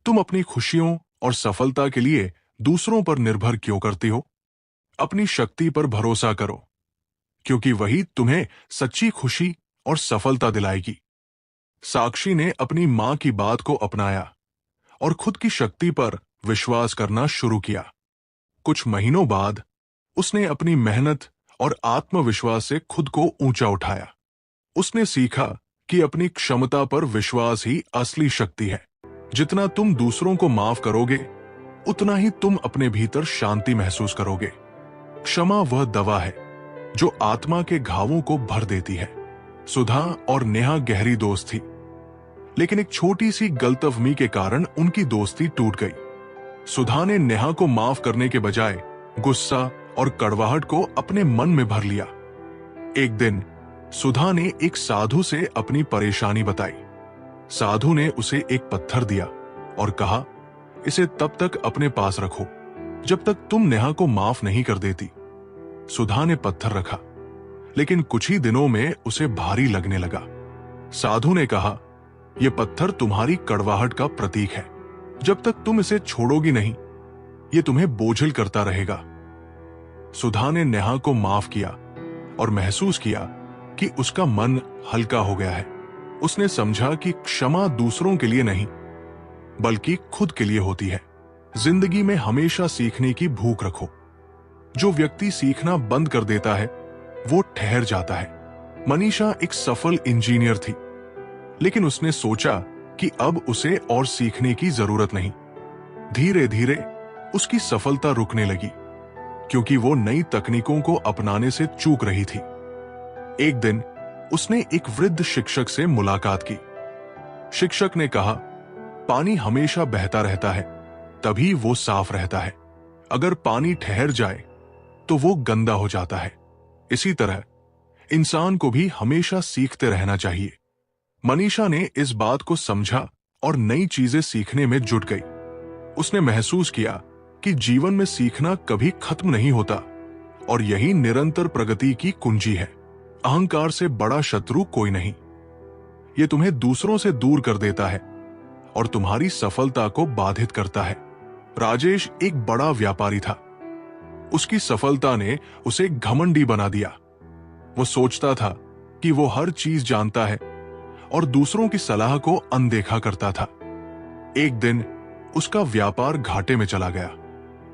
तुम अपनी खुशियों और सफलता के लिए दूसरों पर निर्भर क्यों करती हो? अपनी शक्ति पर भरोसा करो, क्योंकि वही तुम्हें सच्ची खुशी और सफलता दिलाएगी। साक्षी ने अपनी मां की बात को अपनाया और खुद की शक्ति पर विश्वास करना शुरू किया। कुछ महीनों बाद उसने अपनी मेहनत और आत्मविश्वास से खुद को ऊंचा उठाया। उसने सीखा कि अपनी क्षमता पर विश्वास ही असली शक्ति है। जितना तुम दूसरों को माफ करोगे, उतना ही तुम अपने भीतर शांति महसूस करोगे। क्षमा वह दवा है जो आत्मा के घावों को भर देती है। सुधा और नेहा गहरी दोस्त थी, लेकिन एक छोटी सी गलतफहमी के कारण उनकी दोस्ती टूट गई। सुधा ने नेहा को माफ करने के बजाय गुस्सा और कड़वाहट को अपने मन में भर लिया। एक दिन सुधा ने एक साधु से अपनी परेशानी बताई। साधु ने उसे एक पत्थर दिया और कहा, इसे तब तक अपने पास रखो जब तक तुम नेहा को माफ नहीं कर देती। सुधा ने पत्थर रखा, लेकिन कुछ ही दिनों में उसे भारी लगने लगा। साधु ने कहा, यह पत्थर तुम्हारी कड़वाहट का प्रतीक है। जब तक तुम इसे छोड़ोगी नहीं, यह तुम्हें बोझिल करता रहेगा। सुधा ने नेहा को माफ किया और महसूस किया कि उसका मन हल्का हो गया है। उसने समझा कि क्षमा दूसरों के लिए नहीं, बल्कि खुद के लिए होती है। जिंदगी में हमेशा सीखने की भूख रखो। जो व्यक्ति सीखना बंद कर देता है वो ठहर जाता है। मनीषा एक सफल इंजीनियर थी, लेकिन उसने सोचा कि अब उसे और सीखने की जरूरत नहीं। धीरे धीरे उसकी सफलता रुकने लगी, क्योंकि वो नई तकनीकों को अपनाने से चूक रही थी। एक दिन उसने एक वृद्ध शिक्षक से मुलाकात की। शिक्षक ने कहा, पानी हमेशा बहता रहता है, तभी वो साफ रहता है। अगर पानी ठहर जाए तो वो गंदा हो जाता है। इसी तरह इंसान को भी हमेशा सीखते रहना चाहिए। मनीषा ने इस बात को समझा और नई चीजें सीखने में जुट गई। उसने महसूस किया कि जीवन में सीखना कभी खत्म नहीं होता और यही निरंतर प्रगति की कुंजी है। अहंकार से बड़ा शत्रु कोई नहीं। यह तुम्हें दूसरों से दूर कर देता है और तुम्हारी सफलता को बाधित करता है। राजेश एक बड़ा व्यापारी था। उसकी सफलता ने उसे घमंडी बना दिया। वो सोचता था कि वो हर चीज जानता है और दूसरों की सलाह को अनदेखा करता था। एक दिन उसका व्यापार घाटे में चला गया।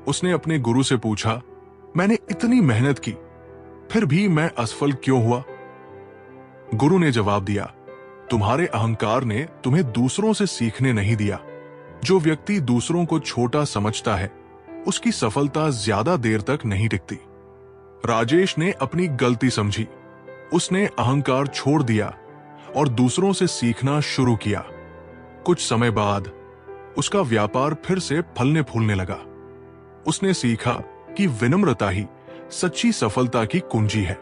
उसने अपने गुरु से पूछा, मैंने इतनी मेहनत की, फिर भी मैं असफल क्यों हुआ? गुरु ने जवाब दिया, तुम्हारे अहंकार ने तुम्हें दूसरों से सीखने नहीं दिया। जो व्यक्ति दूसरों को छोटा समझता है, उसकी सफलता ज्यादा देर तक नहीं टिकती। राजेश ने अपनी गलती समझी। उसने अहंकार छोड़ दिया और दूसरों से सीखना शुरू किया। कुछ समय बाद उसका व्यापार फिर से फलने फूलने लगा। उसने सीखा कि विनम्रता ही सच्ची सफलता की कुंजी है।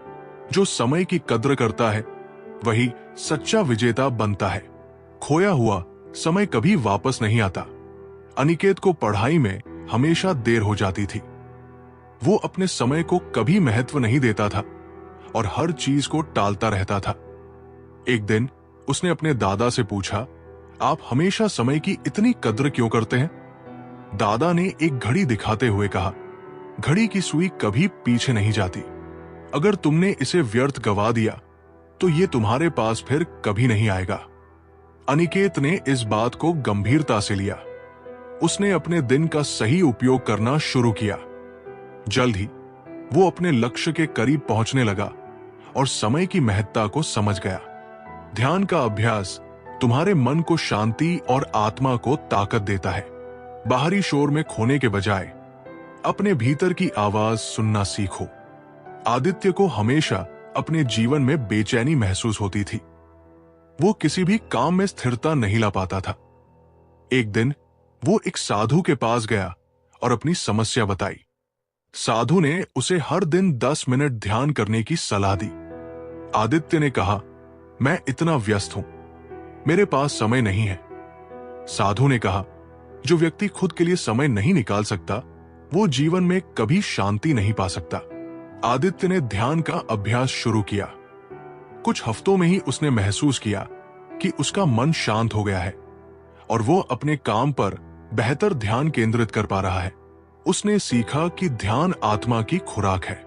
जो समय की कद्र करता है, वही सच्चा विजेता बनता है। खोया हुआ समय कभी वापस नहीं आता। अनिकेत को पढ़ाई में हमेशा देर हो जाती थी। वो अपने समय को कभी महत्व नहीं देता था और हर चीज को टालता रहता था। एक दिन उसने अपने दादा से पूछा, आप हमेशा समय की इतनी कद्र क्यों करते हैं? दादा ने एक घड़ी दिखाते हुए कहा, घड़ी की सुई कभी पीछे नहीं जाती। अगर तुमने इसे व्यर्थ गवा दिया तो ये तुम्हारे पास फिर कभी नहीं आएगा। अनिकेत ने इस बात को गंभीरता से लिया। उसने अपने दिन का सही उपयोग करना शुरू किया। जल्द ही वो अपने लक्ष्य के करीब पहुंचने लगा और समय की महत्ता को समझ गया। ध्यान का अभ्यास तुम्हारे मन को शांति और आत्मा को ताकत देता है। बाहरी शोर में खोने के बजाय अपने भीतर की आवाज सुनना सीखो। आदित्य को हमेशा अपने जीवन में बेचैनी महसूस होती थी। वो किसी भी काम में स्थिरता नहीं ला पाता था। एक दिन वो एक साधु के पास गया और अपनी समस्या बताई। साधु ने उसे हर दिन 10 मिनट ध्यान करने की सलाह दी। आदित्य ने कहा, मैं इतना व्यस्त हूं, मेरे पास समय नहीं है। साधु ने कहा, जो व्यक्ति खुद के लिए समय नहीं निकाल सकता, वो जीवन में कभी शांति नहीं पा सकता। आदित्य ने ध्यान का अभ्यास शुरू किया। कुछ हफ्तों में ही उसने महसूस किया कि उसका मन शांत हो गया है और वो अपने काम पर बेहतर ध्यान केंद्रित कर पा रहा है। उसने सीखा कि ध्यान आत्मा की खुराक है।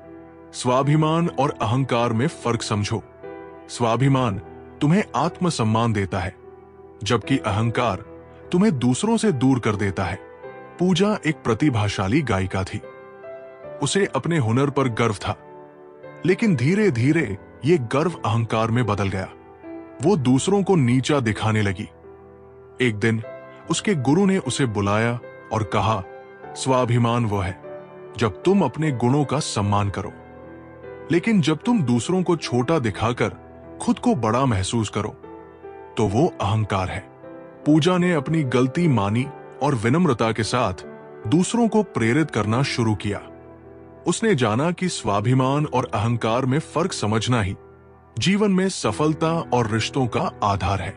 स्वाभिमान और अहंकार में फर्क समझो। स्वाभिमान तुम्हें आत्मसम्मान देता है, जबकि अहंकार तुम्हें दूसरों से दूर कर देता है। पूजा एक प्रतिभाशाली गायिका थी। उसे अपने हुनर पर गर्व था, लेकिन धीरे धीरे ये गर्व अहंकार में बदल गया। वो दूसरों को नीचा दिखाने लगी। एक दिन उसके गुरु ने उसे बुलाया और कहा, स्वाभिमान वो है जब तुम अपने गुणों का सम्मान करो, लेकिन जब तुम दूसरों को छोटा दिखाकर खुद को बड़ा महसूस करो तो वो अहंकार है। पूजा ने अपनी गलती मानी और विनम्रता के साथ दूसरों को प्रेरित करना शुरू किया। उसने जाना कि स्वाभिमान और अहंकार में फर्क समझना ही जीवन में सफलता और रिश्तों का आधार है।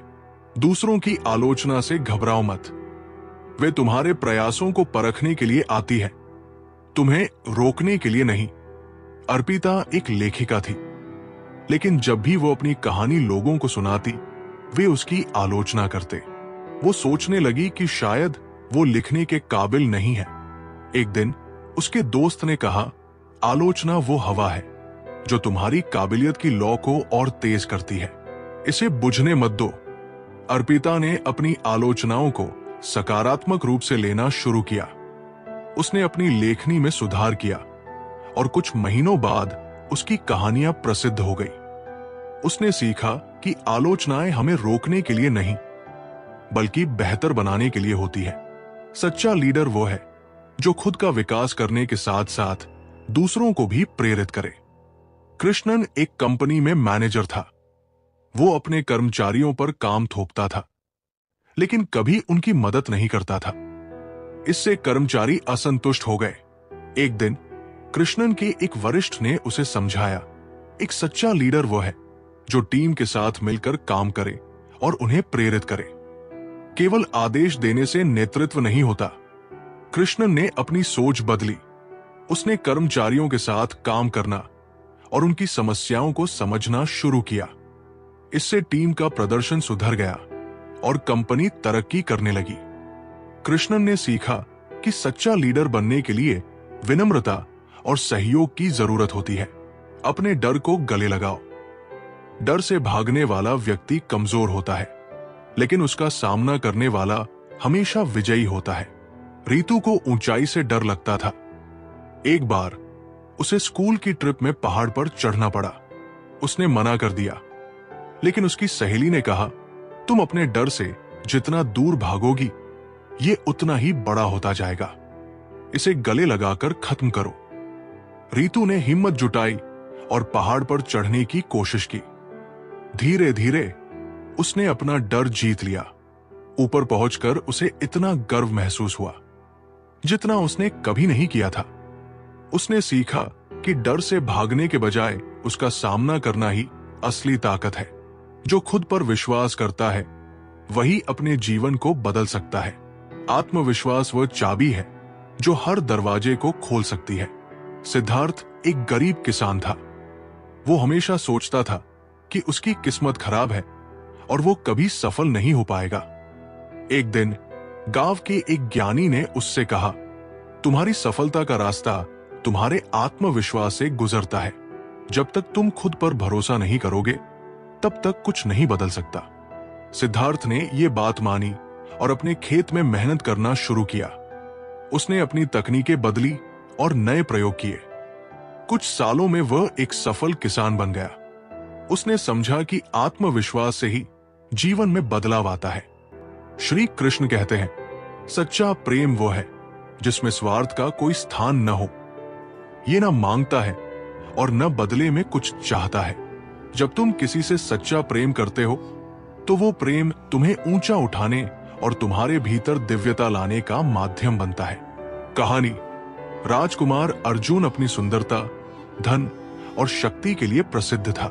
दूसरों की आलोचना से घबराओ मत। वे तुम्हारे प्रयासों को परखने के लिए आती है, तुम्हें रोकने के लिए नहीं। अर्पिता एक लेखिका थी, लेकिन जब भी वो अपनी कहानी लोगों को सुनाती, वे उसकी आलोचना करते। वो सोचने लगी कि शायद वो लिखने के काबिल नहीं है। एक दिन उसके दोस्त ने कहा, आलोचना वो हवा है जो तुम्हारी काबिलियत की लौ को और तेज करती है, इसे बुझने मत दो। अर्पिता ने अपनी आलोचनाओं को सकारात्मक रूप से लेना शुरू किया। उसने अपनी लेखनी में सुधार किया और कुछ महीनों बाद उसकी कहानियां प्रसिद्ध हो गई। उसने सीखा कि आलोचनाएं हमें रोकने के लिए नहीं, बल्कि बेहतर बनाने के लिए होती है। सच्चा लीडर वो है जो खुद का विकास करने के साथ साथ दूसरों को भी प्रेरित करे। कृष्णन एक कंपनी में मैनेजर था। वो अपने कर्मचारियों पर काम थोपता था, लेकिन कभी उनकी मदद नहीं करता था। इससे कर्मचारी असंतुष्ट हो गए। एक दिन कृष्णन के एक वरिष्ठ ने उसे समझाया, एक सच्चा लीडर वो है जो टीम के साथ मिलकर काम करे और उन्हें प्रेरित करे। केवल आदेश देने से नेतृत्व नहीं होता। कृष्णन ने अपनी सोच बदली। उसने कर्मचारियों के साथ काम करना और उनकी समस्याओं को समझना शुरू किया। इससे टीम का प्रदर्शन सुधर गया और कंपनी तरक्की करने लगी। कृष्णन ने सीखा कि सच्चा लीडर बनने के लिए विनम्रता और सहयोग की जरूरत होती है। अपने डर को गले लगाओ। डर से भागने वाला व्यक्ति कमजोर होता है, लेकिन उसका सामना करने वाला हमेशा विजयी होता है। रीतू को ऊंचाई से डर लगता था। एक बार उसे स्कूल की ट्रिप में पहाड़ पर चढ़ना पड़ा। उसने मना कर दिया, लेकिन उसकी सहेली ने कहा, तुम अपने डर से जितना दूर भागोगी, ये उतना ही बड़ा होता जाएगा। इसे गले लगाकर खत्म करो। रीतू ने हिम्मत जुटाई और पहाड़ पर चढ़ने की कोशिश की। धीरे धीरे उसने अपना डर जीत लिया। ऊपर पहुंचकर उसे इतना गर्व महसूस हुआ जितना उसने कभी नहीं किया था। उसने सीखा कि डर से भागने के बजाय उसका सामना करना ही असली ताकत है। जो खुद पर विश्वास करता है वही अपने जीवन को बदल सकता है। आत्मविश्वास वह चाबी है जो हर दरवाजे को खोल सकती है। सिद्धार्थ एक गरीब किसान था। वो हमेशा सोचता था कि उसकी किस्मत खराब है और वो कभी सफल नहीं हो पाएगा। एक दिन गांव के एक ज्ञानी ने उससे कहा, तुम्हारी सफलता का रास्ता तुम्हारे आत्मविश्वास से गुजरता है। जब तक तुम खुद पर भरोसा नहीं करोगे तब तक कुछ नहीं बदल सकता। सिद्धार्थ ने यह बात मानी और अपने खेत में मेहनत करना शुरू किया। उसने अपनी तकनीकें बदली और नए प्रयोग किए। कुछ सालों में वह एक सफल किसान बन गया। उसने समझा कि आत्मविश्वास से ही जीवन में बदलाव आता है। श्री कृष्ण कहते हैं, सच्चा प्रेम वो है जिसमें स्वार्थ का कोई स्थान न हो। ये न मांगता है और न बदले में कुछ चाहता है। जब तुम किसी से सच्चा प्रेम करते हो तो वो प्रेम तुम्हें ऊंचा उठाने और तुम्हारे भीतर दिव्यता लाने का माध्यम बनता है। कहानी, राजकुमार अर्जुन अपनी सुंदरता, धन और शक्ति के लिए प्रसिद्ध था,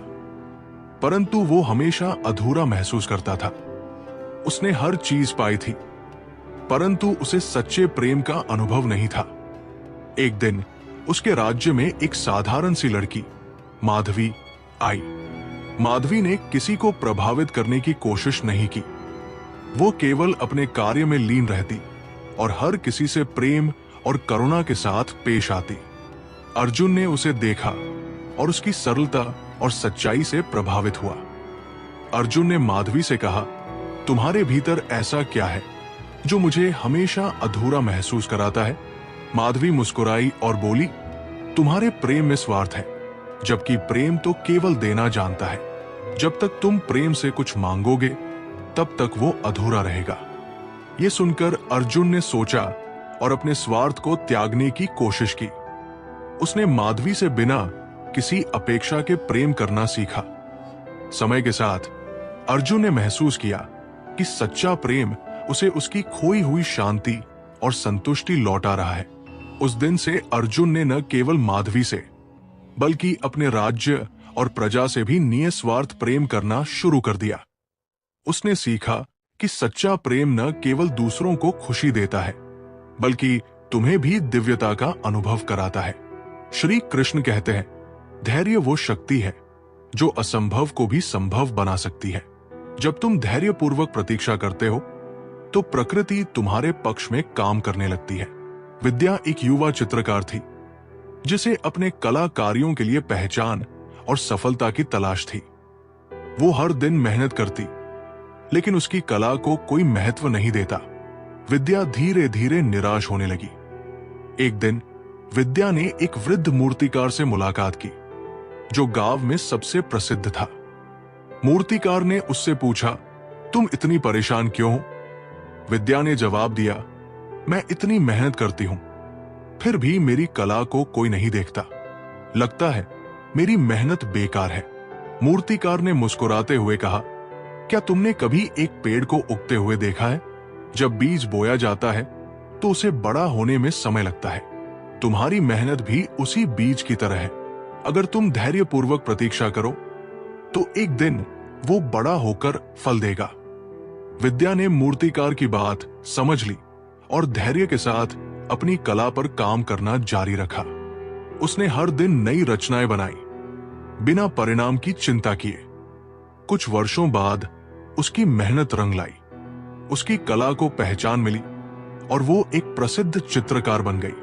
परंतु वो हमेशा अधूरा महसूस करता था। उसने हर चीज पाई थी, परंतु उसे सच्चे प्रेम का अनुभव नहीं था। एक दिन उसके राज्य में एक साधारण सी लड़की माधवी आई। माधवी ने किसी को प्रभावित करने की कोशिश नहीं की। वो केवल अपने कार्य में लीन रहती और हर किसी से प्रेम और करुणा के साथ पेश आती। अर्जुन ने उसे देखा और उसकी सरलता और सच्चाई से प्रभावित हुआ। अर्जुन ने माधवी से कहा, तुम्हारे भीतर ऐसा क्या है जो मुझे हमेशा अधूरा महसूस कराता है? माधवी मुस्कुराई और बोली, तुम्हारे प्रेम में स्वार्थ है, जबकि प्रेम तो केवल देना जानता है। जब तक तुम प्रेम से कुछ मांगोगे तब तक वो अधूरा रहेगा। ये सुनकर अर्जुन ने सोचा और अपने स्वार्थ को त्यागने की कोशिश की। उसने माधवी से बिना किसी अपेक्षा के प्रेम करना सीखा। समय के साथ अर्जुन ने महसूस किया कि सच्चा प्रेम उसे उसकी खोई हुई शांति और संतुष्टि लौटा रहा है। उस दिन से अर्जुन ने न केवल माधवी से बल्कि अपने राज्य और प्रजा से भी निस्वार्थ प्रेम करना शुरू कर दिया। उसने सीखा कि सच्चा प्रेम न केवल दूसरों को खुशी देता है बल्कि तुम्हें भी दिव्यता का अनुभव कराता है। श्री कृष्ण कहते हैं, धैर्य वो शक्ति है जो असंभव को भी संभव बना सकती है। जब तुम धैर्यपूर्वक प्रतीक्षा करते हो तो प्रकृति तुम्हारे पक्ष में काम करने लगती है। विद्या एक युवा चित्रकार थी जिसे अपने कला कार्यों के लिए पहचान और सफलता की तलाश थी। वो हर दिन मेहनत करती, लेकिन उसकी कला को कोई महत्व नहीं देता। विद्या धीरे धीरे निराश होने लगी। एक दिन विद्या ने एक वृद्ध मूर्तिकार से मुलाकात की जो गांव में सबसे प्रसिद्ध था। मूर्तिकार ने उससे पूछा, तुम इतनी परेशान क्यों हो? विद्या ने जवाब दिया, मैं इतनी मेहनत करती हूं, फिर भी मेरी कला को कोई नहीं देखता। लगता है मेरी मेहनत बेकार है। मूर्तिकार ने मुस्कुराते हुए कहा, क्या तुमने कभी एक पेड़ को उगते हुए देखा है? जब बीज बोया जाता है तो उसे बड़ा होने में समय लगता है। तुम्हारी मेहनत भी उसी बीज की तरह है। अगर तुम धैर्यपूर्वक प्रतीक्षा करो तो एक दिन वो बड़ा होकर फल देगा। विद्या ने मूर्तिकार की बात समझ ली और धैर्य के साथ अपनी कला पर काम करना जारी रखा। उसने हर दिन नई रचनाएं बनाई बिना परिणाम की चिंता किए। कुछ वर्षों बाद उसकी मेहनत रंग लाई। उसकी कला को पहचान मिली और वो एक प्रसिद्ध चित्रकार बन गई।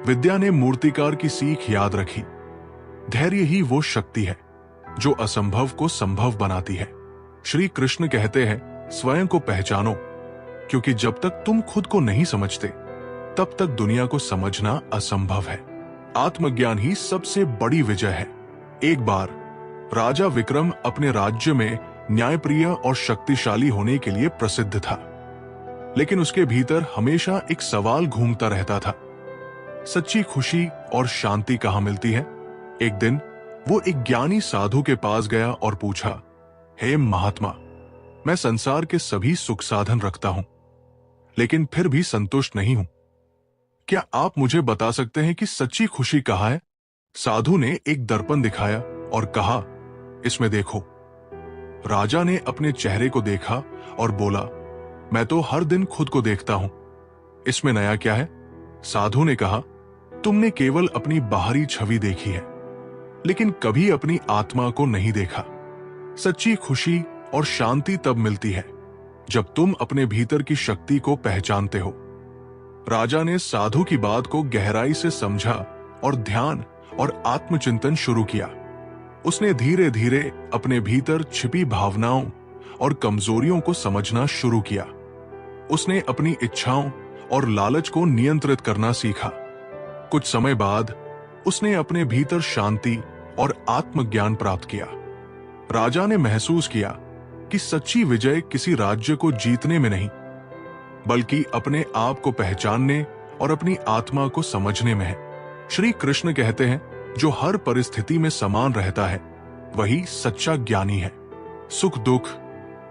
विद्या ने मूर्तिकार की सीख याद रखी। धैर्य ही वो शक्ति है जो असंभव को संभव बनाती है। श्री कृष्ण कहते हैं, स्वयं को पहचानो, क्योंकि जब तक तुम खुद को नहीं समझते तब तक दुनिया को समझना असंभव है। आत्मज्ञान ही सबसे बड़ी विजय है। एक बार राजा विक्रम अपने राज्य में न्यायप्रिय और शक्तिशाली होने के लिए प्रसिद्ध था, लेकिन उसके भीतर हमेशा एक सवाल घूमता रहता था, सच्ची खुशी और शांति कहां मिलती है? एक दिन वो एक ज्ञानी साधु के पास गया और पूछा, हे महात्मा, मैं संसार के सभी सुख साधन रखता हूं, लेकिन फिर भी संतुष्ट नहीं हूं। क्या आप मुझे बता सकते हैं कि सच्ची खुशी कहां है? साधु ने एक दर्पण दिखाया और कहा, इसमें देखो। राजा ने अपने चेहरे को देखा और बोला, मैं तो हर दिन खुद को देखता हूं, इसमें नया क्या है? साधु ने कहा, तुमने केवल अपनी बाहरी छवि देखी है, लेकिन कभी अपनी आत्मा को नहीं देखा। सच्ची खुशी और शांति तब मिलती है जब तुम अपने भीतर की शक्ति को पहचानते हो। राजा ने साधु की बात को गहराई से समझा और ध्यान और आत्मचिंतन शुरू किया। उसने धीरे धीरे अपने भीतर छिपी भावनाओं और कमजोरियों को समझना शुरू किया। उसने अपनी इच्छाओं और लालच को नियंत्रित करना सीखा। कुछ समय बाद उसने अपने भीतर शांति और आत्मज्ञान प्राप्त किया। राजा ने महसूस किया कि सच्ची विजय किसी राज्य को जीतने में नहीं, बल्कि अपने आप को पहचानने और अपनी आत्मा को समझने में है। श्री कृष्ण कहते हैं, जो हर परिस्थिति में समान रहता है वही सच्चा ज्ञानी है। सुख दुख,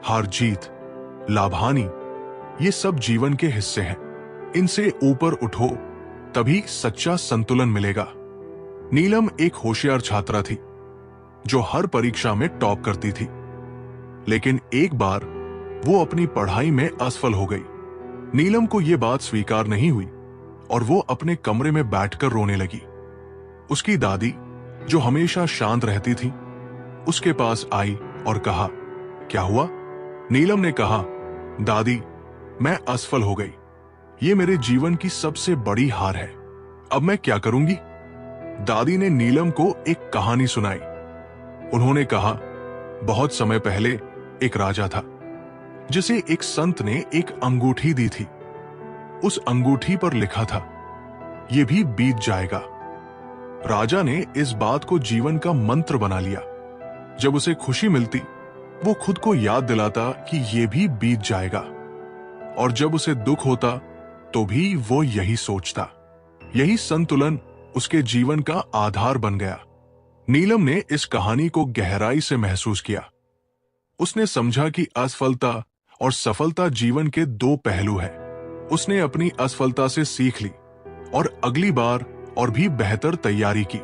हार जीत, लाभ हानि, ये सब जीवन के हिस्से हैं। इनसे ऊपर उठो, तभी सच्चा संतुलन मिलेगा। नीलम एक होशियार छात्रा थी जो हर परीक्षा में टॉप करती थी, लेकिन एक बार वो अपनी पढ़ाई में असफल हो गई। नीलम को यह बात स्वीकार नहीं हुई और वो अपने कमरे में बैठकर रोने लगी। उसकी दादी, जो हमेशा शांत रहती थी, उसके पास आई और कहा, क्या हुआ? नीलम ने कहा, दादी, मैं असफल हो गई। ये मेरे जीवन की सबसे बड़ी हार है। अब मैं क्या करूंगी? दादी ने नीलम को एक कहानी सुनाई। उन्होंने कहा, बहुत समय पहले एक राजा था जिसे एक संत ने एक अंगूठी दी थी। उस अंगूठी पर लिखा था, यह भी बीत जाएगा। राजा ने इस बात को जीवन का मंत्र बना लिया। जब उसे खुशी मिलती, वो खुद को याद दिलाता कि यह भी बीत जाएगा, और जब उसे दुख होता तो भी वो यही सोचता। यही संतुलन उसके जीवन का आधार बन गया। नीलम ने इस कहानी को गहराई से महसूस किया। उसने समझा कि असफलता और सफलता जीवन के दो पहलू हैं। उसने अपनी असफलता से सीख ली और अगली बार और भी बेहतर तैयारी की।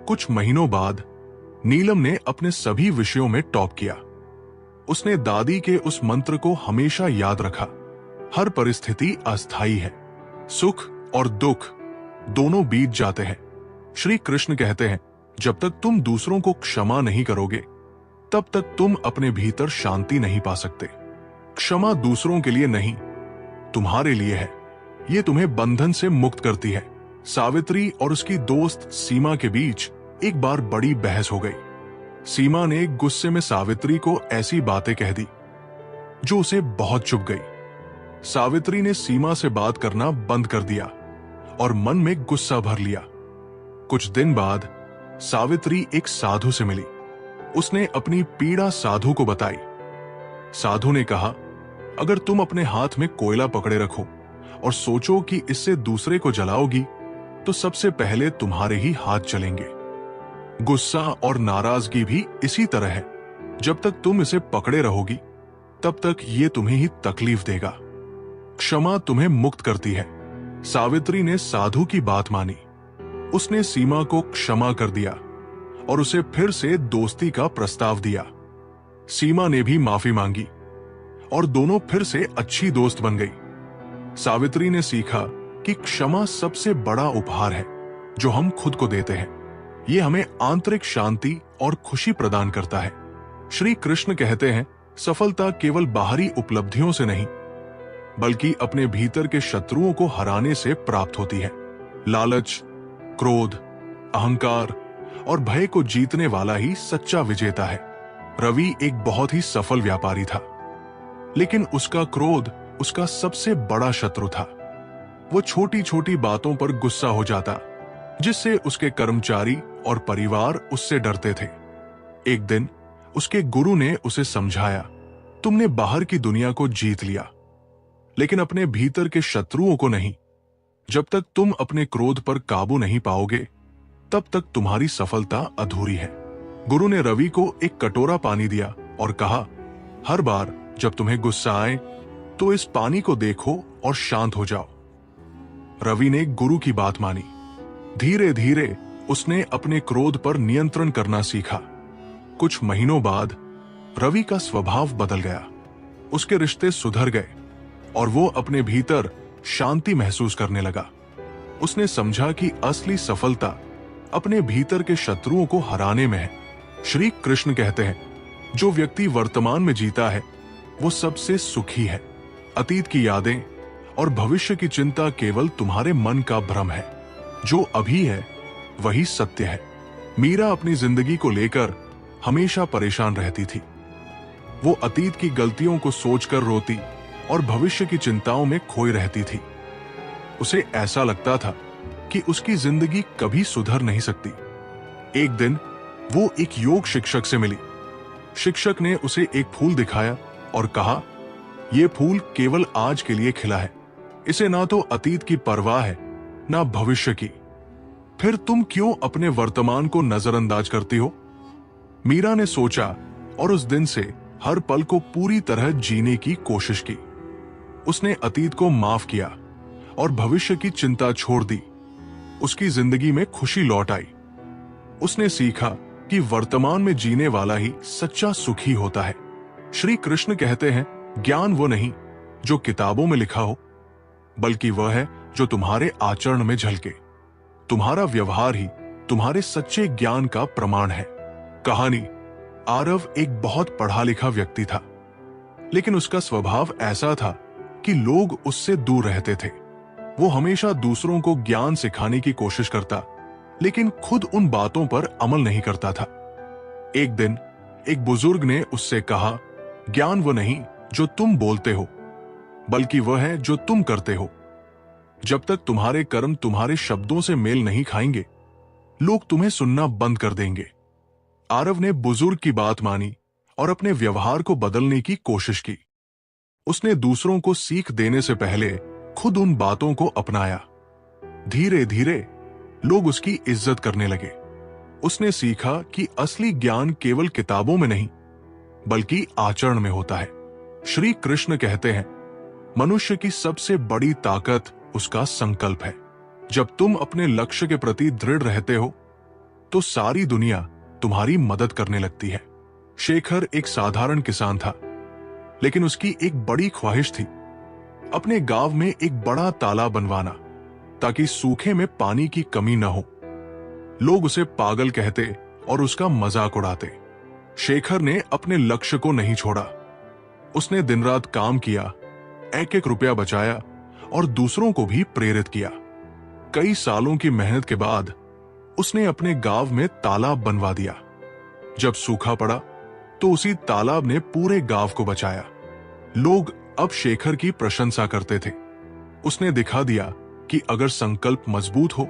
कुछ महीनों बाद नीलम ने अपने सभी विषयों में टॉप किया। उसने दादी के उस मंत्र को हमेशा याद रखा, हर परिस्थिति अस्थायी है, सुख और दुख दोनों बीत जाते हैं। श्री कृष्ण कहते हैं, जब तक तुम दूसरों को क्षमा नहीं करोगे, तब तक तुम अपने भीतर शांति नहीं पा सकते। क्षमा दूसरों के लिए नहीं, तुम्हारे लिए है। यह तुम्हें बंधन से मुक्त करती है। सावित्री और उसकी दोस्त सीमा के बीच एक बार बड़ी बहस हो गई। सीमा ने गुस्से में सावित्री को ऐसी बातें कह दी जो उसे बहुत चुभ गई। सावित्री ने सीमा से बात करना बंद कर दिया और मन में गुस्सा भर लिया। कुछ दिन बाद सावित्री एक साधु से मिली। उसने अपनी पीड़ा साधु को बताई। साधु ने कहा, अगर तुम अपने हाथ में कोयला पकड़े रखो और सोचो कि इससे दूसरे को जलाओगी, तो सबसे पहले तुम्हारे ही हाथ जलेंगे। गुस्सा और नाराजगी भी इसी तरह है। जब तक तुम इसे पकड़े रहोगी, तब तक ये तुम्हें ही तकलीफ देगा। क्षमा तुम्हें मुक्त करती है। सावित्री ने साधु की बात मानी। उसने सीमा को क्षमा कर दिया और उसे फिर से दोस्ती का प्रस्ताव दिया। सीमा ने भी माफी मांगी और दोनों फिर से अच्छी दोस्त बन गई। सावित्री ने सीखा कि क्षमा सबसे बड़ा उपहार है जो हम खुद को देते हैं। यह हमें आंतरिक शांति और खुशी प्रदान करता है। श्री कृष्ण कहते हैं, सफलता केवल बाहरी उपलब्धियों से नहीं, बल्कि अपने भीतर के शत्रुओं को हराने से प्राप्त होती है। लालच, क्रोध, अहंकार और भय को जीतने वाला ही सच्चा विजेता है। रवि एक बहुत ही सफल व्यापारी था, लेकिन उसका क्रोध उसका सबसे बड़ा शत्रु था। वो छोटी छोटी बातों पर गुस्सा हो जाता जिससे उसके कर्मचारी और परिवार उससे डरते थे। एक दिन उसके गुरु ने उसे समझाया, तुमने बाहर की दुनिया को जीत लिया, लेकिन अपने भीतर के शत्रुओं को नहीं। जब तक तुम अपने क्रोध पर काबू नहीं पाओगे, तब तक तुम्हारी सफलता अधूरी है। गुरु ने रवि को एक कटोरा पानी दिया और कहा, हर बार जब तुम्हें गुस्सा आए तो इस पानी को देखो और शांत हो जाओ। रवि ने गुरु की बात मानी। धीरे धीरे उसने अपने क्रोध पर नियंत्रण करना सीखा। कुछ महीनों बाद रवि का स्वभाव बदल गया। उसके रिश्ते सुधर गए और वो अपने भीतर शांति महसूस करने लगा। उसने समझा कि असली सफलता अपने भीतर के शत्रुओं को हराने में है। श्री कृष्ण कहते हैं, जो व्यक्ति वर्तमान में जीता है वो सबसे सुखी है। अतीत की यादें और भविष्य की चिंता केवल तुम्हारे मन का भ्रम है। जो अभी है वही सत्य है। मीरा अपनी जिंदगी को लेकर हमेशा परेशान रहती थी। वो अतीत की गलतियों को सोचकर रोती और भविष्य की चिंताओं में खोई रहती थी। उसे ऐसा लगता था कि उसकी जिंदगी कभी सुधर नहीं सकती। एक दिन वो एक योग शिक्षक से मिली। शिक्षक ने उसे एक फूल दिखाया और कहा, यह फूल केवल आज के लिए खिला है। इसे ना तो अतीत की परवाह है ना भविष्य की। फिर तुम क्यों अपने वर्तमान को नजरअंदाज करती हो? मीरा ने सोचा और उस दिन से हर पल को पूरी तरह जीने की कोशिश की। उसने अतीत को माफ किया और भविष्य की चिंता छोड़ दी। उसकी जिंदगी में खुशी लौट आई। उसने सीखा कि वर्तमान में जीने वाला ही सच्चा सुखी होता है। श्री कृष्ण कहते हैं, ज्ञान वो नहीं जो किताबों में लिखा हो, बल्कि वह है जो तुम्हारे आचरण में झलके। तुम्हारा व्यवहार ही तुम्हारे सच्चे ज्ञान का प्रमाण है। कहानी। आरव एक बहुत पढ़ा लिखा व्यक्ति था, लेकिन उसका स्वभाव ऐसा था कि लोग उससे दूर रहते थे। वो हमेशा दूसरों को ज्ञान सिखाने की कोशिश करता, लेकिन खुद उन बातों पर अमल नहीं करता था। एक दिन एक बुजुर्ग ने उससे कहा, ज्ञान वो नहीं जो तुम बोलते हो, बल्कि वह है जो तुम करते हो। जब तक तुम्हारे कर्म तुम्हारे शब्दों से मेल नहीं खाएंगे, लोग तुम्हें सुनना बंद कर देंगे। आरव ने बुजुर्ग की बात मानी और अपने व्यवहार को बदलने की कोशिश की। उसने दूसरों को सीख देने से पहले खुद उन बातों को अपनाया। धीरे धीरे लोग उसकी इज्जत करने लगे। उसने सीखा कि असली ज्ञान केवल किताबों में नहीं, बल्कि आचरण में होता है। श्री कृष्ण कहते हैं, मनुष्य की सबसे बड़ी ताकत उसका संकल्प है। जब तुम अपने लक्ष्य के प्रति दृढ़ रहते हो, तो सारी दुनिया तुम्हारी मदद करने लगती है। शेखर एक साधारण किसान था, लेकिन उसकी एक बड़ी ख्वाहिश थी, अपने गांव में एक बड़ा तालाब बनवाना, ताकि सूखे में पानी की कमी न हो। लोग उसे पागल कहते और उसका मजाक उड़ाते। शेखर ने अपने लक्ष्य को नहीं छोड़ा। उसने दिन रात काम किया, एक एक रुपया बचाया और दूसरों को भी प्रेरित किया। कई सालों की मेहनत के बाद उसने अपने गांव में तालाब बनवा दिया। जब सूखा पड़ा तो उसी तालाब ने पूरे गांव को बचाया। लोग अब शेखर की प्रशंसा करते थे। उसने दिखा दिया कि अगर संकल्प मजबूत हो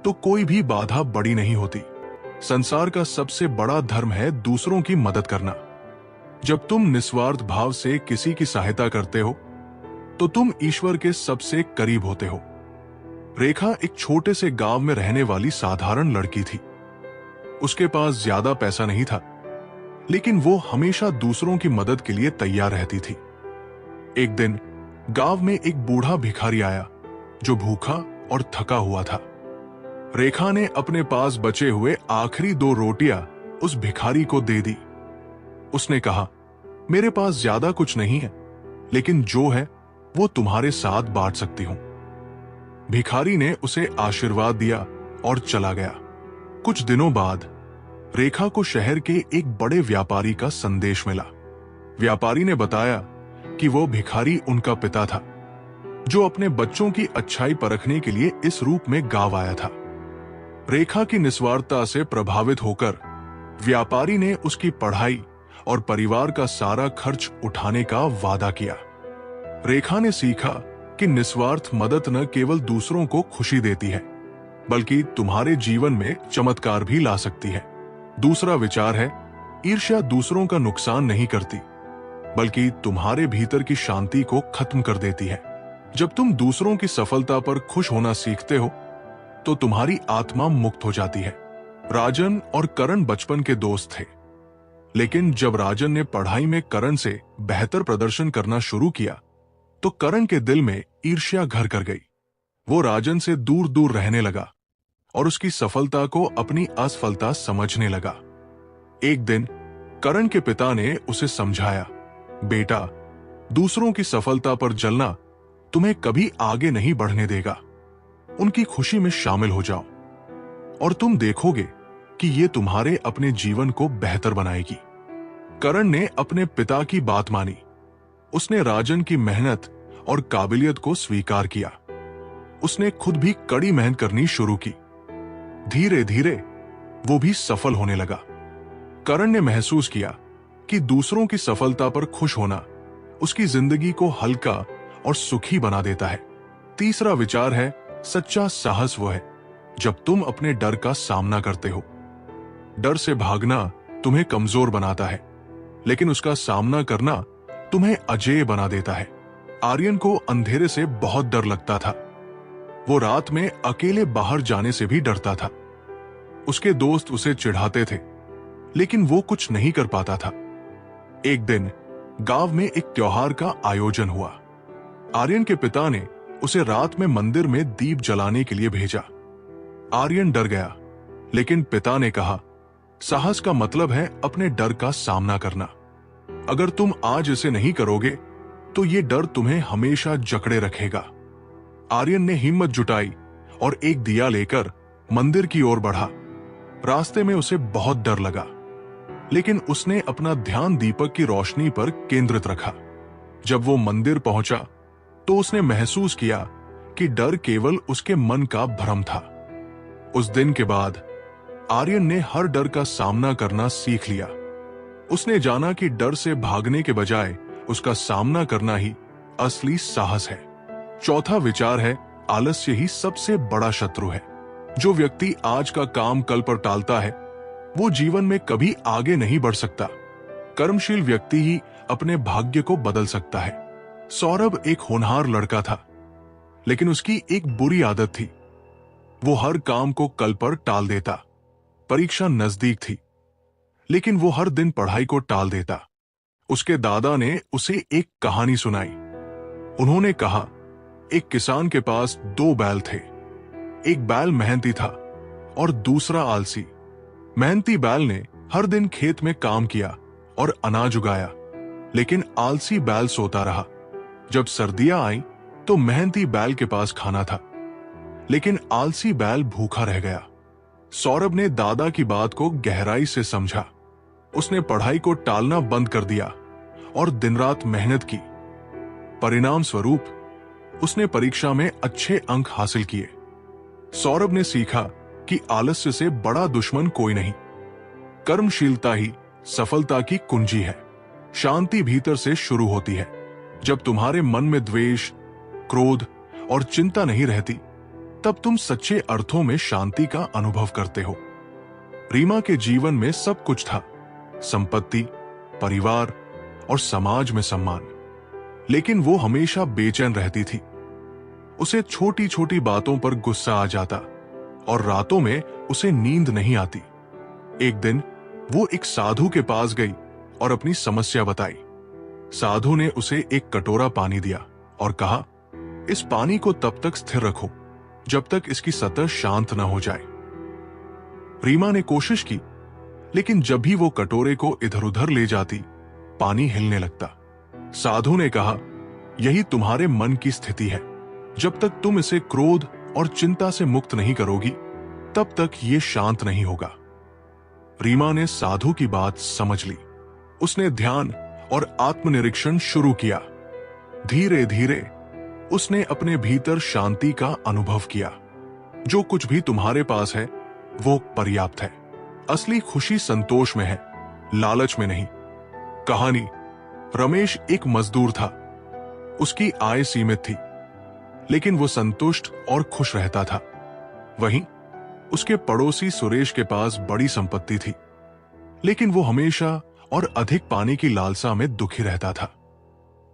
तो कोई भी बाधा बड़ी नहीं होती। संसार का सबसे बड़ा धर्म है दूसरों की मदद करना। जब तुम निस्वार्थ भाव से किसी की सहायता करते हो, तो तुम ईश्वर के सबसे करीब होते हो। रेखा एक छोटे से गांव में रहने वाली साधारण लड़की थी। उसके पास ज्यादा पैसा नहीं था, लेकिन वो हमेशा दूसरों की मदद के लिए तैयार रहती थी। एक दिन गांव में एक बूढ़ा भिखारी आया, जो भूखा और थका हुआ था। रेखा ने अपने पास बचे हुए आखिरी 2 रोटियां उस भिखारी को दे दी। उसने कहा, मेरे पास ज्यादा कुछ नहीं है, लेकिन जो है वो तुम्हारे साथ बांट सकती हूं। भिखारी ने उसे आशीर्वाद दिया और चला गया। कुछ दिनों बाद रेखा को शहर के एक बड़े व्यापारी का संदेश मिला। व्यापारी ने बताया कि वो भिखारी उनका पिता था, जो अपने बच्चों की अच्छाई परखने के लिए इस रूप में गांव आया था। रेखा की निस्वार्थता से प्रभावित होकर व्यापारी ने उसकी पढ़ाई और परिवार का सारा खर्च उठाने का वादा किया। रेखा ने सीखा कि निस्वार्थ मदद न केवल दूसरों को खुशी देती है, बल्कि तुम्हारे जीवन में चमत्कार भी ला सकती है। दूसरा विचार है, ईर्ष्या दूसरों का नुकसान नहीं करती, बल्कि तुम्हारे भीतर की शांति को खत्म कर देती है। जब तुम दूसरों की सफलता पर खुश होना सीखते हो, तो तुम्हारी आत्मा मुक्त हो जाती है। राजन और करण बचपन के दोस्त थे, लेकिन जब राजन ने पढ़ाई में करण से बेहतर प्रदर्शन करना शुरू किया, तो करण के दिल में ईर्ष्या घर कर गई। वो राजन से दूर दूर रहने लगा और उसकी सफलता को अपनी असफलता समझने लगा। एक दिन करण के पिता ने उसे समझाया, बेटा, दूसरों की सफलता पर जलना तुम्हें कभी आगे नहीं बढ़ने देगा। उनकी खुशी में शामिल हो जाओ और तुम देखोगे कि ये तुम्हारे अपने जीवन को बेहतर बनाएगी। करण ने अपने पिता की बात मानी। उसने राजन की मेहनत और काबिलियत को स्वीकार किया। उसने खुद भी कड़ी मेहनत करनी शुरू की। धीरे धीरे वो भी सफल होने लगा। करण ने महसूस किया कि दूसरों की सफलता पर खुश होना उसकी जिंदगी को हल्का और सुखी बना देता है। तीसरा विचार है, सच्चा साहस वो है जब तुम अपने डर का सामना करते हो। डर से भागना तुम्हें कमजोर बनाता है, लेकिन उसका सामना करना तुम्हें अजेय बना देता है। आर्यन को अंधेरे से बहुत डर लगता था। वो रात में अकेले बाहर जाने से भी डरता था। उसके दोस्त उसे चिढ़ाते थे, लेकिन वो कुछ नहीं कर पाता था। एक दिन गांव में एक त्योहार का आयोजन हुआ। आर्यन के पिता ने उसे रात में मंदिर में दीप जलाने के लिए भेजा। आर्यन डर गया, लेकिन पिता ने कहा, साहस का मतलब है अपने डर का सामना करना। अगर तुम आज इसे नहीं करोगे तो ये डर तुम्हें हमेशा जकड़े रखेगा। आर्यन ने हिम्मत जुटाई और एक दिया लेकर मंदिर की ओर बढ़ा। रास्ते में उसे बहुत डर लगा, लेकिन उसने अपना ध्यान दीपक की रोशनी पर केंद्रित रखा। जब वो मंदिर पहुंचा तो उसने महसूस किया कि डर केवल उसके मन का भ्रम था। उस दिन के बाद आर्यन ने हर डर का सामना करना सीख लिया। उसने जाना कि डर से भागने के बजाय उसका सामना करना ही असली साहस है। चौथा विचार है, आलस्य ही सबसे बड़ा शत्रु है। जो व्यक्ति आज का काम कल पर टालता है, वो जीवन में कभी आगे नहीं बढ़ सकता। कर्मशील व्यक्ति ही अपने भाग्य को बदल सकता है। सौरभ एक होनहार लड़का था, लेकिन उसकी एक बुरी आदत थी। वो हर काम को कल पर टाल देता। परीक्षा नजदीक थी, लेकिन वो हर दिन पढ़ाई को टाल देता। उसके दादा ने उसे एक कहानी सुनाई। उन्होंने कहा, एक किसान के पास 2 बैल थे। एक बैल मेहनती था और दूसरा आलसी। मेहनती बैल ने हर दिन खेत में काम किया और अनाज उगाया, लेकिन आलसी बैल सोता रहा। जब सर्दियां आईं तो मेहनती बैल के पास खाना था, लेकिन आलसी बैल भूखा रह गया। सौरभ ने दादा की बात को गहराई से समझा। उसने पढ़ाई को टालना बंद कर दिया और दिन रात मेहनत की। परिणाम स्वरूप उसने परीक्षा में अच्छे अंक हासिल किए। सौरभ ने सीखा कि आलस्य से बड़ा दुश्मन कोई नहीं। कर्मशीलता ही सफलता की कुंजी है। शांति भीतर से शुरू होती है। जब तुम्हारे मन में द्वेष, क्रोध और चिंता नहीं रहती, तब तुम सच्चे अर्थों में शांति का अनुभव करते हो। रीमा के जीवन में सब कुछ था, संपत्ति, परिवार और समाज में सम्मान, लेकिन वो हमेशा बेचैन रहती थी। उसे छोटी छोटी बातों पर गुस्सा आ जाता और रातों में उसे नींद नहीं आती। एक दिन वो एक साधु के पास गई और अपनी समस्या बताई। साधु ने उसे एक कटोरा पानी दिया और कहा, इस पानी को तब तक स्थिर रखो जब तक इसकी सतह शांत न हो जाए। रीमा ने कोशिश की, लेकिन जब भी वो कटोरे को इधर उधर ले जाती, पानी हिलने लगता। साधु ने कहा, यही तुम्हारे मन की स्थिति है। जब तक तुम इसे क्रोध और चिंता से मुक्त नहीं करोगी, तब तक ये शांत नहीं होगा। रीमा ने साधु की बात समझ ली। उसने ध्यान और आत्मनिरीक्षण शुरू किया। धीरे धीरे उसने अपने भीतर शांति का अनुभव किया। जो कुछ भी तुम्हारे पास है वो पर्याप्त है। असली खुशी संतोष में है, लालच में नहीं। कहानी, रमेश एक मजदूर था। उसकी आय सीमित थी, लेकिन वो संतुष्ट और खुश रहता था। वहीं उसके पड़ोसी सुरेश के पास बड़ी संपत्ति थी, लेकिन वो हमेशा और अधिक पाने की लालसा में दुखी रहता था।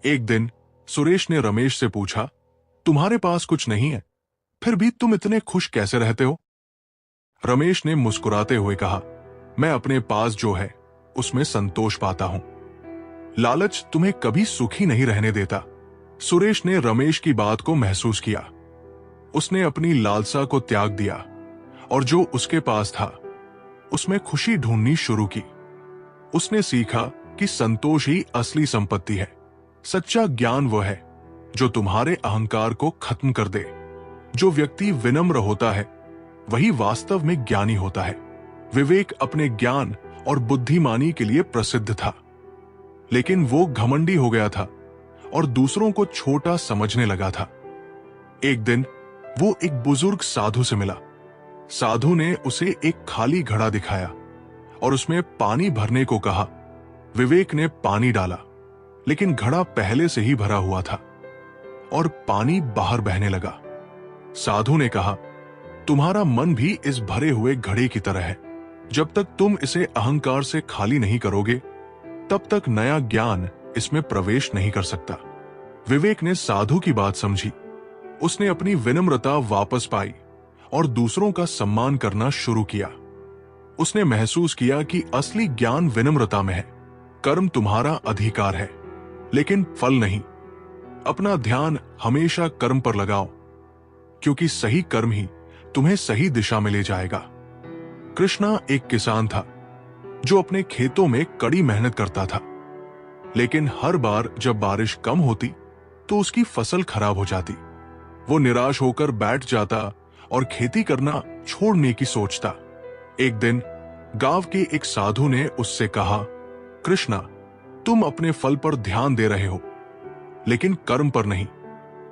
एक दिन सुरेश ने रमेश से पूछा, तुम्हारे पास कुछ नहीं है, फिर भी तुम इतने खुश कैसे रहते हो? रमेश ने मुस्कुराते हुए कहा, मैं अपने पास जो है उसमें संतोष पाता हूं। लालच तुम्हें कभी सुखी नहीं रहने देता। सुरेश ने रमेश की बात को महसूस किया। उसने अपनी लालसा को त्याग दिया और जो उसके पास था उसमें खुशी ढूंढनी शुरू की। उसने सीखा कि संतोष ही असली संपत्ति है। सच्चा ज्ञान वह है जो तुम्हारे अहंकार को खत्म कर दे। जो व्यक्ति विनम्र होता है वही वास्तव में ज्ञानी होता है। विवेक अपने ज्ञान और बुद्धिमानी के लिए प्रसिद्ध था, लेकिन वो घमंडी हो गया था और दूसरों को छोटा समझने लगा था। एक दिन वो एक बुजुर्ग साधु से मिला। साधु ने उसे एक खाली घड़ा दिखाया और उसमें पानी भरने को कहा। विवेक ने पानी डाला, लेकिन घड़ा पहले से ही भरा हुआ था और पानी बाहर बहने लगा। साधु ने कहा, तुम्हारा मन भी इस भरे हुए घड़े की तरह है। जब तक तुम इसे अहंकार से खाली नहीं करोगे, तब तक नया ज्ञान इसमें प्रवेश नहीं कर सकता। विवेक ने साधु की बात समझी। उसने अपनी विनम्रता वापस पाई और दूसरों का सम्मान करना शुरू किया। उसने महसूस किया कि असली ज्ञान विनम्रता में है। कर्म तुम्हारा अधिकार है, लेकिन फल नहीं। अपना ध्यान हमेशा कर्म पर लगाओ, क्योंकि सही कर्म ही तुम्हें सही दिशा में ले जाएगा। कृष्णा एक किसान था जो अपने खेतों में कड़ी मेहनत करता था, लेकिन हर बार जब बारिश कम होती तो उसकी फसल खराब हो जाती। वो निराश होकर बैठ जाता और खेती करना छोड़ने की सोचता। एक दिन गांव के एक साधु ने उससे कहा, कृष्णा, तुम अपने फल पर ध्यान दे रहे हो, लेकिन कर्म पर नहीं।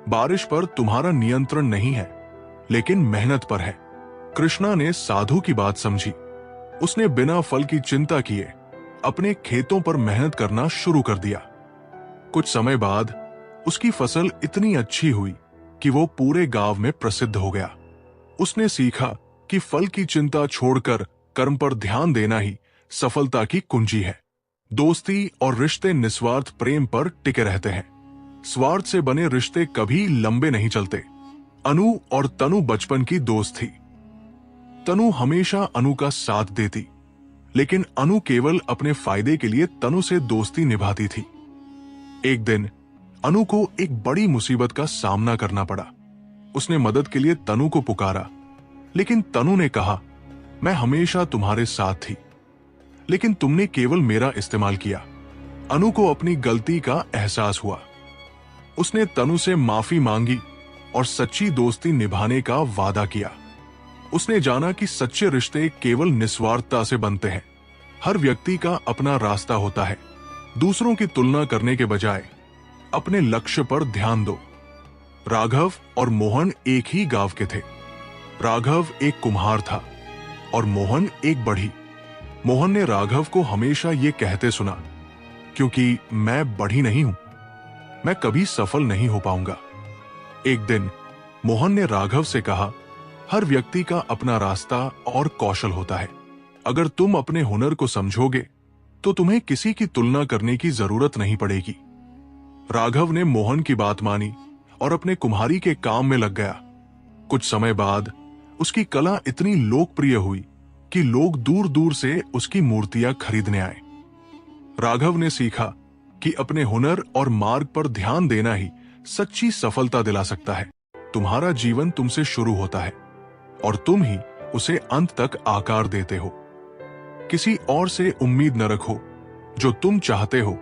बारिश पर तुम्हारा नियंत्रण नहीं है, लेकिन मेहनत पर है। कृष्णा ने साधु की बात समझी। उसने बिना फल की चिंता किए अपने खेतों पर मेहनत करना शुरू कर दिया। कुछ समय बाद उसकी फसल इतनी अच्छी हुई कि वो पूरे गांव में प्रसिद्ध हो गया। उसने सीखा कि फल की चिंता छोड़कर कर्म पर ध्यान देना ही सफलता की कुंजी है। दोस्ती और रिश्ते निस्वार्थ प्रेम पर टिके रहते हैं। स्वार्थ से बने रिश्ते कभी लंबे नहीं चलते। अनु और तनु बचपन की दोस्त थी। तनु हमेशा अनु का साथ देती, लेकिन अनु केवल अपने फायदे के लिए तनु से दोस्ती निभाती थी। एक दिन अनु को एक बड़ी मुसीबत का सामना करना पड़ा। उसने मदद के लिए तनु को पुकारा, लेकिन तनु ने कहा, मैं हमेशा तुम्हारे साथ थी, लेकिन तुमने केवल मेरा इस्तेमाल किया। अनु को अपनी गलती का एहसास हुआ। उसने तनु से माफी मांगी और सच्ची दोस्ती निभाने का वादा किया। उसने जाना कि सच्चे रिश्ते केवल निस्वार्थता से बनते हैं। हर व्यक्ति का अपना रास्ता होता है। दूसरों की तुलना करने के बजाय अपने लक्ष्य पर ध्यान दो। राघव और मोहन एक ही गांव के थे। राघव एक कुम्हार था और मोहन एक बढ़ी। मोहन ने राघव को हमेशा ये कहते सुना, क्योंकि मैं बढ़ी नहीं हूं, मैं कभी सफल नहीं हो पाऊंगा। एक दिन मोहन ने राघव से कहा, हर व्यक्ति का अपना रास्ता और कौशल होता है। अगर तुम अपने हुनर को समझोगे तो तुम्हें किसी की तुलना करने की जरूरत नहीं पड़ेगी। राघव ने मोहन की बात मानी और अपने कुम्हारी के काम में लग गया। कुछ समय बाद उसकी कला इतनी लोकप्रिय हुई कि लोग दूर दूर से उसकी मूर्तियां खरीदने आए। राघव ने सीखा कि अपने हुनर और मार्ग पर ध्यान देना ही सच्ची सफलता दिला सकता है। तुम्हारा जीवन तुमसे शुरू होता है और तुम ही उसे अंत तक आकार देते हो। किसी और से उम्मीद न रखो, जो तुम चाहते हो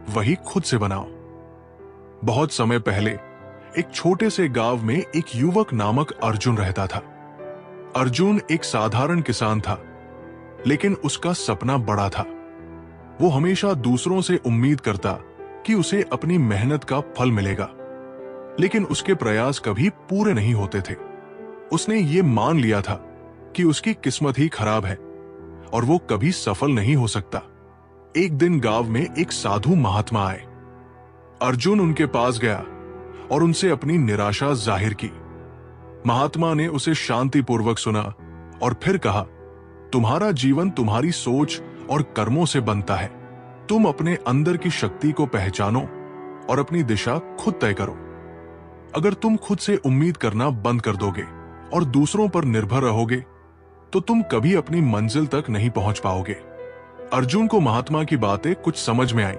वही खुद से बनाओ। बहुत समय पहले एक छोटे से गांव में एक युवक नामक अर्जुन रहता था। अर्जुन एक साधारण किसान था, लेकिन उसका सपना बड़ा था। वो हमेशा दूसरों से उम्मीद करता कि उसे अपनी मेहनत का फल मिलेगा, लेकिन उसके प्रयास कभी पूरे नहीं होते थे। उसने ये मान लिया था कि उसकी किस्मत ही खराब है और वो कभी सफल नहीं हो सकता। एक दिन गांव में एक साधु महात्मा आए। अर्जुन उनके पास गया और उनसे अपनी निराशा जाहिर की। महात्मा ने उसे शांतिपूर्वक सुना और फिर कहा, तुम्हारा जीवन तुम्हारी सोच और कर्मों से बनता है। तुम अपने अंदर की शक्ति को पहचानो और अपनी दिशा खुद तय करो। अगर तुम खुद से उम्मीद करना बंद कर दोगे और दूसरों पर निर्भर रहोगे तो तुम कभी अपनी मंजिल तक नहीं पहुंच पाओगे। अर्जुन को महात्मा की बातें कुछ समझ में आई,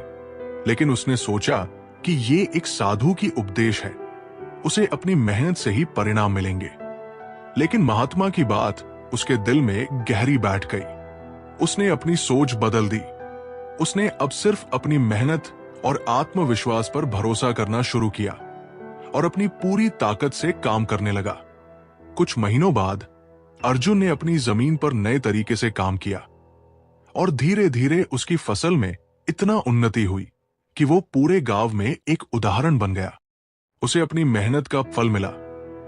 लेकिन उसने सोचा कि ये एक साधु की उपदेश है, उसे अपनी मेहनत से ही परिणाम मिलेंगे। लेकिन महात्मा की बात उसके दिल में गहरी बैठ गई। उसने अपनी सोच बदल दी। उसने अब सिर्फ अपनी मेहनत और आत्मविश्वास पर भरोसा करना शुरू किया और अपनी पूरी ताकत से काम करने लगा। कुछ महीनों बाद अर्जुन ने अपनी जमीन पर नए तरीके से काम किया और धीरे धीरे उसकी फसल में इतना उन्नति हुई कि वो पूरे गांव में एक उदाहरण बन गया। उसे अपनी मेहनत का फल मिला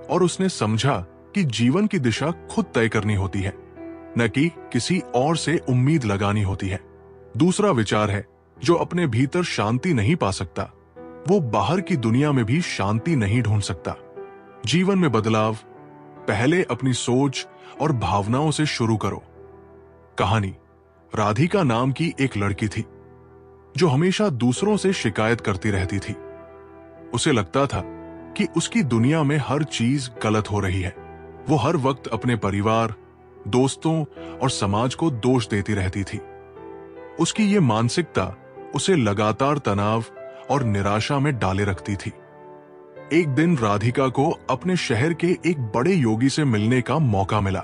और उसने समझा कि जीवन की दिशा खुद तय करनी होती है, न कि किसी और से उम्मीद लगानी होती है। दूसरा विचार है, जो अपने भीतर शांति नहीं पा सकता वो बाहर की दुनिया में भी शांति नहीं ढूंढ सकता। जीवन में बदलाव पहले अपनी सोच और भावनाओं से शुरू करो। कहानी। राधिका नाम की एक लड़की थी जो हमेशा दूसरों से शिकायत करती रहती थी। उसे लगता था कि उसकी दुनिया में हर चीज गलत हो रही है। वो हर वक्त अपने परिवार, दोस्तों और समाज को दोष देती रहती थी। उसकी ये मानसिकता उसे लगातार तनाव और निराशा में डाले रखती थी। एक दिन राधिका को अपने शहर के एक बड़े योगी से मिलने का मौका मिला।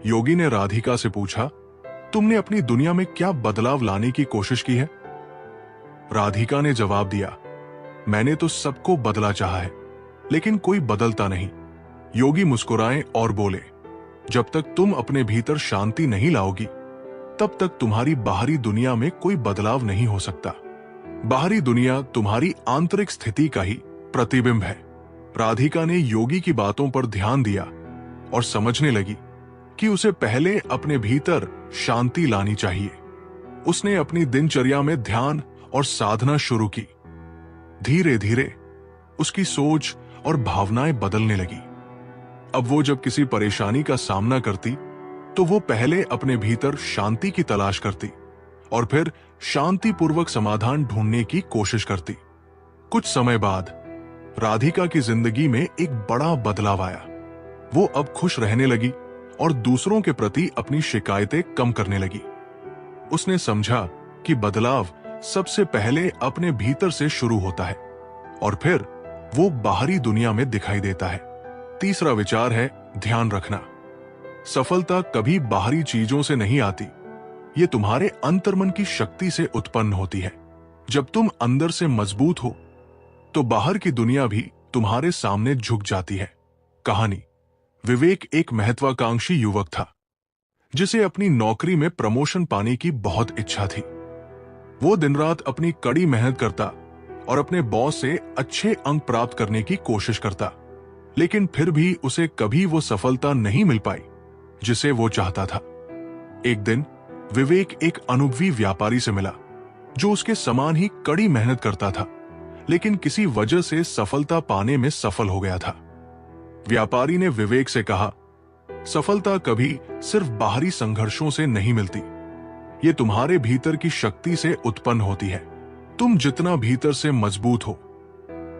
योगी ने राधिका से पूछा, तुमने अपनी दुनिया में क्या बदलाव लाने की कोशिश की है? राधिका ने जवाब दिया, मैंने तो सबको बदला चाहा है, लेकिन कोई बदलता नहीं। योगी मुस्कुराए और बोले, जब तक तुम अपने भीतर शांति नहीं लाओगी तब तक तुम्हारी बाहरी दुनिया में कोई बदलाव नहीं हो सकता। बाहरी दुनिया तुम्हारी आंतरिक स्थिति का ही प्रतिबिंब है। राधिका ने योगी की बातों पर ध्यान दिया और समझने लगी कि उसे पहले अपने भीतर शांति लानी चाहिए। उसने अपनी दिनचर्या में ध्यान और साधना शुरू की। धीरे धीरे उसकी सोच और भावनाएं बदलने लगी। अब वो जब किसी परेशानी का सामना करती तो वो पहले अपने भीतर शांति की तलाश करती और फिर शांतिपूर्वक समाधान ढूंढने की कोशिश करती। कुछ समय बाद राधिका की जिंदगी में एक बड़ा बदलाव आया। वो अब खुश रहने लगी और दूसरों के प्रति अपनी शिकायतें कम करने लगी। उसने समझा कि बदलाव सबसे पहले अपने भीतर से शुरू होता है और फिर वो बाहरी दुनिया में दिखाई देता है। तीसरा विचार है, ध्यान रखना। सफलता कभी बाहरी चीजों से नहीं आती, ये तुम्हारे अंतर्मन की शक्ति से उत्पन्न होती है। जब तुम अंदर से मजबूत हो तो बाहर की दुनिया भी तुम्हारे सामने झुक जाती है। कहानी। विवेक एक महत्वाकांक्षी युवक था जिसे अपनी नौकरी में प्रमोशन पाने की बहुत इच्छा थी। वो दिन रात अपनी कड़ी मेहनत करता और अपने बॉस से अच्छे अंक प्राप्त करने की कोशिश करता, लेकिन फिर भी उसे कभी वो सफलता नहीं मिल पाई जिसे वो चाहता था। एक दिन विवेक एक अनुभवी व्यापारी से मिला जो उसके समान ही कड़ी मेहनत करता था, लेकिन किसी वजह से सफलता पाने में सफल हो गया था। व्यापारी ने विवेक से कहा, सफलता कभी सिर्फ बाहरी संघर्षों से नहीं मिलती, ये तुम्हारे भीतर की शक्ति से उत्पन्न होती है। तुम जितना भीतर से मजबूत हो,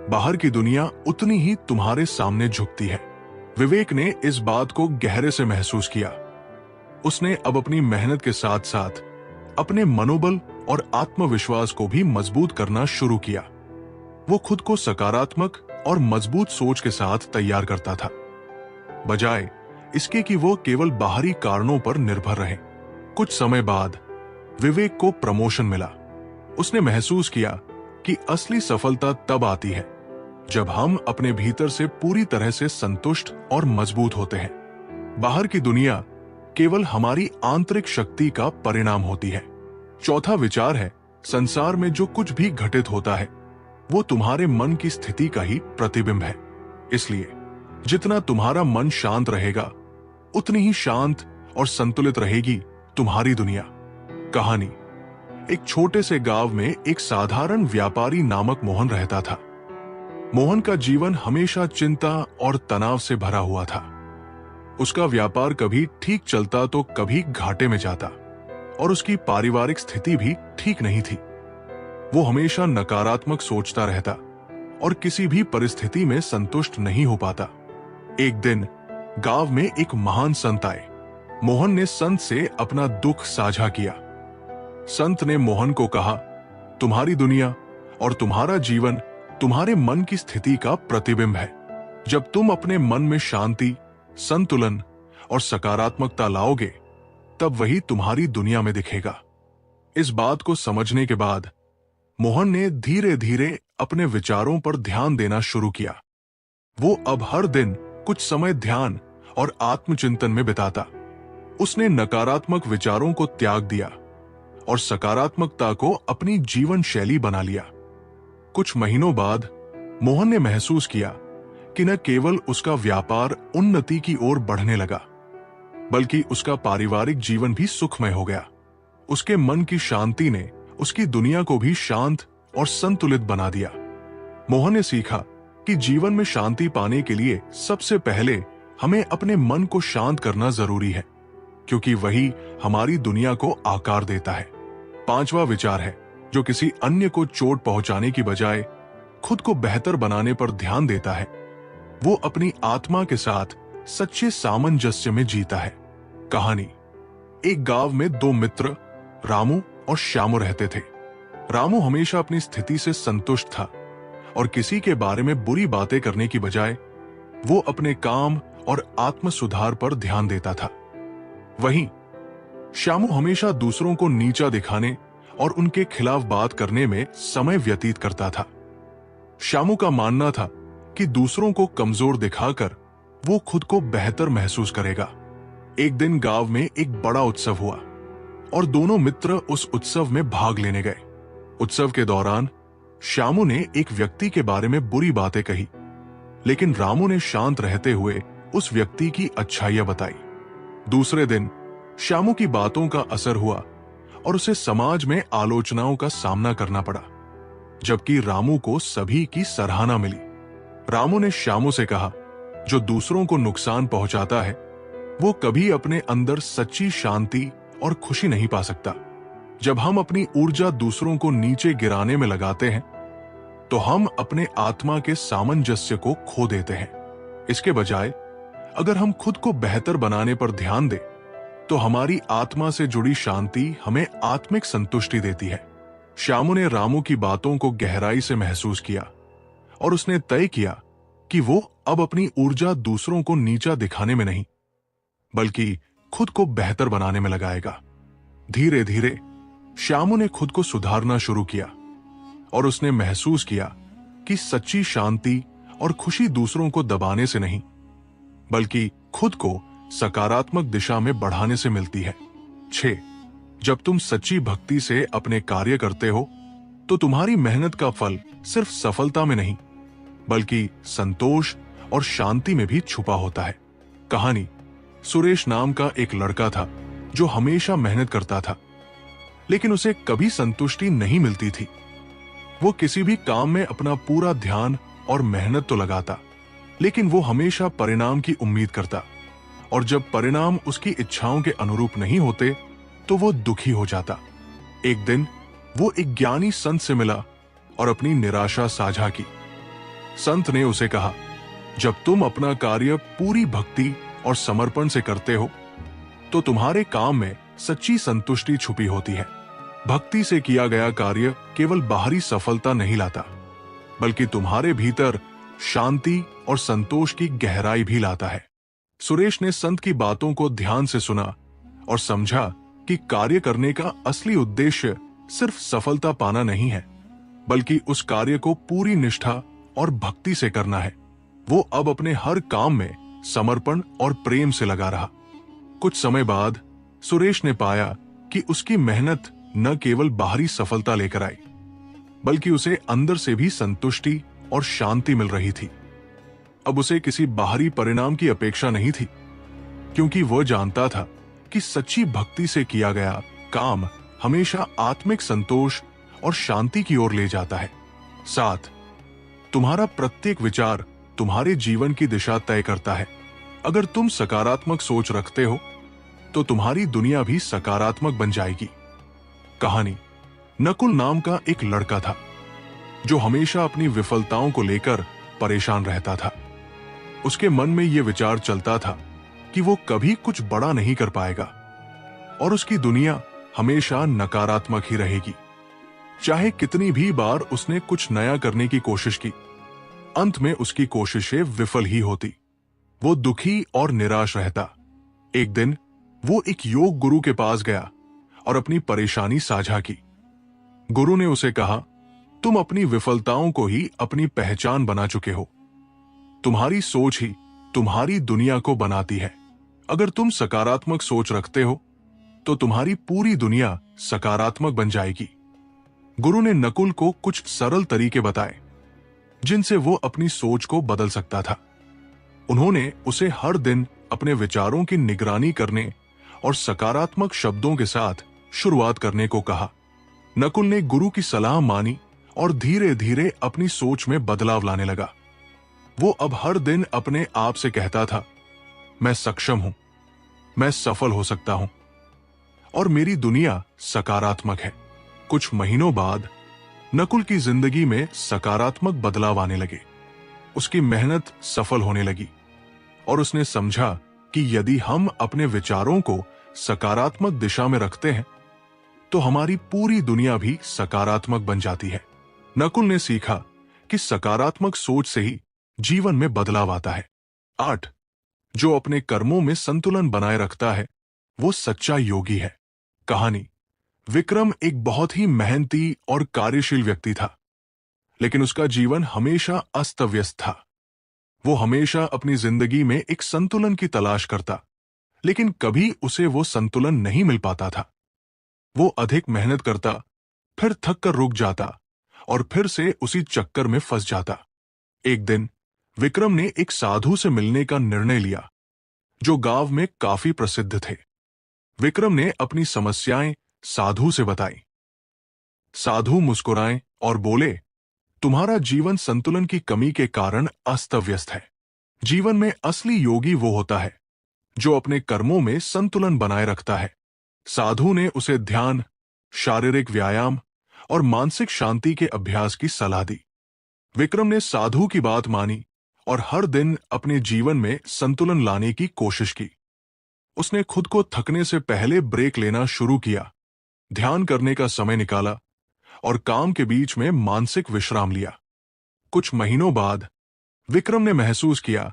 बाहर की दुनिया उतनी ही तुम्हारे सामने झुकती है। विवेक ने इस बात को गहरे से महसूस किया। उसने अब अपनी मेहनत के साथ साथ अपने मनोबल और आत्मविश्वास को भी मजबूत करना शुरू किया। वो खुद को सकारात्मक और मजबूत सोच के साथ तैयार करता था, बजाय इसके कि वो केवल बाहरी कारणों पर निर्भर रहे। कुछ समय बाद विवेक को प्रमोशन मिला। उसने महसूस किया कि असली सफलता तब आती है जब हम अपने भीतर से पूरी तरह से संतुष्ट और मजबूत होते हैं। बाहर की दुनिया केवल हमारी आंतरिक शक्ति का परिणाम होती है। चौथा विचार है, संसार में जो कुछ भी घटित होता है वो तुम्हारे मन की स्थिति का ही प्रतिबिंब है। इसलिए जितना तुम्हारा मन शांत रहेगा उतनी ही शांत और संतुलित रहेगी तुम्हारी दुनिया। कहानी। एक छोटे से गांव में एक साधारण व्यापारी नामक मोहन रहता था। मोहन का जीवन हमेशा चिंता और तनाव से भरा हुआ था। उसका व्यापार कभी ठीक चलता तो कभी घाटे में जाता, और उसकी पारिवारिक स्थिति भी ठीक नहीं थी। वो हमेशा नकारात्मक सोचता रहता और किसी भी परिस्थिति में संतुष्ट नहीं हो पाता। एक दिन गांव में एक महान संत आए। मोहन ने संत से अपना दुख साझा किया। संत ने मोहन को कहा, तुम्हारी दुनिया और तुम्हारा जीवन तुम्हारे मन की स्थिति का प्रतिबिंब है। जब तुम अपने मन में शांति, संतुलन और सकारात्मकता लाओगे, तब वही तुम्हारी दुनिया में दिखेगा। इस बात को समझने के बाद मोहन ने धीरे धीरे अपने विचारों पर ध्यान देना शुरू किया। वो अब हर दिन कुछ समय ध्यान और आत्मचिंतन में बिताता। उसने नकारात्मक विचारों को त्याग दिया और सकारात्मकता को अपनी जीवन शैली बना लिया। कुछ महीनों बाद मोहन ने महसूस किया कि न केवल उसका व्यापार उन्नति की ओर बढ़ने लगा, बल्कि उसका पारिवारिक जीवन भी सुखमय हो गया। उसके मन की शांति ने उसकी दुनिया को भी शांत और संतुलित बना दिया। मोहन ने सीखा कि जीवन में शांति पाने के लिए सबसे पहले हमें अपने मन को शांत करना जरूरी है, क्योंकि वही हमारी दुनिया को आकार देता है। पांचवा विचार है, जो किसी अन्य को चोट पहुंचाने की बजाय खुद को बेहतर बनाने पर ध्यान देता है, वो अपनी आत्मा के साथ सच्चे सामंजस्य में जीता है। कहानी। एक गांव में दो मित्र रामू और श्यामू रहते थे। रामू हमेशा अपनी स्थिति से संतुष्ट था और किसी के बारे में बुरी बातें करने की बजाय वो अपने काम और आत्म सुधार पर ध्यान देता था। वहीं श्यामू हमेशा दूसरों को नीचा दिखाने और उनके खिलाफ बात करने में समय व्यतीत करता था। श्यामू का मानना था कि दूसरों को कमजोर दिखाकर वो खुद को बेहतर महसूस करेगा। एक दिन गांव में एक बड़ा उत्सव हुआ और दोनों मित्र उस उत्सव में भाग लेने गए। उत्सव के दौरान श्यामू ने एक व्यक्ति के बारे में बुरी बातें कही, लेकिन रामू ने शांत रहते हुए उस व्यक्ति की अच्छाइयां बताई। दूसरे दिन श्यामू की बातों का असर हुआ और उसे समाज में आलोचनाओं का सामना करना पड़ा, जबकि रामू को सभी की सराहना मिली। रामू ने श्यामू से कहा, जो दूसरों को नुकसान पहुंचाता है वो कभी अपने अंदर सच्ची शांति और खुशी नहीं पा सकता। जब हम अपनी ऊर्जा दूसरों को नीचे गिराने में लगाते हैं तो हम अपने आत्मा के सामंजस्य को खो देते हैं। इसके बजाय अगर हम खुद को बेहतर बनाने पर ध्यान दें तो हमारी आत्मा से जुड़ी शांति हमें आत्मिक संतुष्टि देती है। श्यामू ने रामू की बातों को गहराई से महसूस किया और उसने तय किया कि वो अब अपनी ऊर्जा दूसरों को नीचा दिखाने में नहीं, बल्कि खुद को बेहतर बनाने में लगाएगा। धीरे धीरे श्यामू ने खुद को सुधारना शुरू किया और उसने महसूस किया कि सच्ची शांति और खुशी दूसरों को दबाने से नहीं, बल्कि खुद को सकारात्मक दिशा में बढ़ाने से मिलती है। 6. जब तुम सच्ची भक्ति से अपने कार्य करते हो तो तुम्हारी मेहनत का फल सिर्फ सफलता में नहीं, बल्कि संतोष और शांति में भी छुपा होता है। कहानी। सुरेश नाम का एक लड़का था जो हमेशा मेहनत करता था, लेकिन उसे कभी संतुष्टि नहीं मिलती थी। वो किसी भी काम में अपना पूरा ध्यान और मेहनत तो लगाता, लेकिन वो हमेशा परिणाम की उम्मीद करता, और जब परिणाम उसकी इच्छाओं के अनुरूप नहीं होते तो वो दुखी हो जाता। एक दिन वो एक ज्ञानी संत से मिला और अपनी निराशा साझा की। संत ने उसे कहा, जब तुम अपना कार्य पूरी भक्ति और समर्पण से करते हो तो तुम्हारे काम में सच्ची संतुष्टि छुपी होती है। भक्ति से किया गया कार्य केवल बाहरी सफलता नहीं लाता, बल्कि तुम्हारे भीतर शांति और संतोष की गहराई भी लाता है। सुरेश ने संत की बातों को ध्यान से सुना और समझा कि कार्य करने का असली उद्देश्य सिर्फ सफलता पाना नहीं है, बल्कि उस कार्य को पूरी निष्ठा और भक्ति से करना है। वो अब अपने हर काम में समर्पण और प्रेम से लगा रहा। कुछ समय बाद सुरेश ने पाया कि उसकी मेहनत न केवल बाहरी सफलता लेकर आई, बल्कि उसे अंदर से भी संतुष्टि और शांति मिल रही थी। अब उसे किसी बाहरी परिणाम की अपेक्षा नहीं थी, क्योंकि वह जानता था कि सच्ची भक्ति से किया गया काम हमेशा आत्मिक संतोष और शांति की ओर ले जाता है। 7. तुम्हारा प्रत्येक विचार तुम्हारे जीवन की दिशा तय करता है। अगर तुम सकारात्मक सोच रखते हो तो तुम्हारी दुनिया भी सकारात्मक बन जाएगी। कहानी। नकुल नाम का एक लड़का था जो हमेशा अपनी विफलताओं को लेकर परेशान रहता था। उसके मन में यह विचार चलता था कि वो कभी कुछ बड़ा नहीं कर पाएगा और उसकी दुनिया हमेशा नकारात्मक ही रहेगी। चाहे कितनी भी बार उसने कुछ नया करने की कोशिश की, अंत में उसकी कोशिशें विफल ही होती। वो दुखी और निराश रहता। एक दिन वो एक योग गुरु के पास गया और अपनी परेशानी साझा की। गुरु ने उसे कहा, तुम अपनी विफलताओं को ही अपनी पहचान बना चुके हो। तुम्हारी सोच ही तुम्हारी दुनिया को बनाती है। अगर तुम सकारात्मक सोच रखते हो तो तुम्हारी पूरी दुनिया सकारात्मक बन जाएगी। गुरु ने नकुल को कुछ सरल तरीके बताए जिनसे वो अपनी सोच को बदल सकता था। उन्होंने उसे हर दिन अपने विचारों की निगरानी करने और सकारात्मक शब्दों के साथ शुरुआत करने को कहा। नकुल ने गुरु की सलाह मानी और धीरे धीरे अपनी सोच में बदलाव लाने लगा। वो अब हर दिन अपने आप से कहता था, मैं सक्षम हूं, मैं सफल हो सकता हूं और मेरी दुनिया सकारात्मक है। कुछ महीनों बाद नकुल की जिंदगी में सकारात्मक बदलाव आने लगे। उसकी मेहनत सफल होने लगी और उसने समझा कि यदि हम अपने विचारों को सकारात्मक दिशा में रखते हैं तो हमारी पूरी दुनिया भी सकारात्मक बन जाती है। नकुल ने सीखा कि सकारात्मक सोच से ही जीवन में बदलाव आता है। 8. जो अपने कर्मों में संतुलन बनाए रखता है वो सच्चा योगी है। कहानी। विक्रम एक बहुत ही मेहनती और कार्यशील व्यक्ति था, लेकिन उसका जीवन हमेशा अस्त व्यस्त था। वो हमेशा अपनी जिंदगी में एक संतुलन की तलाश करता, लेकिन कभी उसे वो संतुलन नहीं मिल पाता था। वो अधिक मेहनत करता, फिर थक कर रुक जाता और फिर से उसी चक्कर में फंस जाता। एक दिन विक्रम ने एक साधु से मिलने का निर्णय लिया जो गांव में काफी प्रसिद्ध थे। विक्रम ने अपनी समस्याएं साधु से बताई। साधु मुस्कुराए और बोले, तुम्हारा जीवन संतुलन की कमी के कारण अस्त व्यस्त है। जीवन में असली योगी वो होता है जो अपने कर्मों में संतुलन बनाए रखता है। साधु ने उसे ध्यान, शारीरिक व्यायाम और मानसिक शांति के अभ्यास की सलाह दी। विक्रम ने साधु की बात मानी और हर दिन अपने जीवन में संतुलन लाने की कोशिश की। उसने खुद को थकने से पहले ब्रेक लेना शुरू किया, ध्यान करने का समय निकाला और काम के बीच में मानसिक विश्राम लिया। कुछ महीनों बाद विक्रम ने महसूस किया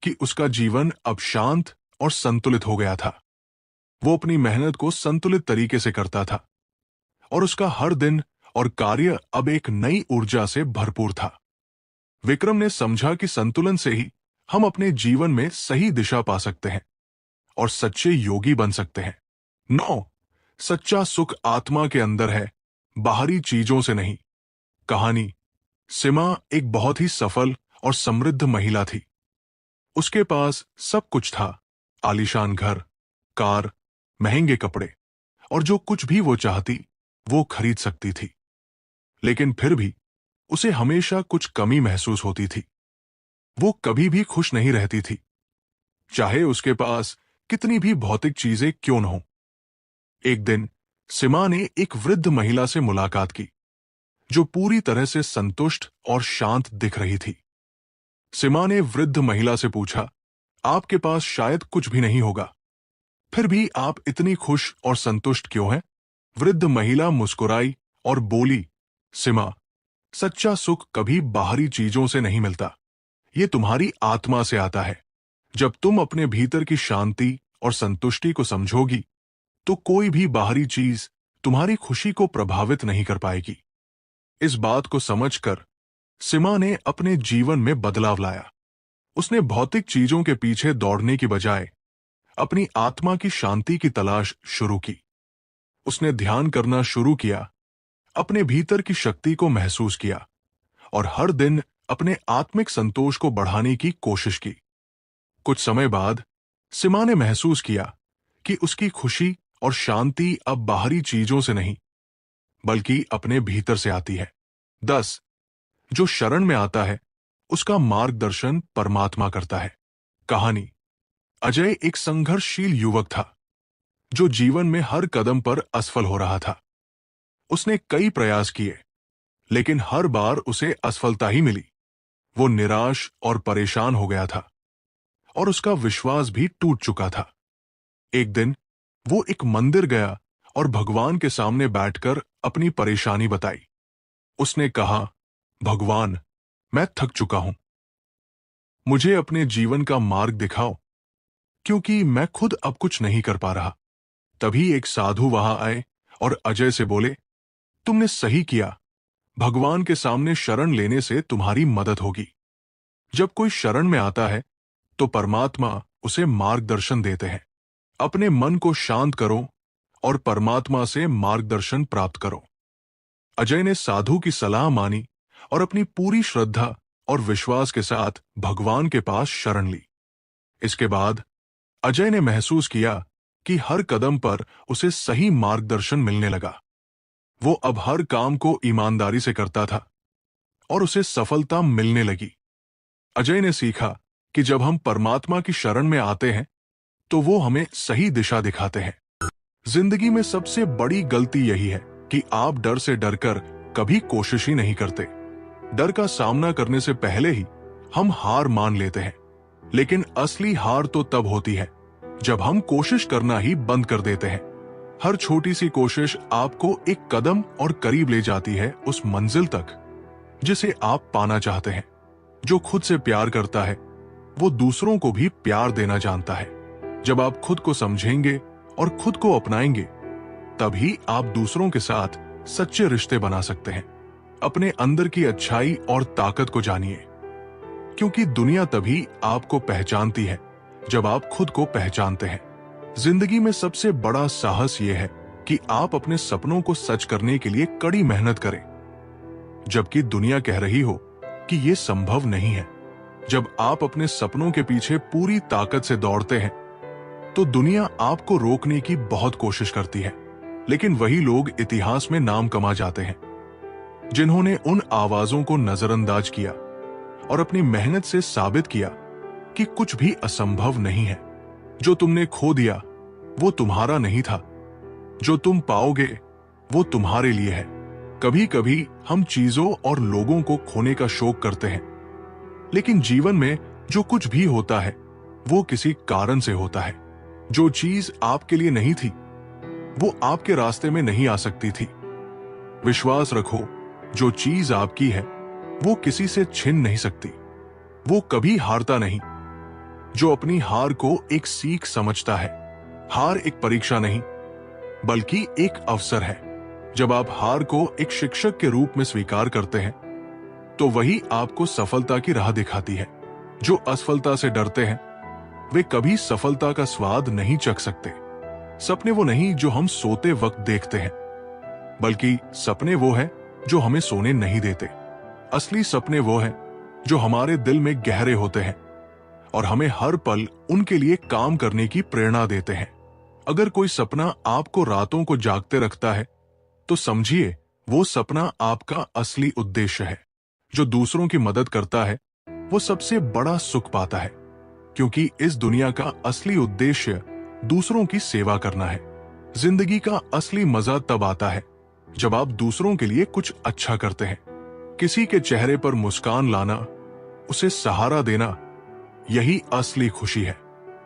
कि उसका जीवन अब शांत और संतुलित हो गया था। वो अपनी मेहनत को संतुलित तरीके से करता था और उसका हर दिन और कार्य अब एक नई ऊर्जा से भरपूर था। विक्रम ने समझा कि संतुलन से ही हम अपने जीवन में सही दिशा पा सकते हैं और सच्चे योगी बन सकते हैं। 9. सच्चा सुख आत्मा के अंदर है, बाहरी चीजों से नहीं। कहानी। सीमा एक बहुत ही सफल और समृद्ध महिला थी। उसके पास सब कुछ था, आलीशान घर, कार, महंगे कपड़े और जो कुछ भी वो चाहती वो खरीद सकती थी। लेकिन फिर भी उसे हमेशा कुछ कमी महसूस होती थी। वो कभी भी खुश नहीं रहती थी, चाहे उसके पास कितनी भी भौतिक चीजें क्यों न हो। एक दिन सीमा ने एक वृद्ध महिला से मुलाकात की जो पूरी तरह से संतुष्ट और शांत दिख रही थी। सीमा ने वृद्ध महिला से पूछा, आपके पास शायद कुछ भी नहीं होगा, फिर भी आप इतनी खुश और संतुष्ट क्यों हैं? वृद्ध महिला मुस्कुराई और बोली, सीमा, सच्चा सुख कभी बाहरी चीजों से नहीं मिलता, ये तुम्हारी आत्मा से आता है। जब तुम अपने भीतर की शांति और संतुष्टि को समझोगी तो कोई भी बाहरी चीज तुम्हारी खुशी को प्रभावित नहीं कर पाएगी। इस बात को समझकर सीमा ने अपने जीवन में बदलाव लाया। उसने भौतिक चीजों के पीछे दौड़ने की बजाय अपनी आत्मा की शांति की तलाश शुरू की। उसने ध्यान करना शुरू किया, अपने भीतर की शक्ति को महसूस किया और हर दिन अपने आत्मिक संतोष को बढ़ाने की कोशिश की। कुछ समय बाद सीमा ने महसूस किया कि उसकी खुशी और शांति अब बाहरी चीजों से नहीं बल्कि अपने भीतर से आती है। 10. जो शरण में आता है उसका मार्गदर्शन परमात्मा करता है। कहानी। अजय एक संघर्षशील युवक था जो जीवन में हर कदम पर असफल हो रहा था। उसने कई प्रयास किए, लेकिन हर बार उसे असफलता ही मिली। वो निराश और परेशान हो गया था और उसका विश्वास भी टूट चुका था। एक दिन वो एक मंदिर गया और भगवान के सामने बैठकर अपनी परेशानी बताई। उसने कहा, भगवान, मैं थक चुका हूं, मुझे अपने जीवन का मार्ग दिखाओ, क्योंकि मैं खुद अब कुछ नहीं कर पा रहा। तभी एक साधु वहां आए और अजय से बोले, तुमने सही किया, भगवान के सामने शरण लेने से तुम्हारी मदद होगी। जब कोई शरण में आता है तो परमात्मा उसे मार्गदर्शन देते हैं। अपने मन को शांत करो और परमात्मा से मार्गदर्शन प्राप्त करो। अजय ने साधु की सलाह मानी और अपनी पूरी श्रद्धा और विश्वास के साथ भगवान के पास शरण ली। इसके बाद अजय ने महसूस किया कि हर कदम पर उसे सही मार्गदर्शन मिलने लगा। वो अब हर काम को ईमानदारी से करता था और उसे सफलता मिलने लगी। अजय ने सीखा कि जब हम परमात्मा की शरण में आते हैं तो वो हमें सही दिशा दिखाते हैं। जिंदगी में सबसे बड़ी गलती यही है कि आप डर से डरकर कभी कोशिश ही नहीं करते। डर का सामना करने से पहले ही हम हार मान लेते हैं, लेकिन असली हार तो तब होती है जब हम कोशिश करना ही बंद कर देते हैं। हर छोटी सी कोशिश आपको एक कदम और करीब ले जाती है उस मंजिल तक जिसे आप पाना चाहते हैं। जो खुद से प्यार करता है वो दूसरों को भी प्यार देना जानता है। जब आप खुद को समझेंगे और खुद को अपनाएंगे, तभी आप दूसरों के साथ सच्चे रिश्ते बना सकते हैं। अपने अंदर की अच्छाई और ताकत को जानिए, क्योंकि दुनिया तभी आपको पहचानती है जब आप खुद को पहचानते हैं। जिंदगी में सबसे बड़ा साहस यह है कि आप अपने सपनों को सच करने के लिए कड़ी मेहनत करें, जबकि दुनिया कह रही हो कि यह संभव नहीं है। जब आप अपने सपनों के पीछे पूरी ताकत से दौड़ते हैं तो दुनिया आपको रोकने की बहुत कोशिश करती है, लेकिन वही लोग इतिहास में नाम कमा जाते हैं जिन्होंने उन आवाजों को नजरअंदाज किया और अपनी मेहनत से साबित किया कि कुछ भी असंभव नहीं है। जो तुमने खो दिया वो तुम्हारा नहीं था, जो तुम पाओगे वो तुम्हारे लिए है। कभी कभी हम चीजों और लोगों को खोने का शौक करते हैं, लेकिन जीवन में जो कुछ भी होता है वो किसी कारण से होता है। जो चीज आपके लिए नहीं थी वो आपके रास्ते में नहीं आ सकती थी। विश्वास रखो, जो चीज आपकी है वो किसी से छिन नहीं सकती। वो कभी हारता नहीं। जो अपनी हार को एक सीख समझता है, हार एक परीक्षा नहीं बल्कि एक अवसर है। जब आप हार को एक शिक्षक के रूप में स्वीकार करते हैं तो वही आपको सफलता की राह दिखाती है। जो असफलता से डरते हैं वे कभी सफलता का स्वाद नहीं चख सकते। सपने वो नहीं जो हम सोते वक्त देखते हैं, बल्कि सपने वो हैं जो हमें सोने नहीं देते। असली सपने वो हैं जो हमारे दिल में गहरे होते हैं और हमें हर पल उनके लिए काम करने की प्रेरणा देते हैं। अगर कोई सपना आपको रातों को जागते रखता है तो समझिए वो सपना आपका असली उद्देश्य है। जो दूसरों की मदद करता है वो सबसे बड़ा सुख पाता है, क्योंकि इस दुनिया का असली उद्देश्य दूसरों की सेवा करना है। जिंदगी का असली मजा तब आता है जब आप दूसरों के लिए कुछ अच्छा करते हैं। किसी के चेहरे पर मुस्कान लाना, उसे सहारा देना, यही असली खुशी है।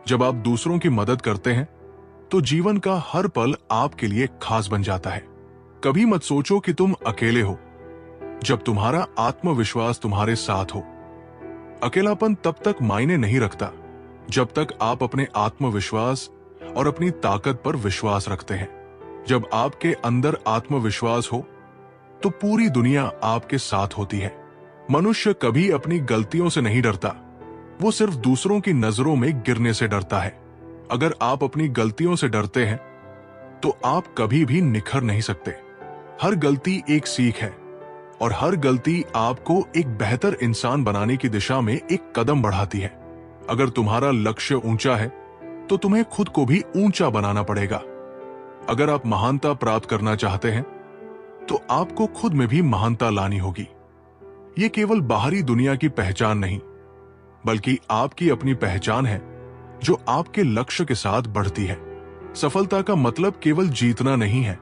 जब आप दूसरों की मदद करते हैं तो जीवन का हर पल आपके लिए खास बन जाता है। कभी मत सोचो कि तुम अकेले हो जब तुम्हारा आत्मविश्वास तुम्हारे साथ हो। अकेलापन तब तक मायने नहीं रखता जब तक आप अपने आत्मविश्वास और अपनी ताकत पर विश्वास रखते हैं। जब आपके अंदर आत्मविश्वास हो तो पूरी दुनिया आपके साथ होती है। मनुष्य कभी अपनी गलतियों से नहीं डरता, वो सिर्फ दूसरों की नजरों में गिरने से डरता है। अगर आप अपनी गलतियों से डरते हैं तो आप कभी भी निखर नहीं सकते। हर गलती एक सीख है और हर गलती आपको एक बेहतर इंसान बनाने की दिशा में एक कदम बढ़ाती है। अगर तुम्हारा लक्ष्य ऊंचा है तो तुम्हें खुद को भी ऊंचा बनाना पड़ेगा। अगर आप महानता प्राप्त करना चाहते हैं तो आपको खुद में भी महानता लानी होगी। ये केवल बाहरी दुनिया की पहचान नहीं, बल्कि आपकी अपनी पहचान है जो आपके लक्ष्य के साथ बढ़ती है। सफलता का मतलब केवल जीतना नहीं है,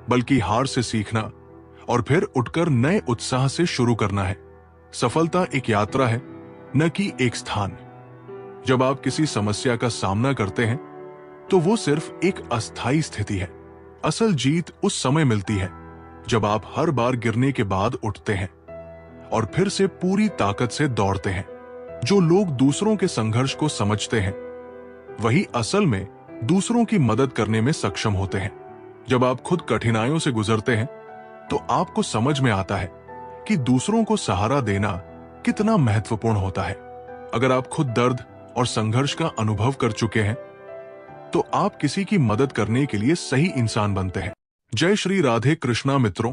बल्कि हार से सीखना और फिर उठकर नए उत्साह से शुरू करना है। सफलता एक यात्रा है, न कि एक स्थान। जब आप किसी समस्या का सामना करते हैं तो वो सिर्फ एक अस्थायी स्थिति है। असल जीत उस समय मिलती है जब आप हर बार गिरने के बाद उठते हैं और फिर से पूरी ताकत से दौड़ते हैं। जो लोग दूसरों के संघर्ष को समझते हैं वही असल में दूसरों की मदद करने में सक्षम होते हैं। जब आप खुद कठिनाइयों से गुजरते हैं तो आपको समझ में आता है कि दूसरों को सहारा देना कितना महत्वपूर्ण होता है। अगर आप खुद दर्द और संघर्ष का अनुभव कर चुके हैं तो आप किसी की मदद करने के लिए सही इंसान बनते हैं। जय श्री राधे कृष्णा मित्रों,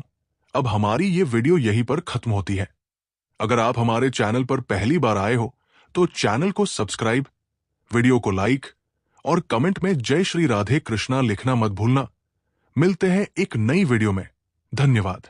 अब हमारी ये वीडियो यहीं पर खत्म होती है। अगर आप हमारे चैनल पर पहली बार आए हो तो चैनल को सब्सक्राइब, वीडियो को लाइक और कमेंट में जय श्री राधे कृष्णा लिखना मत भूलना। मिलते हैं एक नई वीडियो में। धन्यवाद।